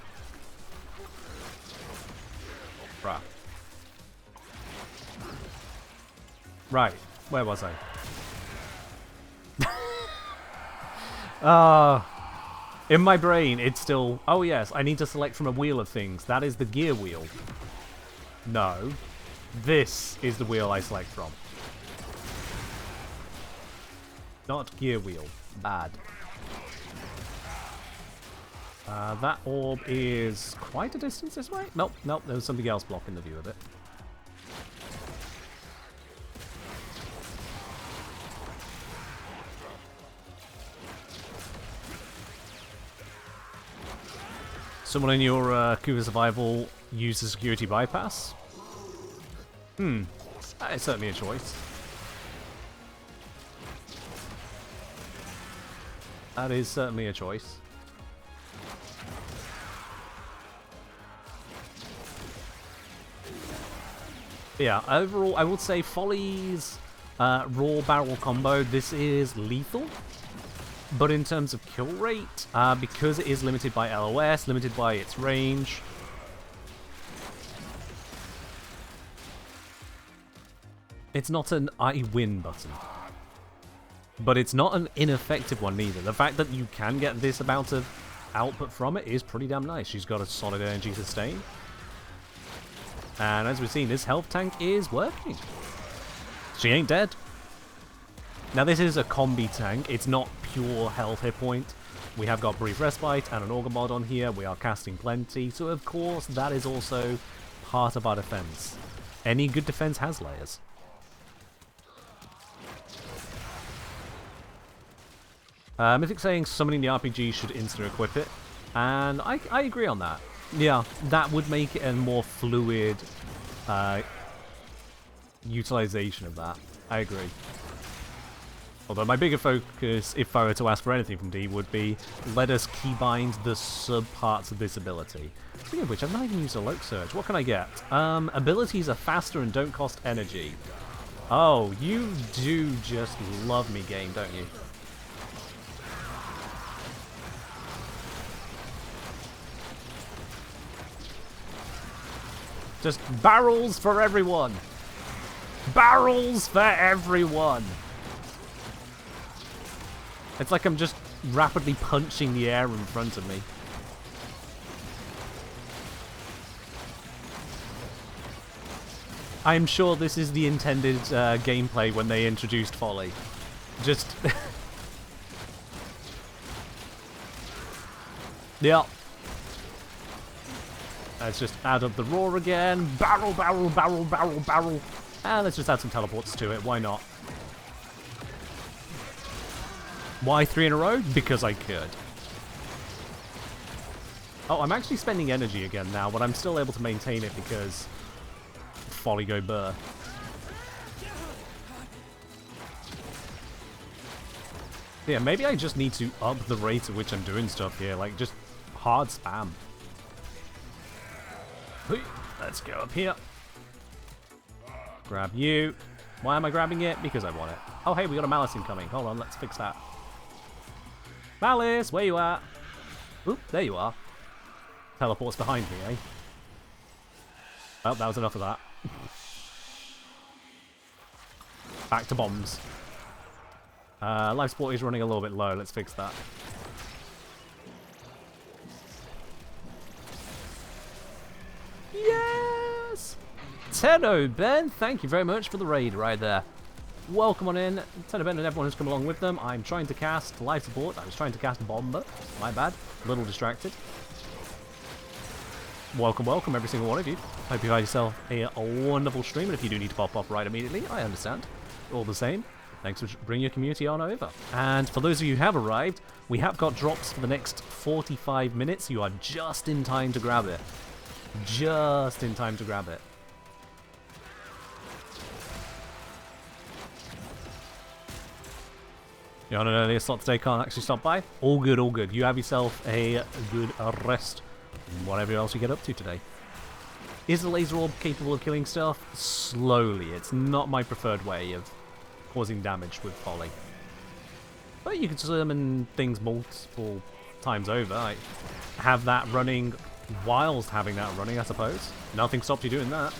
Right, where was I? In my brain, it's still... Oh yes, I need to select from a wheel of things. That is the gear wheel. No. This is the wheel I select from. Not gear wheel. Bad. That orb is quite a distance this way? Nope, nope, there's something else blocking the view of it. Someone in your Cougar Survival used the security bypass? That is certainly a choice. That is certainly a choice. Yeah, overall, I would say Follie's raw barrel combo, this is lethal. But in terms of kill rate, because it is limited by LOS, limited by its range, it's not an I win button. But it's not an ineffective one either. The fact that you can get this amount of output from it is pretty damn nice. She's got a solid energy sustain. And as we've seen, this health tank is working. She ain't dead. Now this is a combi tank. It's not pure health hit point. We have got brief respite and an auger mod on here. We are casting plenty. So of course that is also part of our defense. Any good defense has layers. Mythic saying summoning the RPG should instant equip it. And I agree on that. Yeah, that would make it a more fluid utilization of that. I agree. Although my bigger focus, if I were to ask for anything from D, would be let us keybind the sub-parts of this ability. Speaking of which, I've not even used a Loke Surge. What can I get? Abilities are faster and don't cost energy. Oh, you do just love me, game, don't you? Just barrels for everyone! Barrels for everyone! It's like I'm just rapidly punching the air in front of me. I'm sure this is the intended gameplay when they introduced Follie. Just... yeah. Let's just add up the roar again. Barrel, barrel, barrel, barrel, barrel. And let's just add some teleports to it. Why not? Why 3 in a row? Because I could. Oh, I'm actually spending energy again now, but I'm still able to maintain it because... Follie go burr. Yeah, maybe I just need to up the rate at which I'm doing stuff here. Like, just hard spam. Let's go up here. Grab you. Why am I grabbing it? Because I want it. Oh, hey, we got a Malice incoming. Hold on, let's fix that. Malice, where you at? Oop, there you are. Teleports behind me, eh? Well, that was enough of that. Back to bombs. Life support is running a little bit low. Let's fix that. Yes! Tenno Ben, thank you very much for the raid right there. Welcome on in. Tenno Ben and everyone who's come along with them. I'm trying to cast life support. I was trying to cast Bomber. My bad. A little distracted. Welcome, welcome, every single one of you. Hope you had yourself a wonderful stream, and if you do need to pop off right immediately, I understand. All the same, thanks for bringing your community on over. And for those of you who have arrived, we have got drops for the next 45 minutes. You are just in time to grab it. Just in time to grab it. You're on an earlier slot today, can't actually stop by? All good, all good. You have yourself a good rest. Whatever else you get up to today. Is the laser orb capable of killing stuff? Slowly. It's not my preferred way of causing damage with Follie. But you can summon things multiple times over. I have that running whilst having that running, I suppose. Nothing stopped you doing that.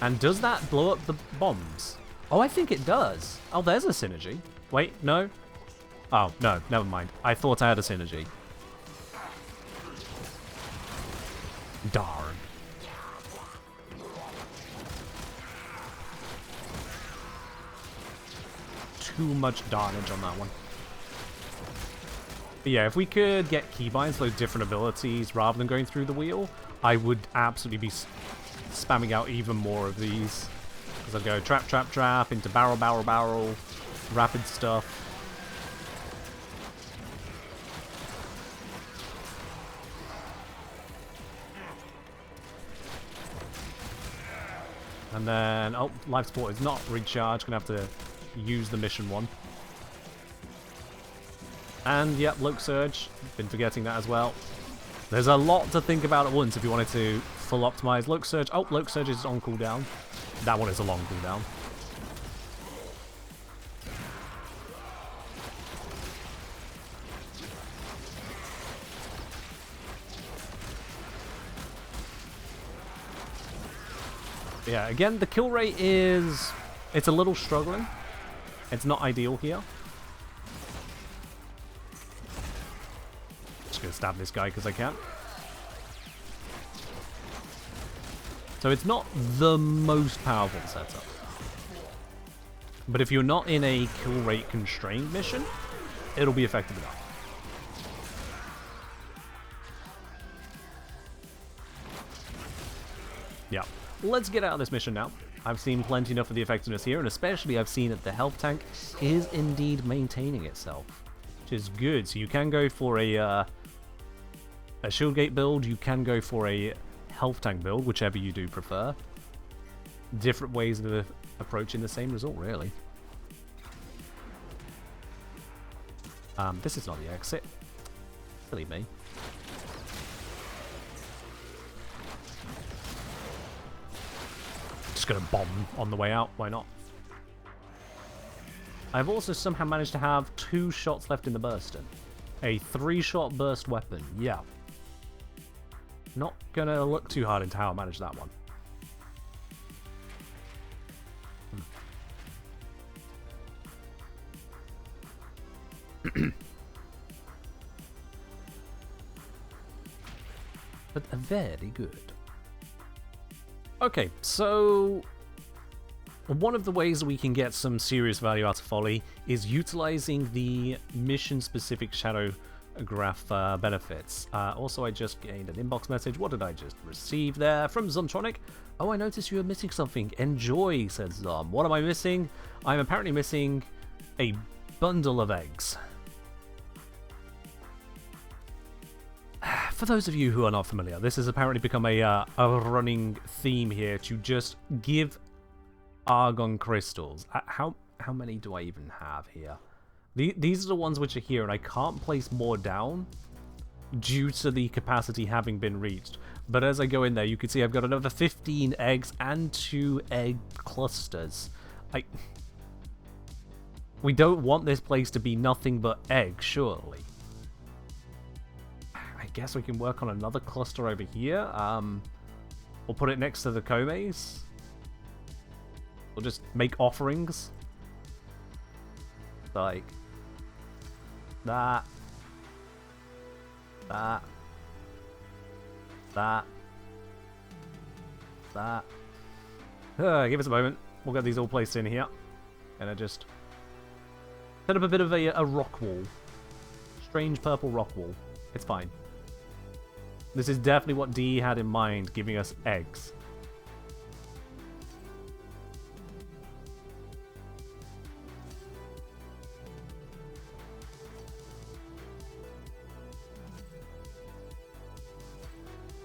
And does that blow up the bombs? Oh, I think it does. Oh, there's a synergy. Wait, no? Oh, no, never mind. I thought I had a synergy. Darn. Too much damage on that one. But yeah, if we could get keybinds for those different abilities rather than going through the wheel, I would absolutely be spamming out even more of these. Because I'd go trap, trap, trap, into barrel, barrel, barrel, rapid stuff. And then, oh, life support is not recharged. Gonna have to use the mission one. And, yep, Loke Surge. Been forgetting that as well. There's a lot to think about at once if you wanted to full optimize Loke Surge. Oh, Loke Surge is on cooldown. That one is a long cooldown. Yeah, again, the kill rate is... It's a little struggling. It's not ideal here. Just gonna stab this guy because I can. So it's not the most powerful setup. But if you're not in a kill rate constrained mission, it'll be effective enough. Yeah. Let's get out of this mission now. I've seen plenty enough of the effectiveness here, and especially I've seen that the health tank is indeed maintaining itself, which is good. So you can go for a shield gate build, you can go for a health tank build, whichever you do prefer. Different ways of approaching the same result, really. This is not the exit. Silly me. Just gonna bomb on the way out, why not? I've also somehow managed to have 2 shots left in the bursten. A 3-shot burst weapon, yeah. Not gonna look too hard into how I managed that one. But very good. Okay, so one of the ways we can get some serious value out of Follie is utilizing the mission-specific shadow graph benefits. Also, I just gained an inbox message. What did I just receive there? From Zomtronic. Oh, I noticed you were missing something. Enjoy, said Zom. What am I missing? I'm apparently missing a bundle of eggs. For those of you who are not familiar, this has apparently become a running theme here to just give Argon crystals. How many do I even have here? These are the ones which are here, and I can't place more down due to the capacity having been reached. But as I go in there, you can see I've got another 15 eggs and 2 egg clusters. We don't want this place to be nothing but eggs, surely. I guess we can work on another cluster over here. We'll put it next to the Komes. We'll just make offerings. Like that. That. That. That. Give us a moment. We'll get these all placed in here. And I just set up a bit of a rock wall. Strange purple rock wall. It's fine. This is definitely what D had in mind, giving us eggs.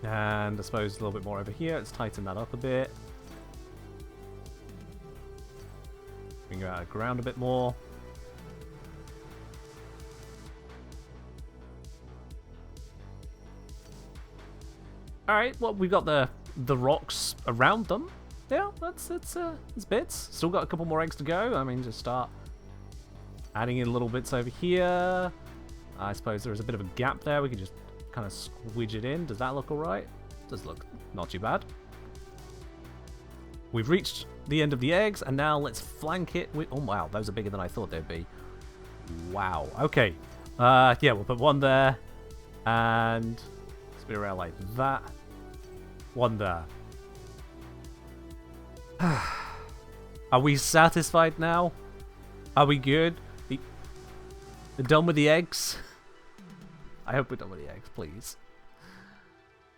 And I suppose a little bit more over here. Let's tighten that up a bit. We can go out of ground a bit more. Alright, well, we've got the rocks around them. Yeah, that's bits. Still got a couple more eggs to go. I mean, just start adding in little bits over here. I suppose there is a bit of a gap there. We can just kind of squidge it in. Does that look alright? Does look not too bad. we've reached the end of the eggs, and now let's flank it with... Oh, wow, those are bigger than I thought they'd be. Wow, okay. Yeah, we'll put one there, and spin around like that. One there. Are we satisfied now? Are we good? We're done with the eggs? I hope we're done with the eggs, please.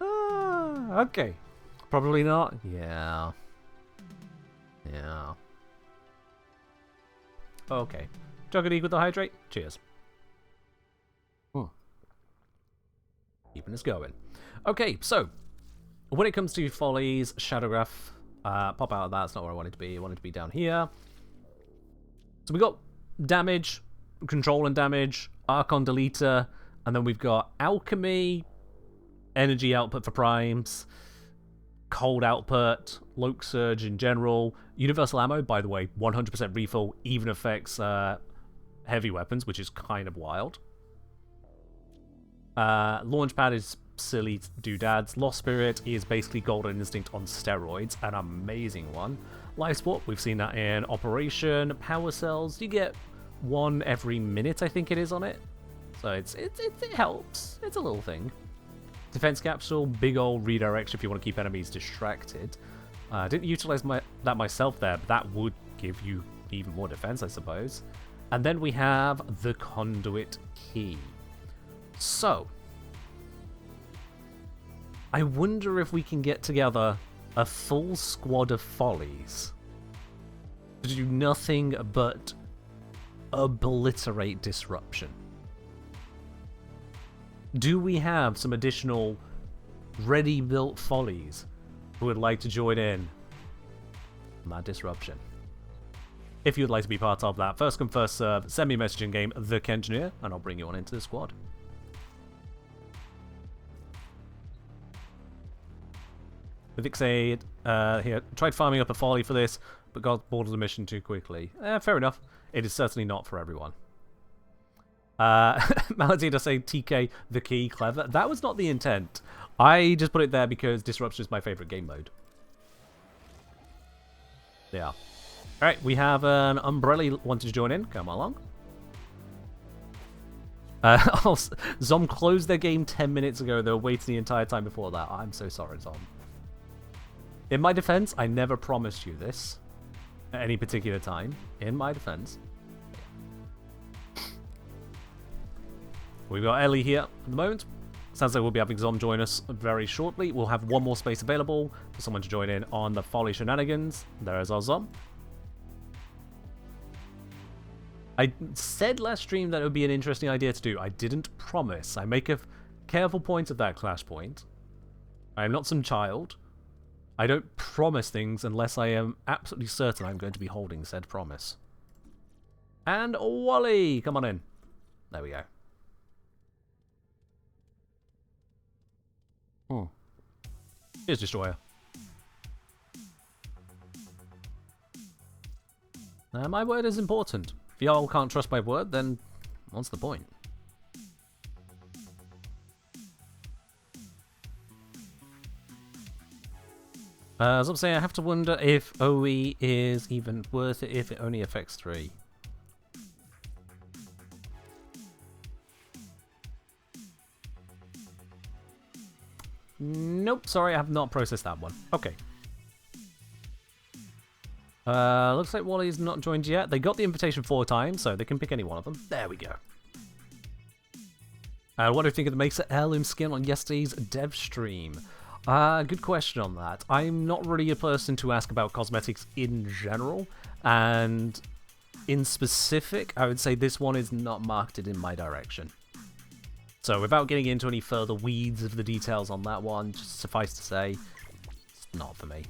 Okay. Probably not. Yeah. Yeah. Okay. Juggity with the hydrate. Cheers. Keeping us going. Okay, so when it comes to Follie's Shadowgraph, pop out of that. That's not where I wanted to be. I wanted to be down here. So we got damage, control and damage, Archon Deleter, and then we've got Alchemy, energy output for primes, cold output, Loke Surge in general, universal ammo, by the way, 100% refill, even affects heavy weapons, which is kind of wild. Launchpad is silly doodads. Lost Spirit is basically Golden Instinct on steroids, an amazing one. Life Support, we've seen that in Operation. Power Cells, you get one every minute, I think it is, on it. So it helps. It's a little thing. Defense Capsule, big old redirection if you want to keep enemies distracted. I didn't utilize that myself there, but that would give you even more defense, I suppose. And then we have the Conduit Key. So, I wonder if we can get together a full squad of Follies to do nothing but obliterate disruption. Do we have some additional ready-built Follies who would like to join in on that disruption? If you'd like to be part of that, first come first serve, send me a message in game, The Kengineer, and I'll bring you on into the squad. Vixade here tried farming up a Folly for this, but got bored of the mission too quickly. Fair enough. It is certainly not for everyone. Malady does say TK the key, clever. That was not the intent. I just put it there because Disruption is my favorite game mode. Yeah. Alright, we have an Umbrella wanted to join in. Come along. Zom closed their game 10 minutes ago. They were waiting the entire time before that. I'm so sorry, Zom. In my defense, I never promised you this at any particular time. In my defense. We've got Ellie here at the moment. Sounds like we'll be having Zom join us very shortly. We'll have one more space available for someone to join in on the Folly shenanigans. There is our Zom. I said last stream that it would be an interesting idea to do. I didn't promise. I make a careful point of that, Clash Point. I am not some child. I don't promise things unless I am absolutely certain I'm going to be holding said promise. And Wally, come on in. There we go. Here's Destroyer. My word is important. If y'all can't trust my word, then what's the point? As I'm saying, I have to wonder if OE is even worth it if it only affects 3. Nope, sorry, I have not processed that one. Okay. Looks like Wally's not joined yet. They got the invitation 4 times, so they can pick any one of them. There we go. What do you think of the Mesa Heirloom skin on yesterday's dev stream? Good question on that. I'm not really a person to ask about cosmetics in general, and in specific, I would say this one is not marketed in my direction. So without getting into any further weeds of the details on that one, just suffice to say, it's not for me.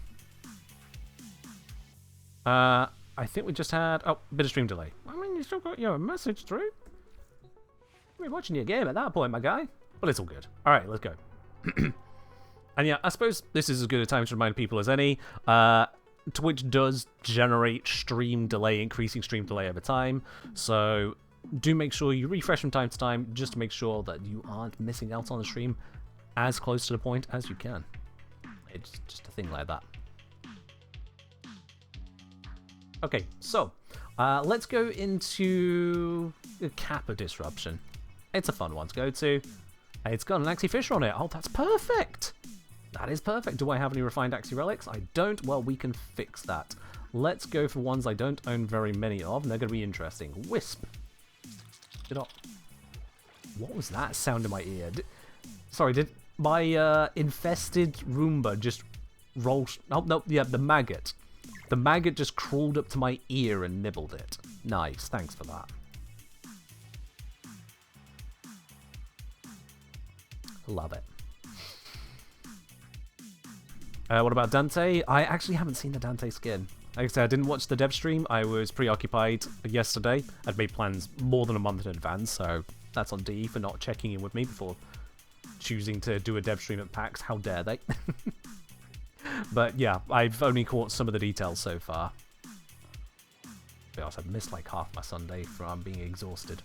I think we just had... Oh, bit of stream delay. I mean, you still got your message through. You're watching your game at that point, my guy. But it's all good. Alright, let's go. And yeah, I suppose this is as good a time to remind people as any. Twitch does generate stream delay, increasing stream delay over time. So do make sure you refresh from time to time just to make sure that you aren't missing out on the stream as close to the point as you can. It's just a thing like that. Okay, so let's go into the Kappa Disruption. It's a fun one to go to. It's got an Axie Fisher on it. Oh, that's perfect. That is perfect. Do I have any refined Axie Relics? I don't. Well, we can fix that. Let's go for ones I don't own very many of, and they're going to be interesting. Wisp. What was that sound in my ear? Did my infested Roomba just roll... Oh, no, yeah, the maggot. The maggot just crawled up to my ear and nibbled it. Nice, thanks for that. Love it. What about Dante? I actually haven't seen the Dante skin. Like I said, I didn't watch the dev stream. I was preoccupied yesterday. I'd made plans more than a month in advance, so that's on D for not checking in with me before choosing to do a dev stream at PAX. How dare they? But yeah, I've only caught some of the details so far. To be honest, I've missed like half my Sunday from being exhausted.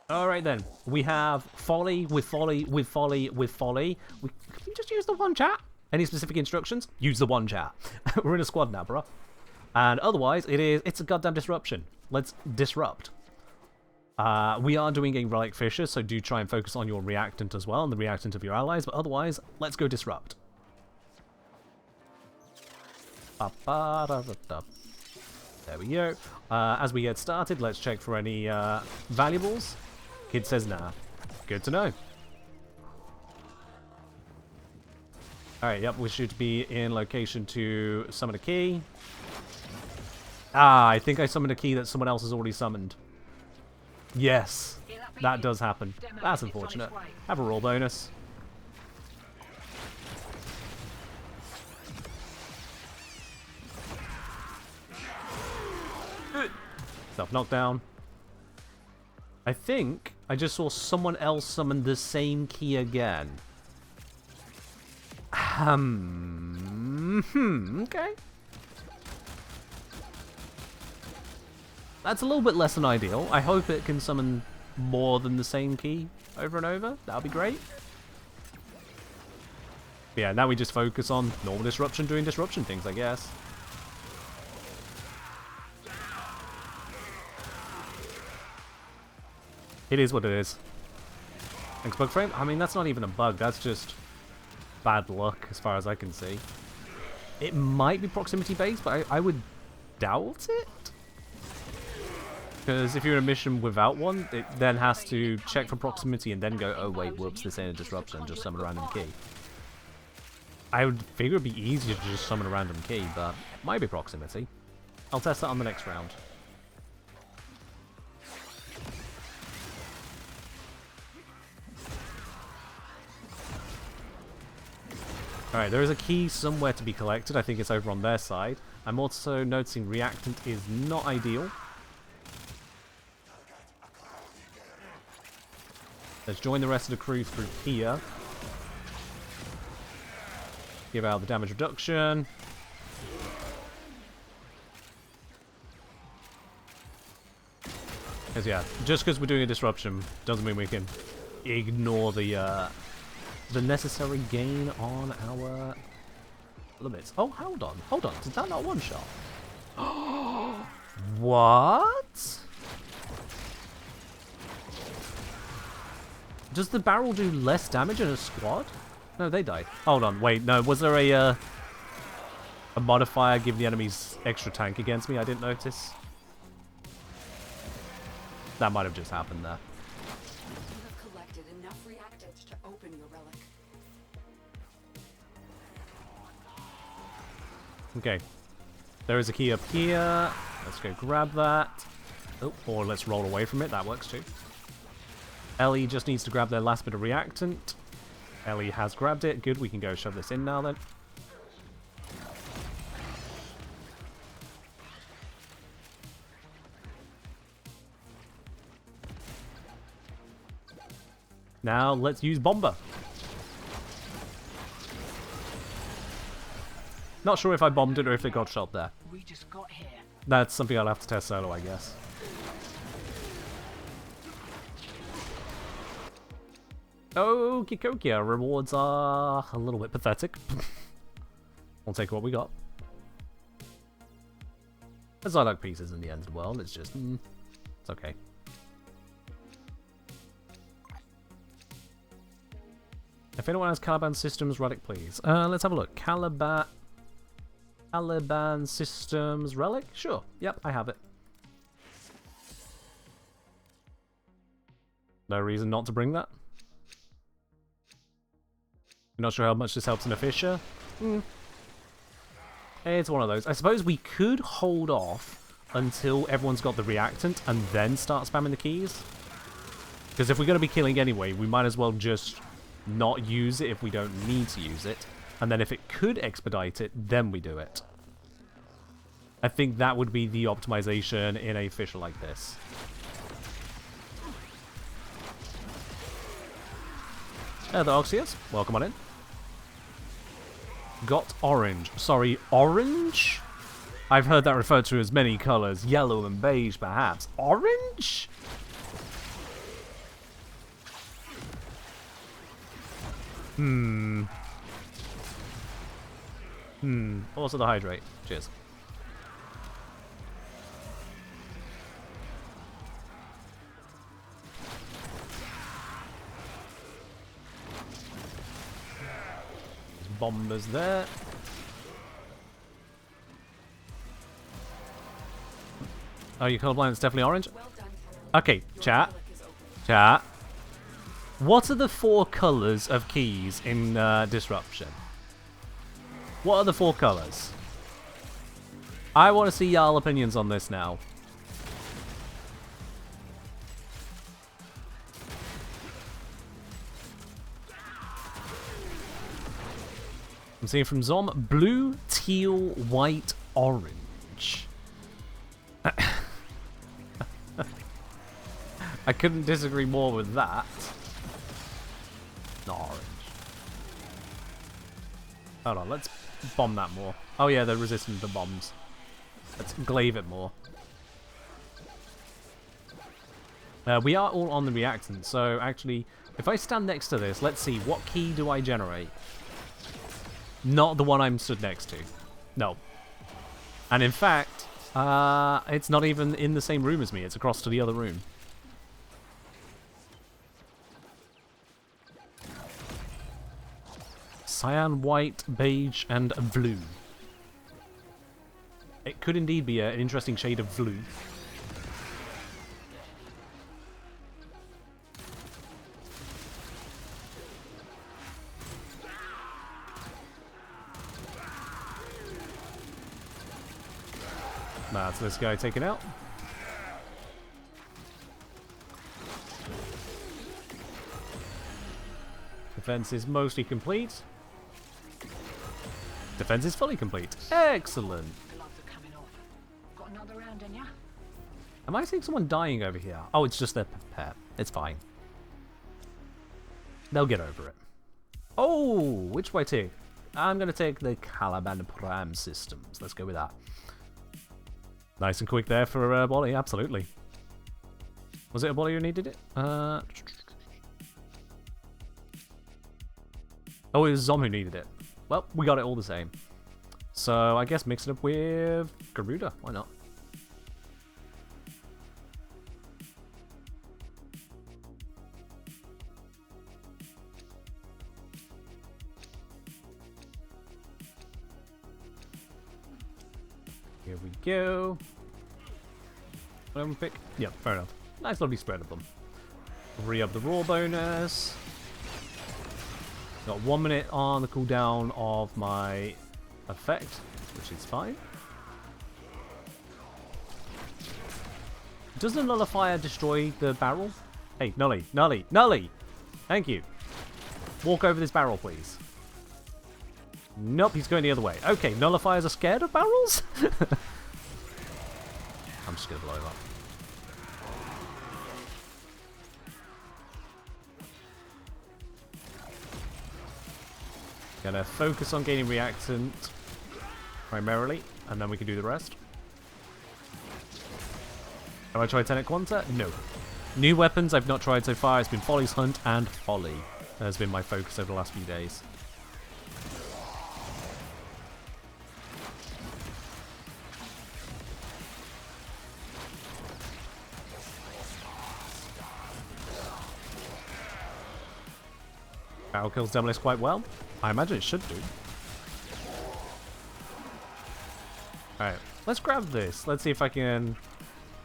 Alright then, we have Follie with Follie with Follie with Follie. We can just use the one chat. Any specific instructions? Use the one chat. We're in a squad now, bro. And otherwise, it's a goddamn disruption. Let's disrupt. We are doing a Relic Fisher, so do try and focus on your reactant as well, and the reactant of your allies, but otherwise, let's go disrupt. There we go. As we get started, let's check for any valuables. Kid says nah. Good to know. Alright, yep, we should be in location to summon a key. Ah, I think I summoned a key that someone else has already summoned. Yes, that does happen. That's unfortunate. Have a roll bonus. Self knockdown. I think I just saw someone else summon the same key again. Okay. That's a little bit less than ideal. I hope it can summon more than the same key over and over. That would be great. But yeah, now we just focus on normal disruption, doing disruption things, I guess. It is what it is. Thanks, bug frame. I mean, that's not even a bug. That's just bad luck, as far as I can see. It might be proximity based, but I would doubt it. Because if you're in a mission without one, it then has to check for proximity and then go, oh wait, whoops, this ain't a disruption, and just summon a random key. I would figure it'd be easier to just summon a random key, but it might be proximity. I'll test that on the next round. Alright, there is a key somewhere to be collected. I think it's over on their side. I'm also noticing reactant is not ideal. Let's join the rest of the crew through here. Give out the damage reduction. Because yeah, just because we're doing a disruption doesn't mean we can ignore the necessary gain on our limits. Oh, hold on. Did that not one shot? What? Does the barrel do less damage in a squad? No, they died. Hold on, wait, no. Was there a modifier give the enemies extra tank against me? I didn't notice. That might have just happened there. You have collected enough reactants to open your relic. Okay. There is a key up here. Let's go grab that. Oh, or let's roll away from it. That works too. Ellie just needs to grab their last bit of reactant. Ellie has grabbed it. Good, we can go shove this in now then. Now let's use Bomber. Not sure if I bombed it or if it got shot there. We just got here. That's something I'll have to test solo, I guess. Okie dokie, our rewards are a little bit pathetic. We'll take what we got. There's like pieces in the end of the world, it's just... it's okay. If anyone has Caliban Systems Relic, please. Let's have a look. Caliban Systems Relic? Sure. Yep, I have it. No reason not to bring that. You're not sure how much this helps in a Fisher? It's one of those. I suppose we could hold off until everyone's got the reactant and then start spamming the keys. Because if we're going to be killing anyway, we might as well just not use it if we don't need to use it. And then if it could expedite it, then we do it. I think that would be the optimization in a Fisher like this. The Oxius, welcome on in. Got orange. Sorry, orange? I've heard that referred to as many colours. Yellow and beige, perhaps. Orange? Also the hydrate. Cheers. Bombers there. Oh, you're colorblind, it's definitely orange? Okay, chat. Chat. What are the 4 colours of keys in Disruption? What are the 4 colours? I want to see y'all opinions on this now. I'm seeing from Zom, blue, teal, white, orange. I couldn't disagree more with that. Not orange. Hold on, let's bomb that more. Oh yeah, they're resistant to bombs. Let's glaive it more. We are all on the reactant, so actually, if I stand next to this, let's see, what key do I generate? Not the one I'm stood next to. No. And in fact, it's not even in the same room as me. It's across to the other room. Cyan, white, beige, and blue. It could indeed be an interesting shade of blue. That's this guy taken out. Defense is mostly complete. Defense is fully complete. Excellent. Am I seeing someone dying over here? Oh, it's just their pet. It's fine. They'll get over it. Oh, which way take? I'm going to take the Caliban Pram systems. Let's go with that. Nice and quick there for Follie, absolutely. Was it a Follie who needed it? Oh, it was Zom who needed it. Well, we got it all the same. So I guess mix it up with Garuda. Why not? Here we go. Whatever we pick. Yep, fair enough. Nice lovely spread of them. Re-up the raw bonus. Got 1 minute on the cooldown of my effect, which is fine. Does the nullifier destroy the barrel? Hey, Nully, Nully, Nully! Thank you. Walk over this barrel, please. Nope, he's going the other way. Okay, nullifiers are scared of barrels? I'm just going to blow him up. Gonna focus on gaining reactant primarily, and then we can do the rest. Have I tried Tenet Quanta? No. New weapons I've not tried so far. It's been Follie's Hunt and Follie. has been my focus over the last few days. Battle kills Demolish quite well. I imagine it should do. Alright, let's grab this. Let's see if I can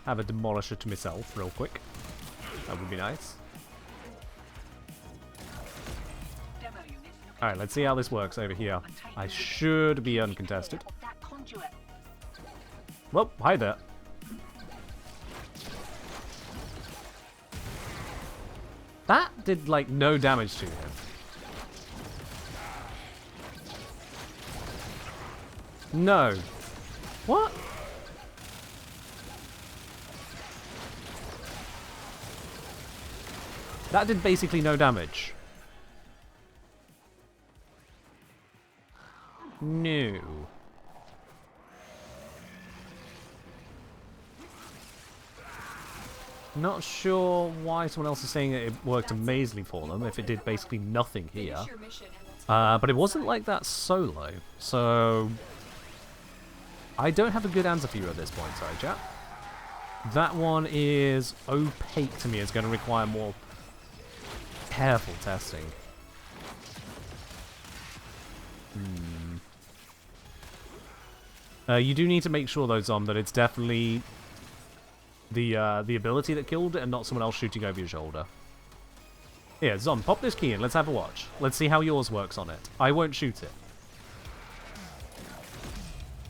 have a Demolisher to myself real quick. That would be nice. Alright, let's see how this works over here. I should be uncontested. Well, hi there. That did, like, no damage to him. No. What? That did basically no damage. No. Not sure why someone else is saying that it worked amazingly for them if it did basically nothing here. But it wasn't like that solo, so I don't have a good answer for you at this point, sorry chat. That one is opaque to me. It's going to require more careful testing. You do need to make sure though, Zom, that it's definitely the ability that killed it and not someone else shooting over your shoulder. Yeah, Zom, pop this key in. Let's have a watch. Let's see how yours works on it. I won't shoot it.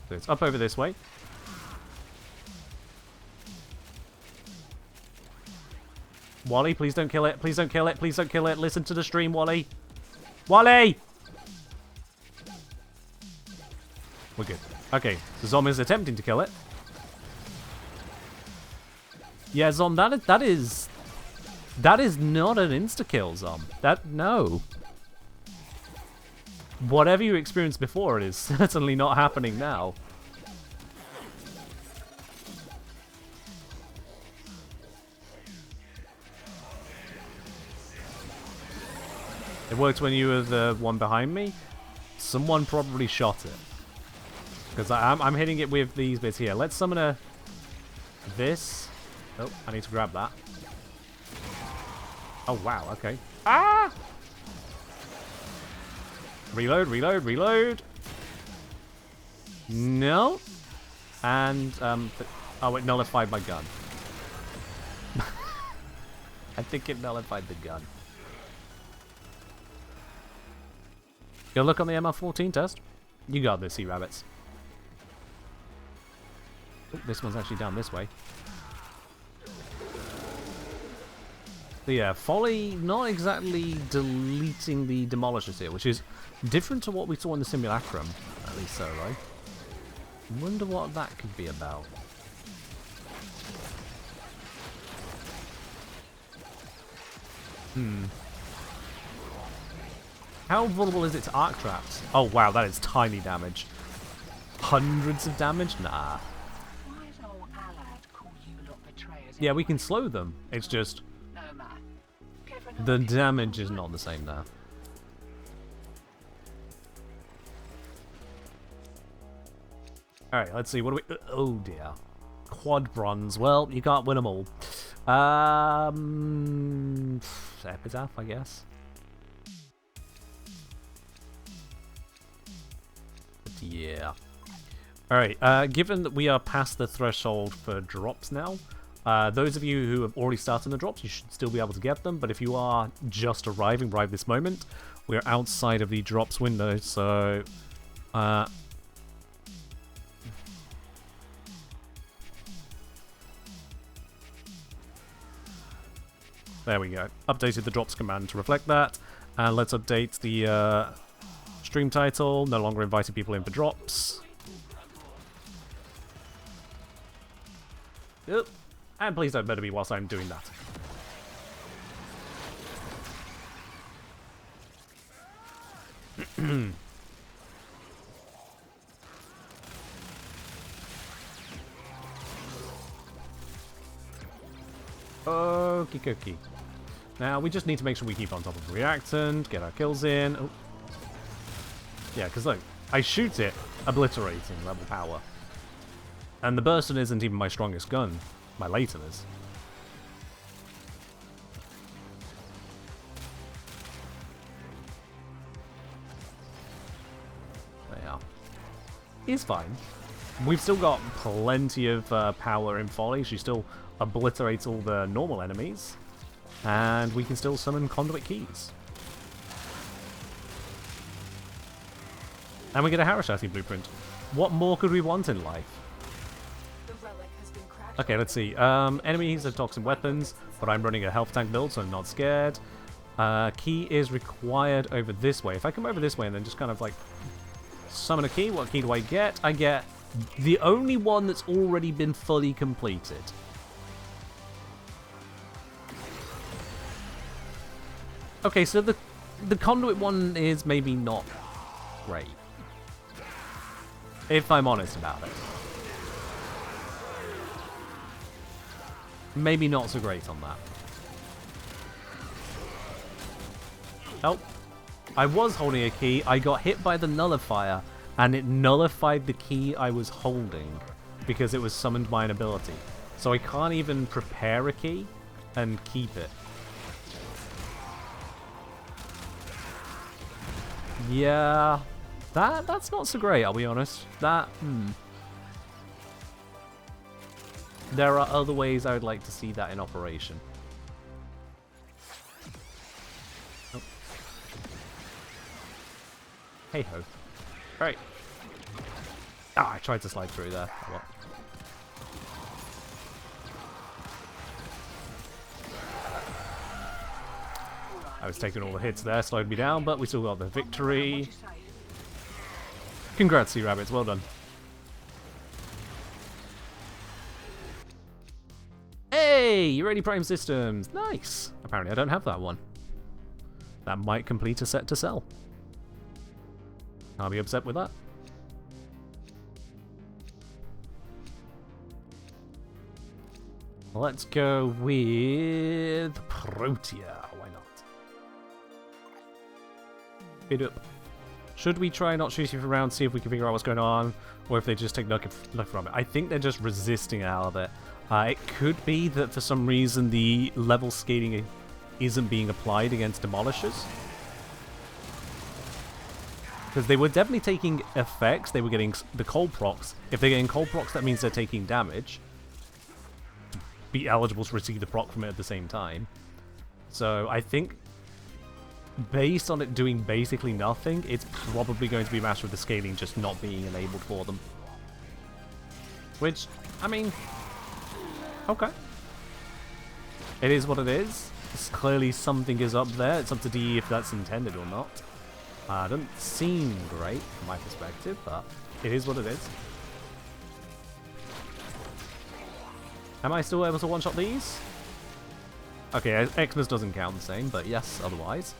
So it's up over this way. Wally, please don't kill it. Please don't kill it. Please don't kill it. Listen to the stream, Wally. Wally! We're good. Okay, so Zom is attempting to kill it. Yeah, Zom, that is not an insta-kill, Zom. No. Whatever you experienced before, it is certainly not happening now. It worked when you were the one behind me. Someone probably shot it. Because I'm hitting it with these bits here. Let's summon this. Oh, I need to grab that. Oh, wow, okay. Ah! Reload, reload, reload. No. And, oh, it nullified my gun. I think it nullified the gun. Go look on the MR14 test. You got this, sea rabbits. Oh, this one's actually down this way. So yeah, Follie not exactly deleting the demolishers here, which is different to what we saw in the simulacrum, at least solo. Wonder what that could be about. How vulnerable is it to arc traps? Oh wow, that is tiny damage. Hundreds of damage? Nah. Yeah, we can slow them. It's just the damage is not the same there. Alright, let's see. What do we... Oh dear. Quad bronze. Well, you can't win them all. Epitaph, I guess. But yeah. Alright, given that we are past the threshold for drops now, those of you who have already started the drops, you should still be able to get them, but if you are just arriving right this moment, we're outside of the drops window, so... there we go. Updated the drops command to reflect that, and let's update the stream title, no longer inviting people in for drops. Yep. And please don't murder me whilst I'm doing that. Okie dokie. Now, we just need to make sure we keep on top of the reactant, get our kills in. Oh. Yeah, because look, I shoot it, obliterating level power. And the Burston isn't even my strongest gun. My Layton is. There. He's fine. We've still got plenty of power in Follie. She still obliterates all the normal enemies. And we can still summon conduit keys. And we get a Harashati blueprint. What more could we want in life? The relic has been cracked. Okay, let's see. Enemies have toxin weapons, but I'm running a health tank build, so I'm not scared. Key is required over this way. If I come over this way and then just kind of like summon a key, what key do I get? I get the only one that's already been fully completed. Okay, so the conduit one is maybe not great. If I'm honest about it. Maybe not so great on that. Oh. I was holding a key, I got hit by the nullifier, and it nullified the key I was holding because it was summoned by an ability. So I can't even prepare a key and keep it. Yeah, that's not so great, I'll be honest. There are other ways I would like to see that in operation. Oh. Hey ho. Right. Ah, I tried to slide through there. Oh, well. I was taking all the hits there, slowed me down, but we still got the victory. Congrats, Sea Rabbits, well done. Hey, you're ready, Prime Systems. Nice. Apparently I don't have that one. That might complete a set to sell. I'll be upset with that. Let's go with Protea. Why not? Speed up. Should we try not shooting for rounds, see if we can figure out what's going on, or if they just take nothing from it? I think they're just resisting out of it. It could be that for some reason the level scaling isn't being applied against demolishers. Because they were definitely taking effects, they were getting the cold procs. If they're getting cold procs, that means they're taking damage. Be eligible to receive the proc from it at the same time. So I think, based on it doing basically nothing, it's probably going to be a matter of the scaling just not being enabled for them. Which, I mean, okay. It is what it is. It's clearly something is up there. It's up to D if that's intended or not. Doesn't seem great from my perspective, but it is what it is. Am I still able to one-shot these? Okay, Xmas doesn't count the same, but yes, otherwise.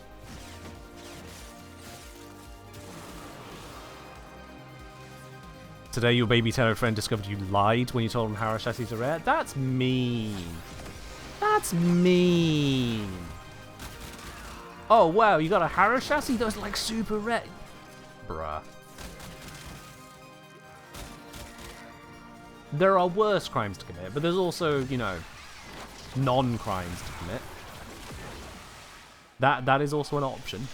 Today your baby terror friend discovered you lied when you told him Harashatis are rare? That's mean. That's mean. Oh wow, you got a Harashasi that's like super rare? Bruh. There are worse crimes to commit, but there's also, you know, non-crimes to commit. That is also an option.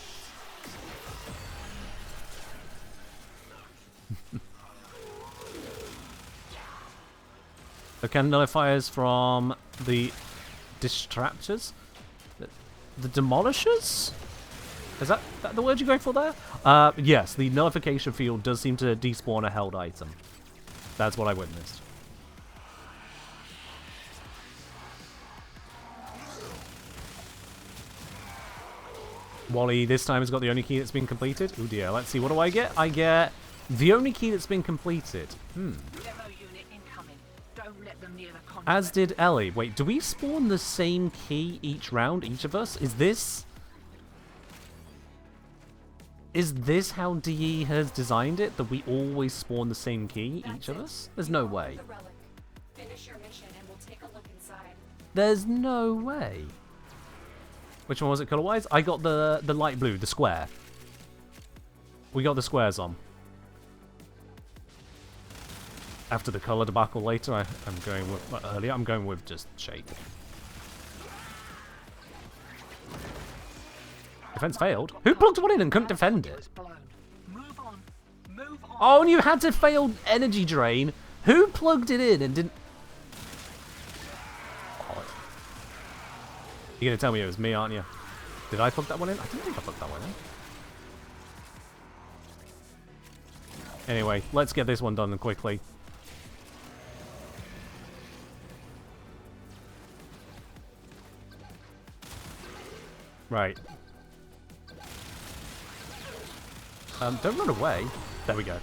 The can nullifiers from the distractors? The demolishers? Is that the word you're going for there? Yes, the nullification field does seem to despawn a held item. That's what I witnessed. Wally this time has got the only key that's been completed. Oh dear, let's see, what do I get? I get the only key that's been completed. As did Ellie. Wait, do we spawn the same key each round, each of us? Is this how DE has designed it? That we always spawn the same key, each of us? There's no way. Finish your mission and we'll take a look inside. There's no way. Which one was it color-wise? I got the light blue, the square. We got the squares on. After the color debacle later, I'm going with earlier. I'm going with just shape. Defense failed. Who plugged one in and couldn't defend it? Oh, and you had to fail energy drain. Who plugged it in and didn't? Oh. You're gonna tell me it was me, aren't you? Did I plug that one in? I didn't think I plugged that one in. Anyway, let's get this one done quickly. Right. Don't run away. There we go.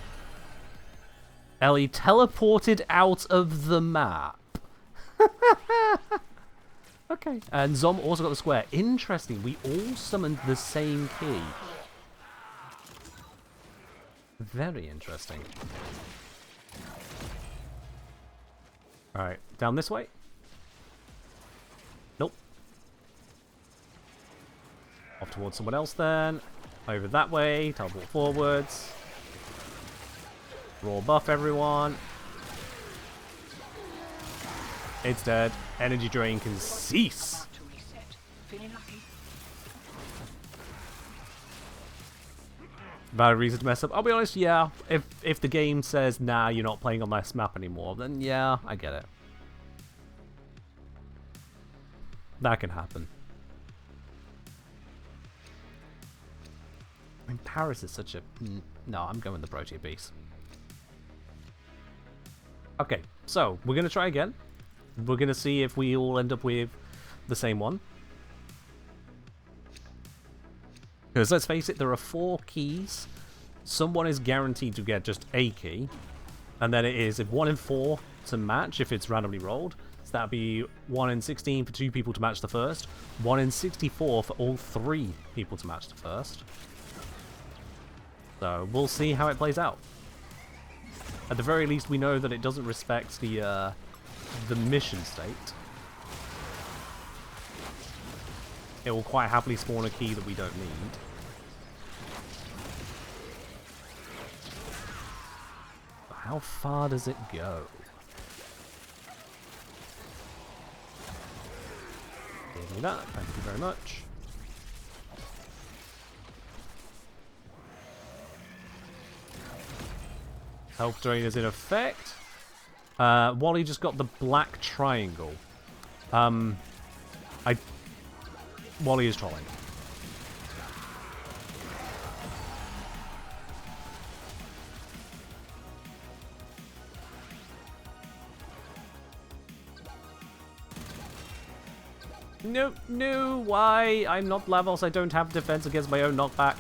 Ellie teleported out of the map. Okay. And Zom also got the square. Interesting. We all summoned the same key. Very interesting. Alright. Down this way? Nope. Off towards someone else then. Over that way. Teleport forwards. Raw buff everyone. It's dead. Energy drain can cease. Valid reason to mess up. I'll be honest, yeah. If the game says, nah, you're not playing on this map anymore, then yeah, I get it. That can happen. I mean, Paris is such a... No, I'm going the Protea piece. Okay, so we're going to try again. We're going to see if we all end up with the same one. Because let's face it, there are 4 keys. Someone is guaranteed to get just a key. And then it is if 1 in 4 to match if it's randomly rolled. So that'd be 1 in 16 for 2 people to match the first. 1 in 64 for all 3 people to match the first. So we'll see how it plays out. At the very least, we know that it doesn't respect the mission state. It will quite happily spawn a key that we don't need. But how far does it go? Give me that. Thank you very much. Health drain is in effect. Wally just got the black triangle. Wally is trolling. No, why? I'm not Lavos, I don't have defense against my own knockback.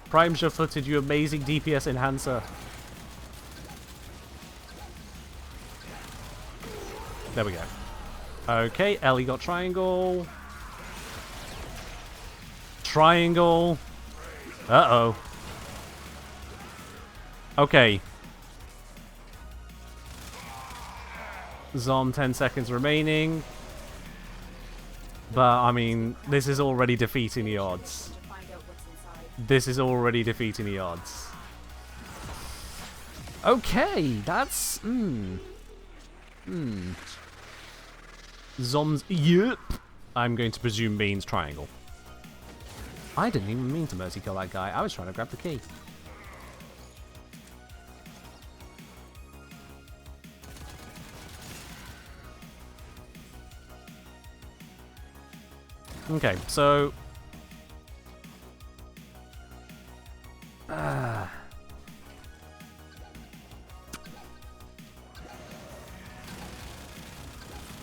Prime sure-footed, you amazing DPS enhancer. There we go. Okay, Ellie got triangle. Triangle. Uh-oh. Okay. Zom, 10 seconds remaining. But, I mean, this is already defeating the odds. This is already defeating the odds. Okay, that's... Zom's yep. I'm going to presume means triangle. I didn't even mean to mercy kill that guy. I was trying to grab the key. Okay, so...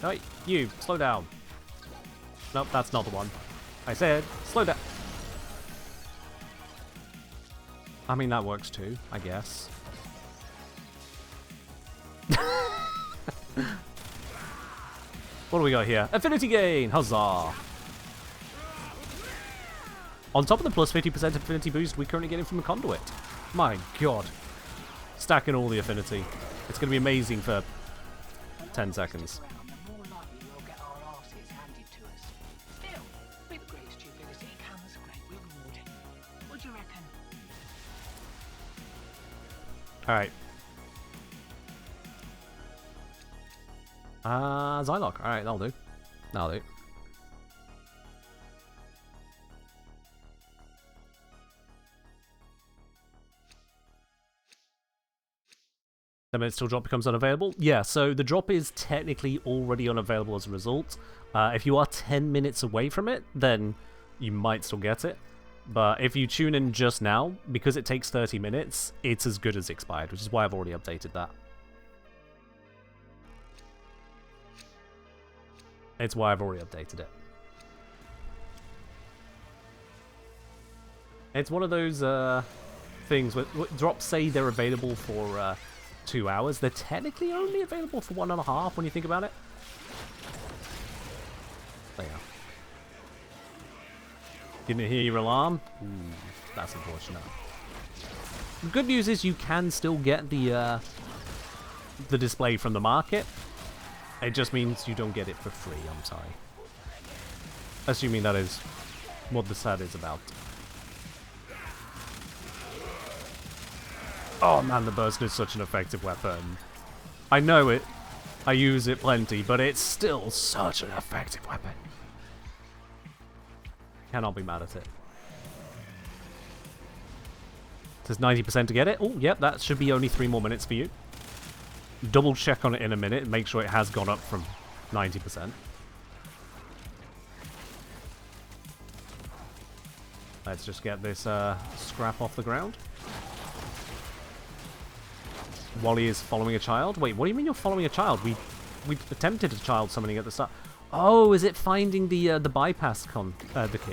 No, you, slow down. Nope, that's not the one. I said, slow down. I mean, that works too, I guess. What do we got here? Affinity gain! Huzzah! On top of the plus 50% affinity boost we currently getting from the conduit. My god. Stacking all the affinity. It's going to be amazing for 10 seconds. Alright. Zylock. Alright, that'll do. That'll do. The minute till drop becomes unavailable? Yeah, so the drop is technically already unavailable as a result. If you are 10 minutes away from it, then you might still get it. But if you tune in just now, because it takes 30 minutes, it's as good as expired, which is why I've already updated that. It's why I've already updated it. It's one of those things where drops say they're available for 2 hours. They're technically only available for 1.5 when you think about it. There you go. Didn't hear your alarm? Ooh, that's unfortunate. The good news is you can still get the display from the market. It just means you don't get it for free, I'm sorry. Assuming that is what the set is about. Oh man, the burst is such an effective weapon. I know it. I use it plenty, but it's still such an effective weapon. Cannot be mad at it. It says 90% to get it. Oh, yep, that should be only 3 more minutes for you. Double check on it in a minute and make sure it has gone up from 90%. Let's just get this scrap off the ground. Wally is following a child? Wait, what do you mean you're following a child? We attempted a child summoning at the start. Oh, is it finding the bypass the key?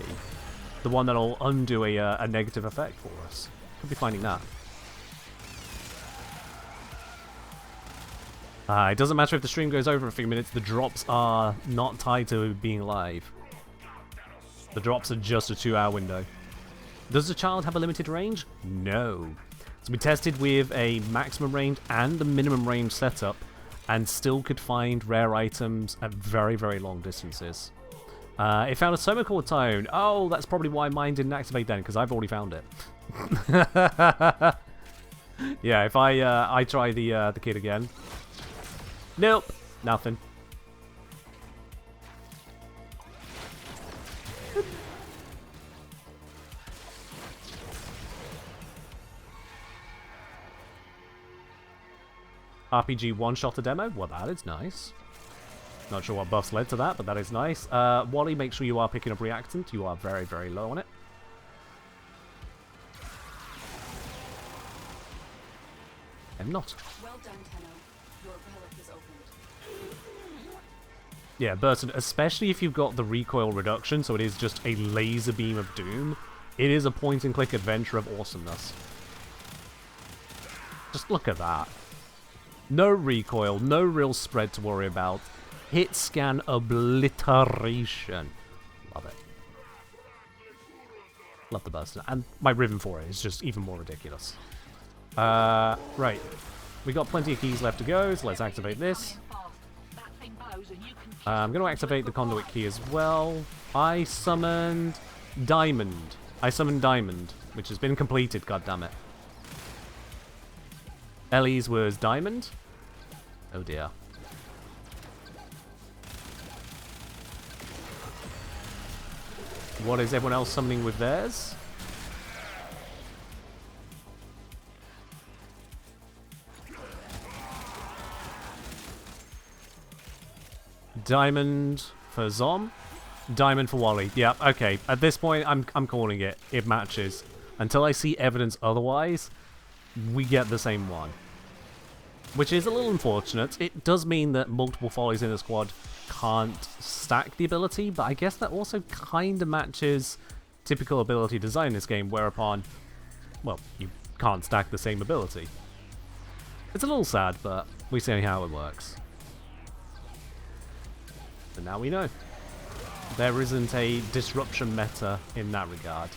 The one that'll undo a negative effect for us. Could be finding that. It doesn't matter if the stream goes over a few minutes, the drops are not tied to being live. The drops are just a 2-hour window. Does the child have a limited range? No. So we tested with a maximum range and a minimum range setup, and still could find rare items at very, very long distances. It found a Somacore tone. Oh, that's probably why mine didn't activate then, because I've already found it. Yeah, if I try the kid again. Nope, nothing. RPG one-shot a demo? Well, that is nice. Not sure what buffs led to that, but that is nice. Wally, make sure you are picking up reactant. You are very, very low on it. I'm not. Well done, Tenno. Your relic is opened. Yeah, Burton, especially if you've got the recoil reduction, so it is just a laser beam of doom, it is a point-and-click adventure of awesomeness. Just look at that. No recoil, no real spread to worry about. Hit scan obliteration. Love it. Love the burst. And my Riven for it is just even more ridiculous. Right. We got plenty of keys left to go, so let's activate this. I'm going to activate the conduit key as well. I summoned Diamond. Which has been completed, goddammit. Ellie's was Diamond. Oh dear. What is everyone else summoning with theirs? Diamond for Zom. Diamond for Wally. Yeah, okay. At this point, I'm calling it. It matches. Until I see evidence otherwise, we get the same one. Which is a little unfortunate. It does mean that multiple Follies in the squad can't stack the ability, but I guess that also kind of matches typical ability design in this game, whereupon, well, you can't stack the same ability. It's a little sad, but we see how it works. And now we know. There isn't a disruption meta in that regard.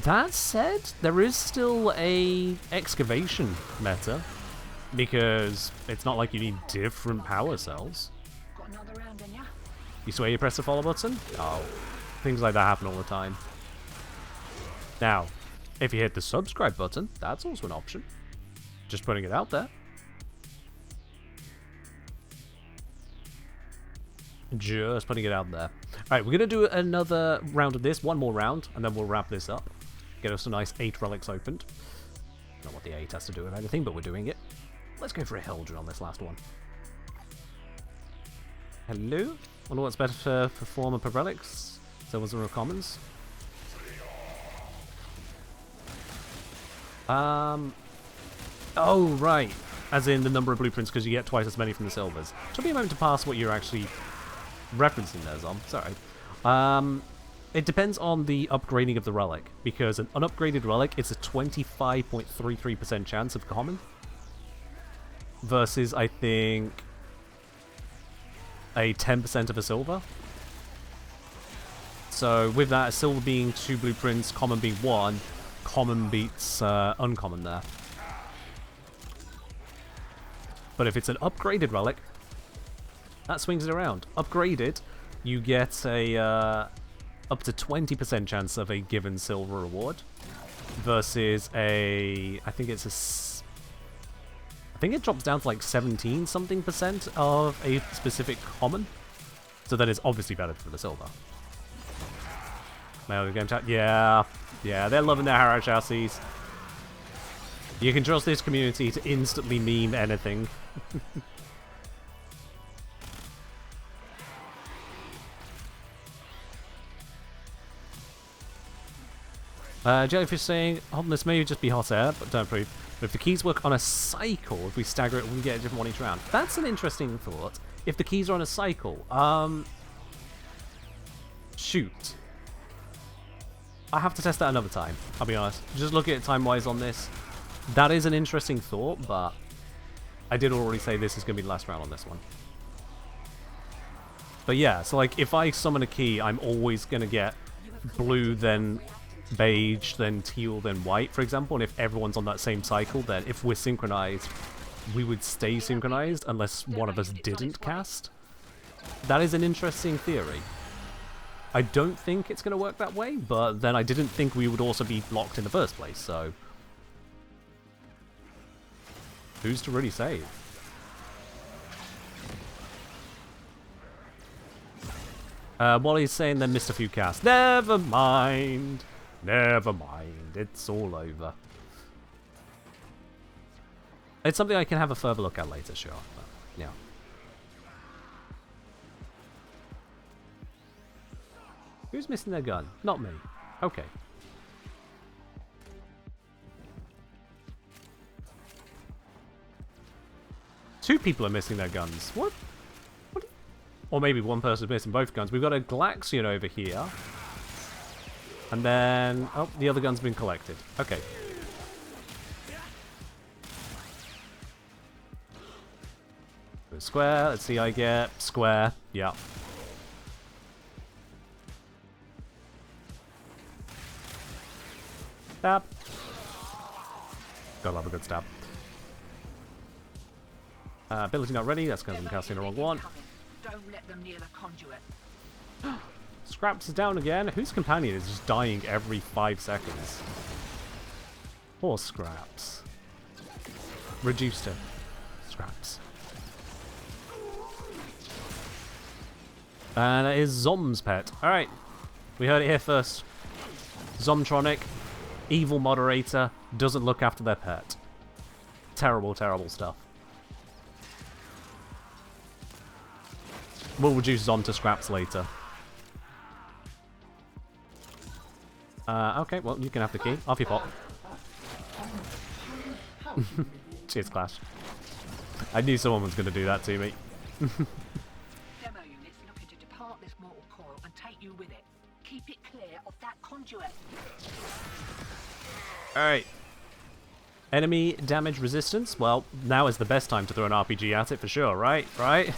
That said, there is still a excavation meta, because it's not like you need different power cells. Got another round in ya? You swear you press the follow button? Oh, things like that happen all the time. Now, if you hit the subscribe button, that's also an option. Just putting it out there. Just putting it out there. Alright, we're going to do another round of this. One more round, and then we'll wrap this up. Get us a nice 8 relics opened. Not what the 8 has to do with anything, but we're doing it. Let's go for a Hildren on this last one. Hello? Wonder what's better for former per relics? Silvers or commons? Oh, right. As in the number of blueprints, because you get twice as many from the silvers. Took me a moment to pass what you're actually referencing there, Zom. Sorry. It depends on the upgrading of the relic, because an unupgraded relic is a 25.33% chance of common, versus, I think, a 10% of a silver. So with that, silver being 2 blueprints, common being 1, common beats uncommon there. But if it's an upgraded relic, that swings it around. Upgraded, you get a up to 20% chance of a given silver reward, versus a, I think it drops down to like 17 something percent of a specific common. So that is obviously better for the silver. Mail the game chat. Yeah, they're loving their Harrow chassis. You can trust this community to instantly meme anything. Jellyfish saying, this may just be hot air, but don't prove. But if the keys work on a cycle, if we stagger it, we get a different one each round. That's an interesting thought. If the keys are on a cycle, shoot. I have to test that another time, I'll be honest. Just look at it time-wise on this. That is an interesting thought, but I did already say this is going to be the last round on this one. But yeah, so like, if I summon a key, I'm always going to get blue, then beige, then teal, then white, for example. And if everyone's on that same cycle, then if we're synchronized, we would stay synchronized unless one of us didn't cast. That is an interesting theory. I don't think it's going to work that way, but then I didn't think we would also be blocked in the first place, so who's to really say? Wally's saying they missed a few casts. Never mind. Never mind. It's all over. It's something I can have a further look at later, sure. But, yeah. Who's missing their gun? Not me. Okay. Two people are missing their guns. What? Or maybe one person's missing both guns. We've got a Glaxion over here. And then... oh, the other gun's been collected. Okay. Square. Let's see, I get square. Yeah. Stab. Gotta love a good stab. Ability not ready. That's because I'm casting the wrong one. Don't let them near the conduit. Scraps is down again. Whose companion is just dying every 5 seconds? Poor Scraps. Reduced him. Scraps. And it is Zom's pet. Alright. We heard it here first. Zomtronic, evil moderator, doesn't look after their pet. Terrible, terrible stuff. We'll reduce Zom to Scraps later. Okay, well, you can have the key. Off you pop. Cheers, Clash. I knew someone was going to do that to me. Demo units looking to depart this mortal coil and take you with it. Keep it clear of that conduit. Alright. Enemy damage resistance. Well, now is the best time to throw an RPG at it for sure, right? Right?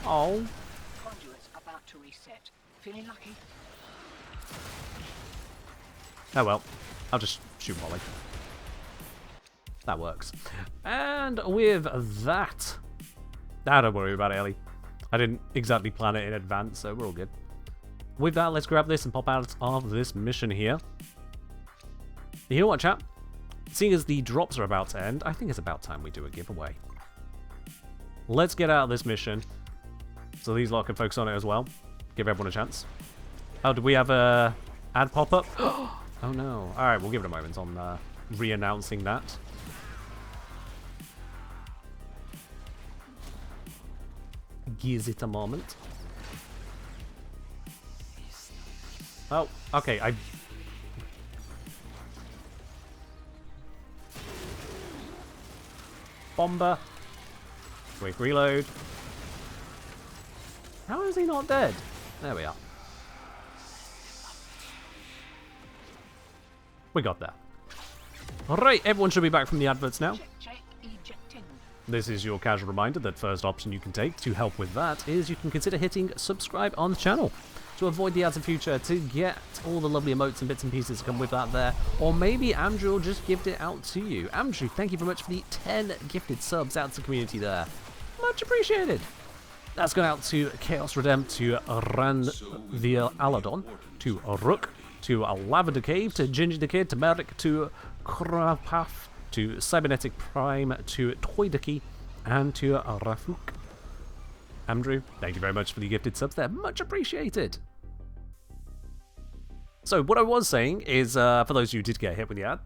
Oh. Conduit's about to reset. Feeling lucky? Oh well. I'll just shoot Molly. That works. And with that... don't worry about it, Ellie. I didn't exactly plan it in advance, so we're all good. With that, let's grab this and pop out of this mission here. You know what, chat? Seeing as the drops are about to end, I think it's about time we do a giveaway. Let's get out of this mission, so these lot can focus on it as well. Give everyone a chance. Oh, do we have a ad pop up? Oh no. Alright, we'll give it a moment on re-announcing that. Gives it a moment. Oh, okay, Bomber. Quick reload. How is he not dead? There we are. We got that. Alright, everyone should be back from the adverts now. Check, ejecting. This is your casual reminder that first option you can take to help with that is you can consider hitting subscribe on the channel to avoid the ads in future, to get all the lovely emotes and bits and pieces that come with that there. Or maybe Andrew will just gift it out to you. Andrew, thank you very much for the 10 gifted subs out to the community there. Much appreciated. That's gone out to Chaos Redem, to Ran the Aladon, to Rook, to Lavender Cave, to Ginger the Kid, to Merrick, to Krapath, to Cybernetic Prime, to Toydaki, and to Rafuk. Andrew, thank you very much for the gifted subs there. Much appreciated. So what I was saying is, for those of you who did get hit with the ad,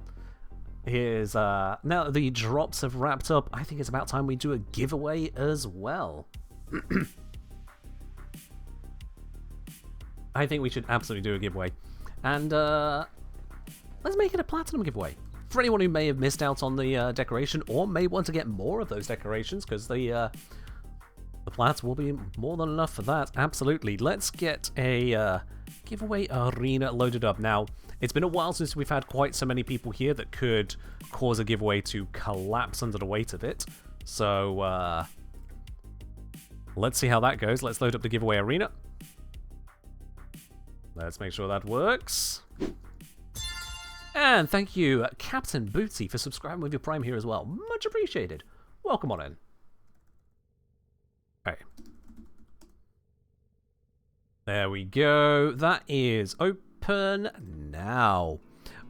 is now that the drops have wrapped up, I think it's about time we do a giveaway as well. I think we should absolutely do a giveaway. And let's make it a platinum giveaway. For anyone who may have missed out on the decoration, or may want to get more of those decorations, because the plats will be more than enough for that. Absolutely. Let's get a giveaway arena loaded up. Now, it's been a while since we've had quite so many people here that could cause a giveaway to collapse under the weight of it. So, let's see how that goes. Let's load up the giveaway arena. Let's make sure that works. And thank you, Captain Bootsy, for subscribing with your Prime here as well. Much appreciated. Welcome on in. Okay. There we go. That is open now.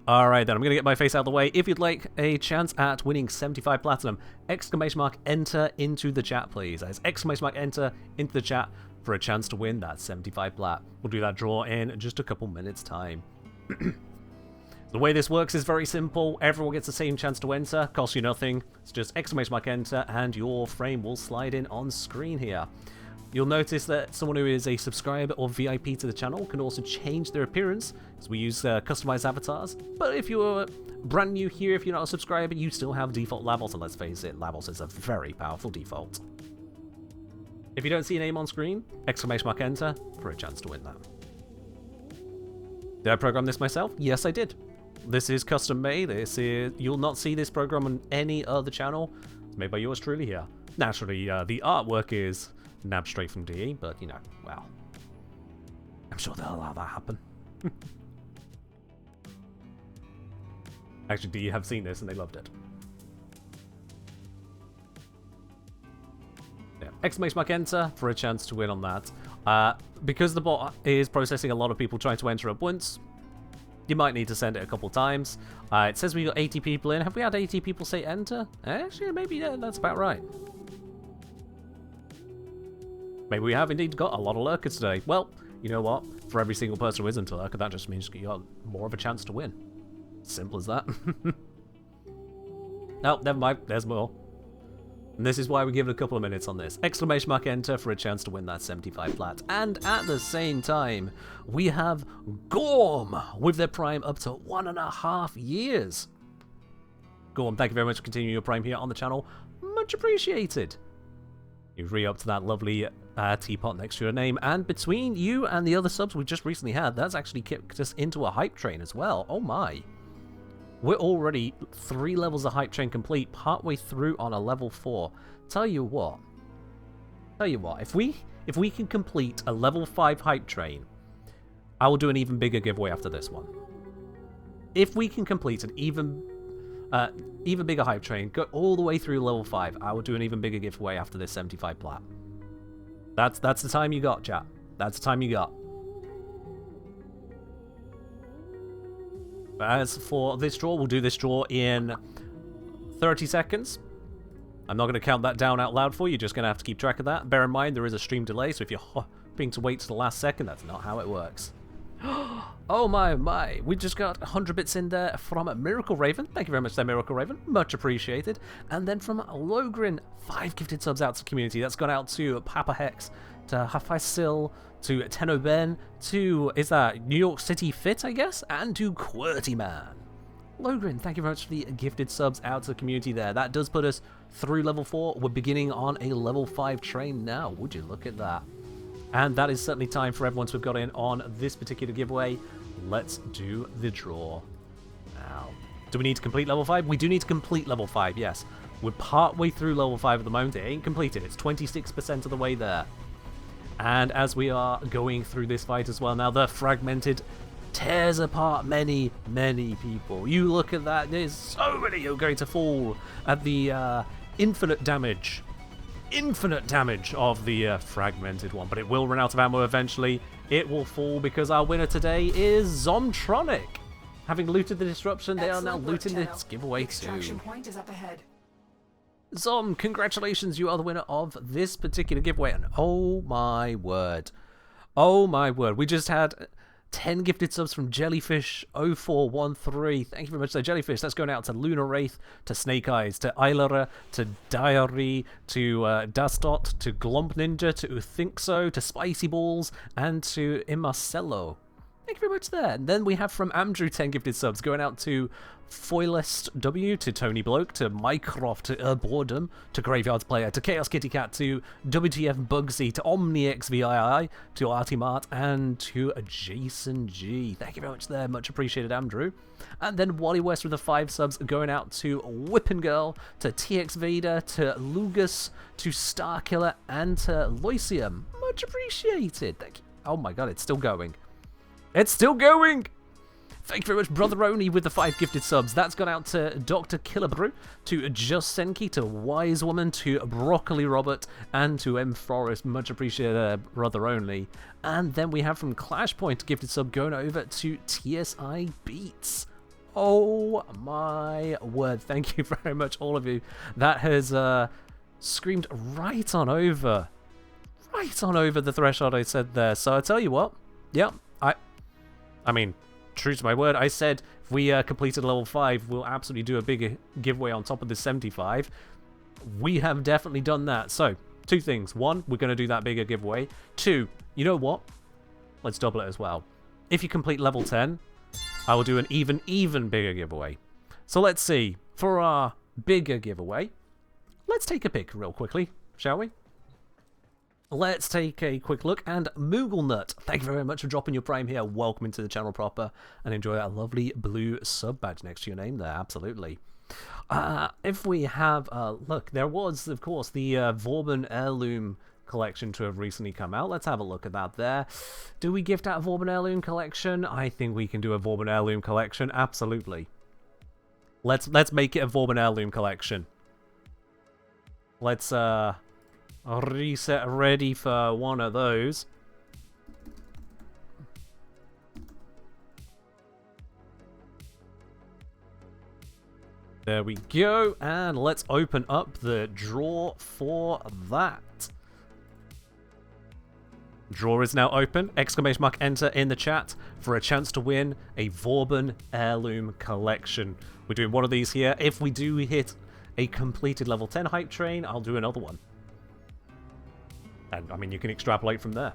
Alright then, I'm going to get my face out of the way. If you'd like a chance at winning 75 platinum, exclamation mark enter into the chat, please. That is exclamation mark enter into the chat for a chance to win that 75 plat. We'll do that draw in just a couple minutes time. The way this works is very simple. Everyone gets the same chance to enter. Costs you nothing. It's just exclamation mark enter and your frame will slide in on screen here. You'll notice that someone who is a subscriber or VIP to the channel can also change their appearance, as we use customized avatars. But if you're brand new here, if you're not a subscriber, you still have default Lavos, and let's face it, Lavos is a very powerful default. If you don't see your name on screen, exclamation mark enter for a chance to win that. Did I program this myself? Yes, I did. This is custom made. You'll not see this program on any other channel. It's made by yours truly here. Naturally, the artwork is nabbed straight from DE, but you know, well, I'm sure they'll allow that happen. Actually, DE have seen this and they loved it. Yeah. Exclamation mark enter for a chance to win on that. Because the bot is processing a lot of people trying to enter at once, you might need to send it a couple times. It says we got 80 people in. Have we had 80 people say enter? Actually, maybe yeah, that's about right. Maybe we have indeed got a lot of lurkers today. Well, you know what? For every single person who isn't a lurker, that just means you got more of a chance to win. Simple as that. Oh, never mind. There's more. And this is why we give it a couple of minutes on this. Exclamation mark enter for a chance to win that 75 plat. And at the same time, we have Gorm with their Prime up to 1.5 years. Gorm, thank you very much for continuing your Prime here on the channel. Much appreciated. You've re-upped to that lovely teapot next to your name. And between you and the other subs we just recently had, that's actually kicked us into a hype train as well. Oh my. We're already 3 levels of hype train complete, partway through on a level 4. Tell you what, if we can complete a level 5 hype train, I will do an even bigger giveaway after this one. If we can complete an even bigger hype train, go all the way through level 5, I will do an even bigger giveaway after this 75 plat. That's the time you got, chat. That's the time you got. As for this draw, we'll do this draw in 30 seconds. I'm not going to count that down out loud for you, just going to have to keep track of that. Bear in mind, there is a stream delay, so if you're hoping to wait to the last second, that's not how it works. Oh my, we just got 100 bits in there from Miracle Raven. Thank you very much there, Miracle Raven. Much appreciated. And then from Logrin, 5 gifted subs out to the community. That's gone out to Papa Hex, to Hafaisil, to Tenno Ben, to, is that New York City Fit, I guess? And to QWERTY Man. Logrin, thank you very much for the gifted subs out to the community there. That does put us through level 4. We're beginning on a level 5 train now. Would you look at that? And that is certainly time for everyone to have got in on this particular giveaway. Let's do the draw now. Do we need to complete level 5? We do need to complete level 5, yes. We're partway through level 5 at the moment. It ain't completed. It's 26% of the way there. And as we are going through this fight as well now, the fragmented tears apart many, many people. You look at that, there's so many who are going to fall at the infinite damage of the fragmented one. But it will run out of ammo eventually. It will fall because our winner today is Zomtronic. Having looted the disruption, they are now looting this giveaway too. Extraction point is up ahead. Zom, congratulations, you are the winner of this particular giveaway. And oh my word, we just had 10 gifted subs from Jellyfish0413. Thank you very much there, Jellyfish. That's going out to Lunar Wraith, to Snake Eyes, to Eilera, to Diary, to Dastot, to Glomp Ninja, to Uthinkso, to Spicy Balls, and to Imarcello. Thank you very much there. And then we have from Andrew 10 gifted subs going out to Foilest W, to Tony Bloke, to Mycroft, to Boredom, to Graveyards Player, to Chaos Kitty Cat, to WTF Bugsy, to OmniXVII, to Artimart, and to Jason G. Thank you very much there. Much appreciated, Andrew. And then Wally West with the 5 subs going out to Whippin' Girl, to TX Vader, to Lugus, to Starkiller, and to Loisium. Much appreciated. Thank you. Oh my god, it's still going. It's still going! Thank you very much, Brotheroni, with the 5 gifted subs. That's gone out to Dr. Killabrew, to Just Senki, to Wise Woman, to Broccoli Robert, and to M Forest. Much appreciated, Brotheroni. And then we have from Clashpoint gifted sub going over to TSI Beats. Oh my word. Thank you very much, all of you. That has screamed right on over the threshold I said there. So I tell you what, yeah, I mean, true to my word, I said if we completed level 5, we'll absolutely do a bigger giveaway on top of the 75. We have definitely done that. So, 2 things. 1, we're going to do that bigger giveaway. 2, you know what? Let's double it as well. If you complete level 10, I will do an even bigger giveaway. So let's see. For our bigger giveaway, let's take a pick real quickly, shall we? Let's take a quick look, and Mooglenut, thank you very much for dropping your prime here. Welcome into the channel proper, and enjoy that lovely blue sub badge next to your name there, absolutely. If we have a look, there was, of course, the Vauban Heirloom collection to have recently come out. Let's have a look at that there. Do we gift out a Vauban Heirloom collection? I think we can do a Vauban Heirloom collection, absolutely. Let's make it a Vauban Heirloom collection. Let's, reset ready for one of those. There we go, and let's open up the draw for that. Draw is now open. Exclamation mark enter in the chat for a chance to win a Vauban Heirloom collection. We're doing one of these here. If we do hit a completed level 10 hype train, I'll do another one. And, I mean, you can extrapolate from there.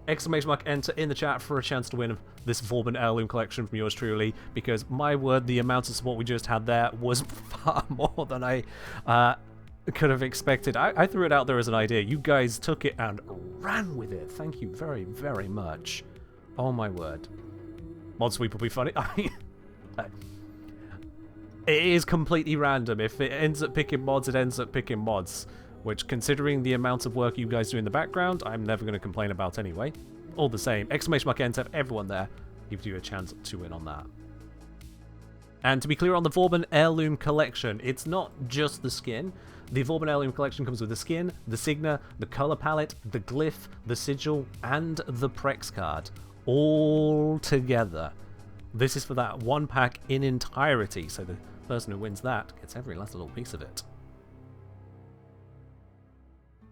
Exclamation mark enter in the chat for a chance to win this Vauban Heirloom collection from yours truly, because, my word, the amount of support we just had there was far more than I could have expected. I threw it out there as an idea. You guys took it and ran with it. Thank you very, very much. Oh, my word. Mod Sweep will be funny. I mean, it is completely random. If it ends up picking mods, it ends up picking mods. Which, considering the amount of work you guys do in the background, I'm never going to complain about anyway. All the same, exclamation mark enter, everyone there gives you a chance to win on that. And to be clear on the Vauban Heirloom collection, it's not just the skin. The Vauban Heirloom collection comes with the skin, the signa, the color palette, the glyph, the sigil, and the Prex card. All together. This is for that one pack in entirety, so the person who wins that gets every last little piece of it.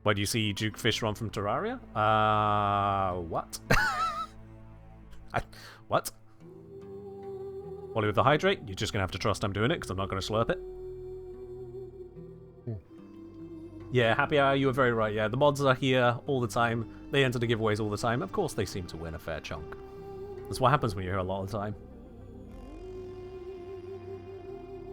Why do you see Duke Fish run from Terraria? What? What? Follie with the hydrate, you're just going to have to trust I'm doing it, because I'm not going to slurp it. Yeah, Happy Hour, you were very right, yeah. The mods are here all the time. They enter the giveaways all the time. Of course they seem to win a fair chunk. That's what happens when you're here a lot of the time.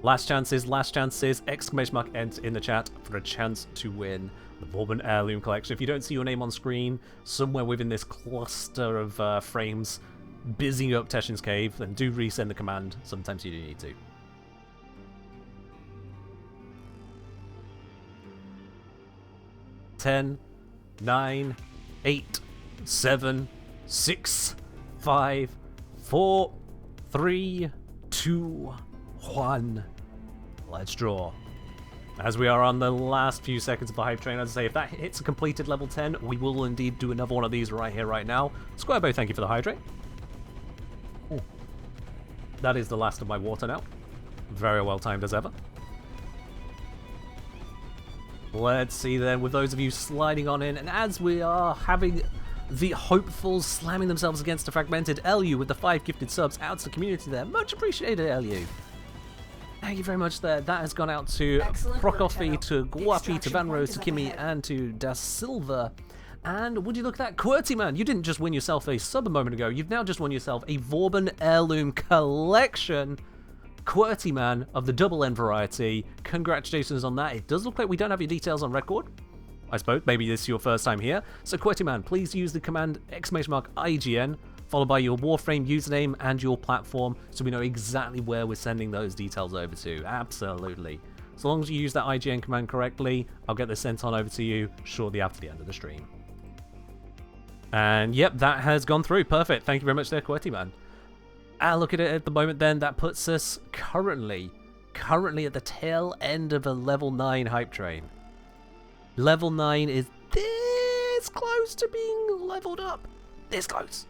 Last chances, exclamation mark ent in the chat for a chance to win the Bourbon Heirloom Collection. If you don't see your name on screen, somewhere within this cluster of frames, busying up Teshin's Cave, then do resend the command. Sometimes you do need to. Ten, 9, 8, 7, 6, 5, 4, 3, 2, 1. Let's draw. As we are on the last few seconds of the hype train, as I say, if that hits a completed level 10, we will indeed do another one of these right here, right now. Squarebo, thank you for the hydrate. Ooh. That is the last of my water now. Very well timed as ever. Let's see then, with those of you sliding on in, and as we are having the hopefuls slamming themselves against a fragmented LU with the 5 gifted subs out to the community there. Much appreciated, LU. Thank you very much there. That has gone out to Prokofy, to Guapi, to Van Rose, to Kimmy, and to Da Silva. And would you look at that, QWERTY Man, you didn't just win yourself a sub a moment ago, you've now just won yourself a Vauban Heirloom Collection. QWERTY Man of the double N variety. Congratulations on that. It does look like we don't have your details on record. I suppose maybe this is your first time here. So QWERTY Man, please use the command !IGN followed by your Warframe username and your platform so we know exactly where we're sending those details over to. Absolutely. So long as you use that IGN command correctly, I'll get this sent on over to you shortly after the end of the stream. And yep, that has gone through. Perfect. Thank you very much there, QWERTY Man. Look at it at the moment then, that puts us currently at the tail end of a level 9 hype train. Level 9 is this close to being leveled up. This close.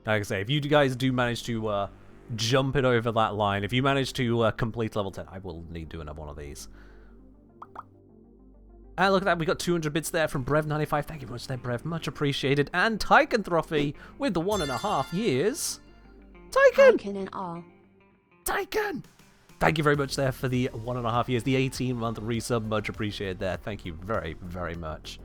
Like I say, if you guys do manage to jump it over that line, if you manage to complete level 10, I will need to do another one of these. And look at that, we got 200 bits there from Brev95. Thank you very much there, Brev. Much appreciated. And Tychantrophy with the 1.5 years. Tychon and all. Tychon! Thank you very much there for the 1.5 years, the 18-month resub. Much appreciated there. Thank you very, very much.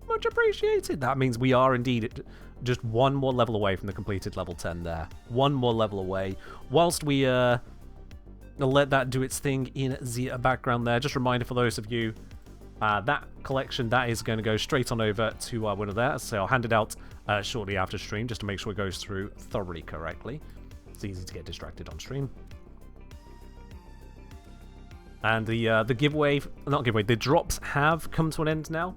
Much appreciated. That means we are indeed just one more level away from the completed level 10 there. One more level away. Whilst we let that do its thing in the background there, just a reminder for those of you, that collection, that is going to go straight on over to our winner there. So I'll hand it out shortly after stream, just to make sure it goes through thoroughly correctly. It's easy to get distracted on stream. And the giveaway, not giveaway, the drops have come to an end now.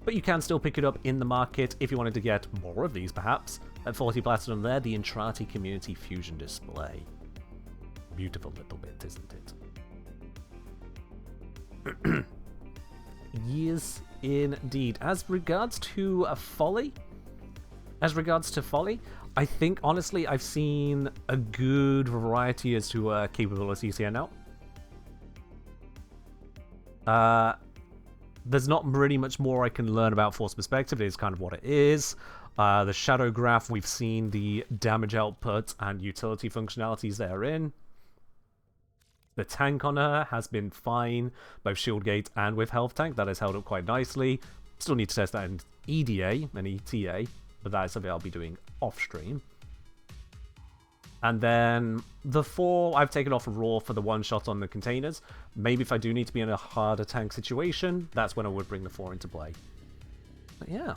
But you can still pick it up in the market if you wanted to get more of these, perhaps. At 40 Platinum there, the Entrati Community Fusion Display. Beautiful little bit, isn't it? Yes, indeed. As regards to Follie, I think, honestly, I've seen a good variety as to capabilities here now. There's not really much more I can learn about Force Perspective. It is kind of what it is. The Shadow Graph, we've seen the damage output and utility functionalities therein. The tank on her has been fine, both shield gate and with health tank. That has held up quite nicely. Still need to test that in EDA and ETA, but that is something I'll be doing off stream. And then the 4 I've taken off raw for the one shot on the containers. Maybe if I do need to be in a harder tank situation, that's when I would bring the 4 into play. But yeah,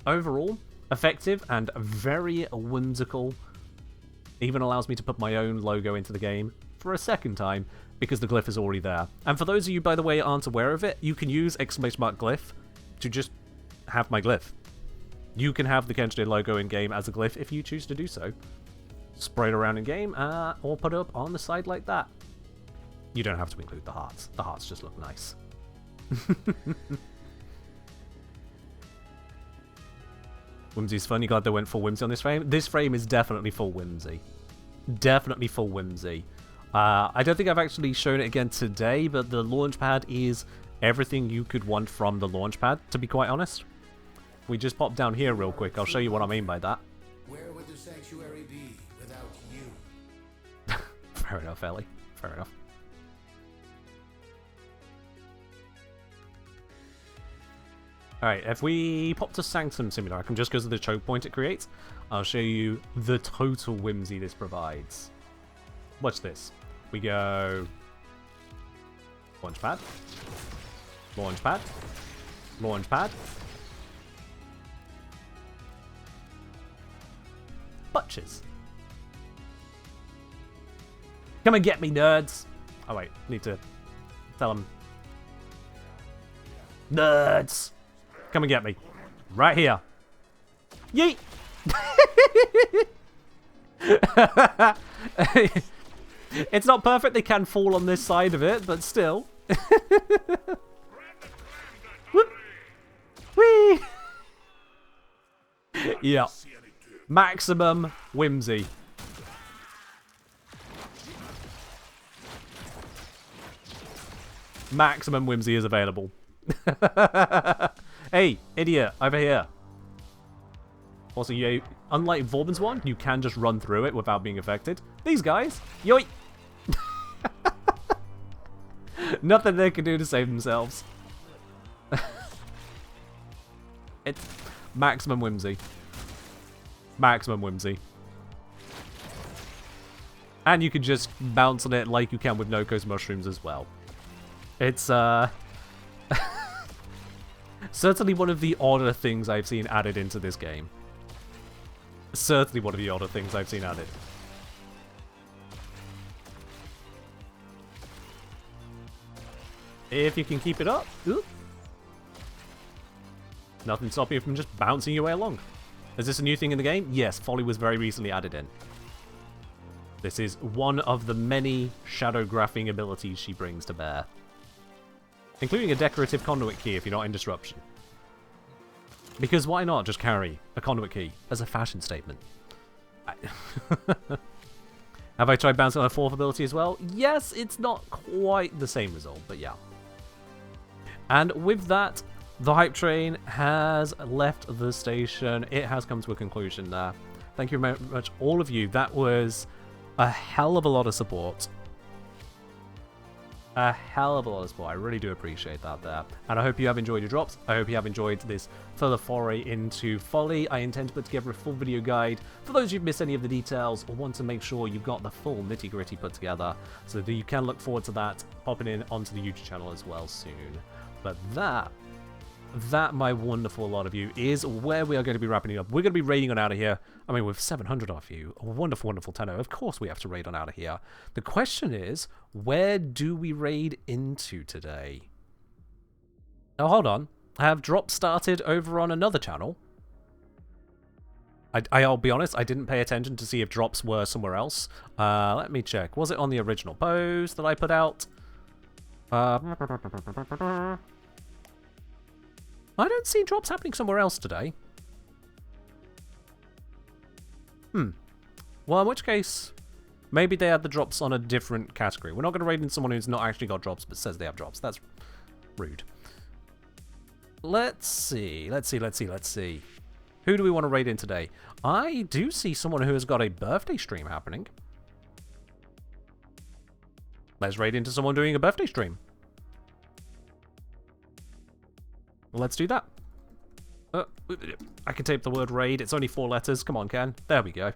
overall, effective and very whimsical. Even allows me to put my own logo into the game for a second time because the glyph is already there. And for those of you, by the way, aren't aware of it, you can use !glyph to just have my glyph. You can have the Kenshide logo in game as a glyph if you choose to do so. Spray it around in game, or put it up on the side like that. You don't have to include the hearts. The hearts just look nice. Whimsy's funny. Glad they went full whimsy on this frame. This frame is definitely full whimsy. Definitely full whimsy. I don't think I've actually shown it again today, but the launch pad is everything you could want from the launch pad, to be quite honest. We just pop down here real quick. I'll show you what I mean by that. Where would the sanctuary be without you? Fair enough, Ellie. Fair enough. Alright, if we pop to Sanctum Simulator, I can just go to the choke point it creates. I'll show you the total whimsy this provides. Watch this. We go... Launch pad. Launch pad. Launch pad. Butchers. Come and get me, nerds. Oh wait, need to tell them. Nerds. Come and get me. Right here. Yeet! It's not perfect, they can fall on this side of it, but still. Whoop. Whee! Yeah. Maximum whimsy. Maximum whimsy is available. Hey, idiot, over here. Also, you, unlike Vauban's one, you can just run through it without being affected. These guys, yoink! Nothing they can do to save themselves. It's maximum whimsy. Maximum whimsy. And you can just bounce on it like you can with no-cost mushrooms as well. It's, certainly one of the odder things I've seen added into this game. Certainly one of the odder things I've seen added. If you can keep it up. Ooh. Nothing stopping you from just bouncing your way along. Is this a new thing in the game? Yes, Follie was very recently added in. This is one of the many shadow graphing abilities she brings to bear. Including a decorative conduit key if you're not in disruption. Because why not just carry a conduit key as a fashion statement? Have I tried bouncing on a fourth ability as well? Yes, it's not quite the same result, but yeah. And with that, the hype train has left the station. It has come to a conclusion there. Thank you very much, all of you. That was a hell of a lot of support. A hell of a lot of support. I really do appreciate that there. And I hope you have enjoyed your drops. I hope you have enjoyed this further foray into Follie. I intend to put together a full video guide for those who've missed any of the details or want to make sure you've got the full nitty-gritty put together, so that you can look forward to that popping in onto the YouTube channel as well soon. But that, my wonderful lot of you, is where we are going to be wrapping it up. We're going to be raiding on out of here. I mean, with 700 of you, a wonderful, wonderful tenor. Of course we have to raid on out of here. The question is, where do we raid into today? Oh, hold on. I have drops started over on another channel. I'll be honest, I didn't pay attention to see if drops were somewhere else. Let me check. Was it on the original post that I put out? I don't see drops happening somewhere else today. Well, in which case, maybe they had the drops on a different category. We're not going to raid in someone who's not actually got drops, but says they have drops. That's rude. Let's see. Who do we want to raid in today? I do see someone who has got a birthday stream happening. Let's raid into someone doing a birthday stream. Let's do that. I can tape the word raid. It's only 4 letters. Come on, Ken. There we go.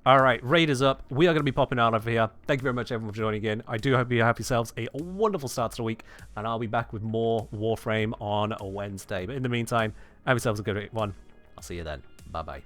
Alright, raid is up. We are going to be popping out of here. Thank you very much, everyone, for joining in. I do hope you have yourselves a wonderful start to the week, and I'll be back with more Warframe on Wednesday. But in the meantime, have yourselves a good one. I'll see you then. Bye-bye.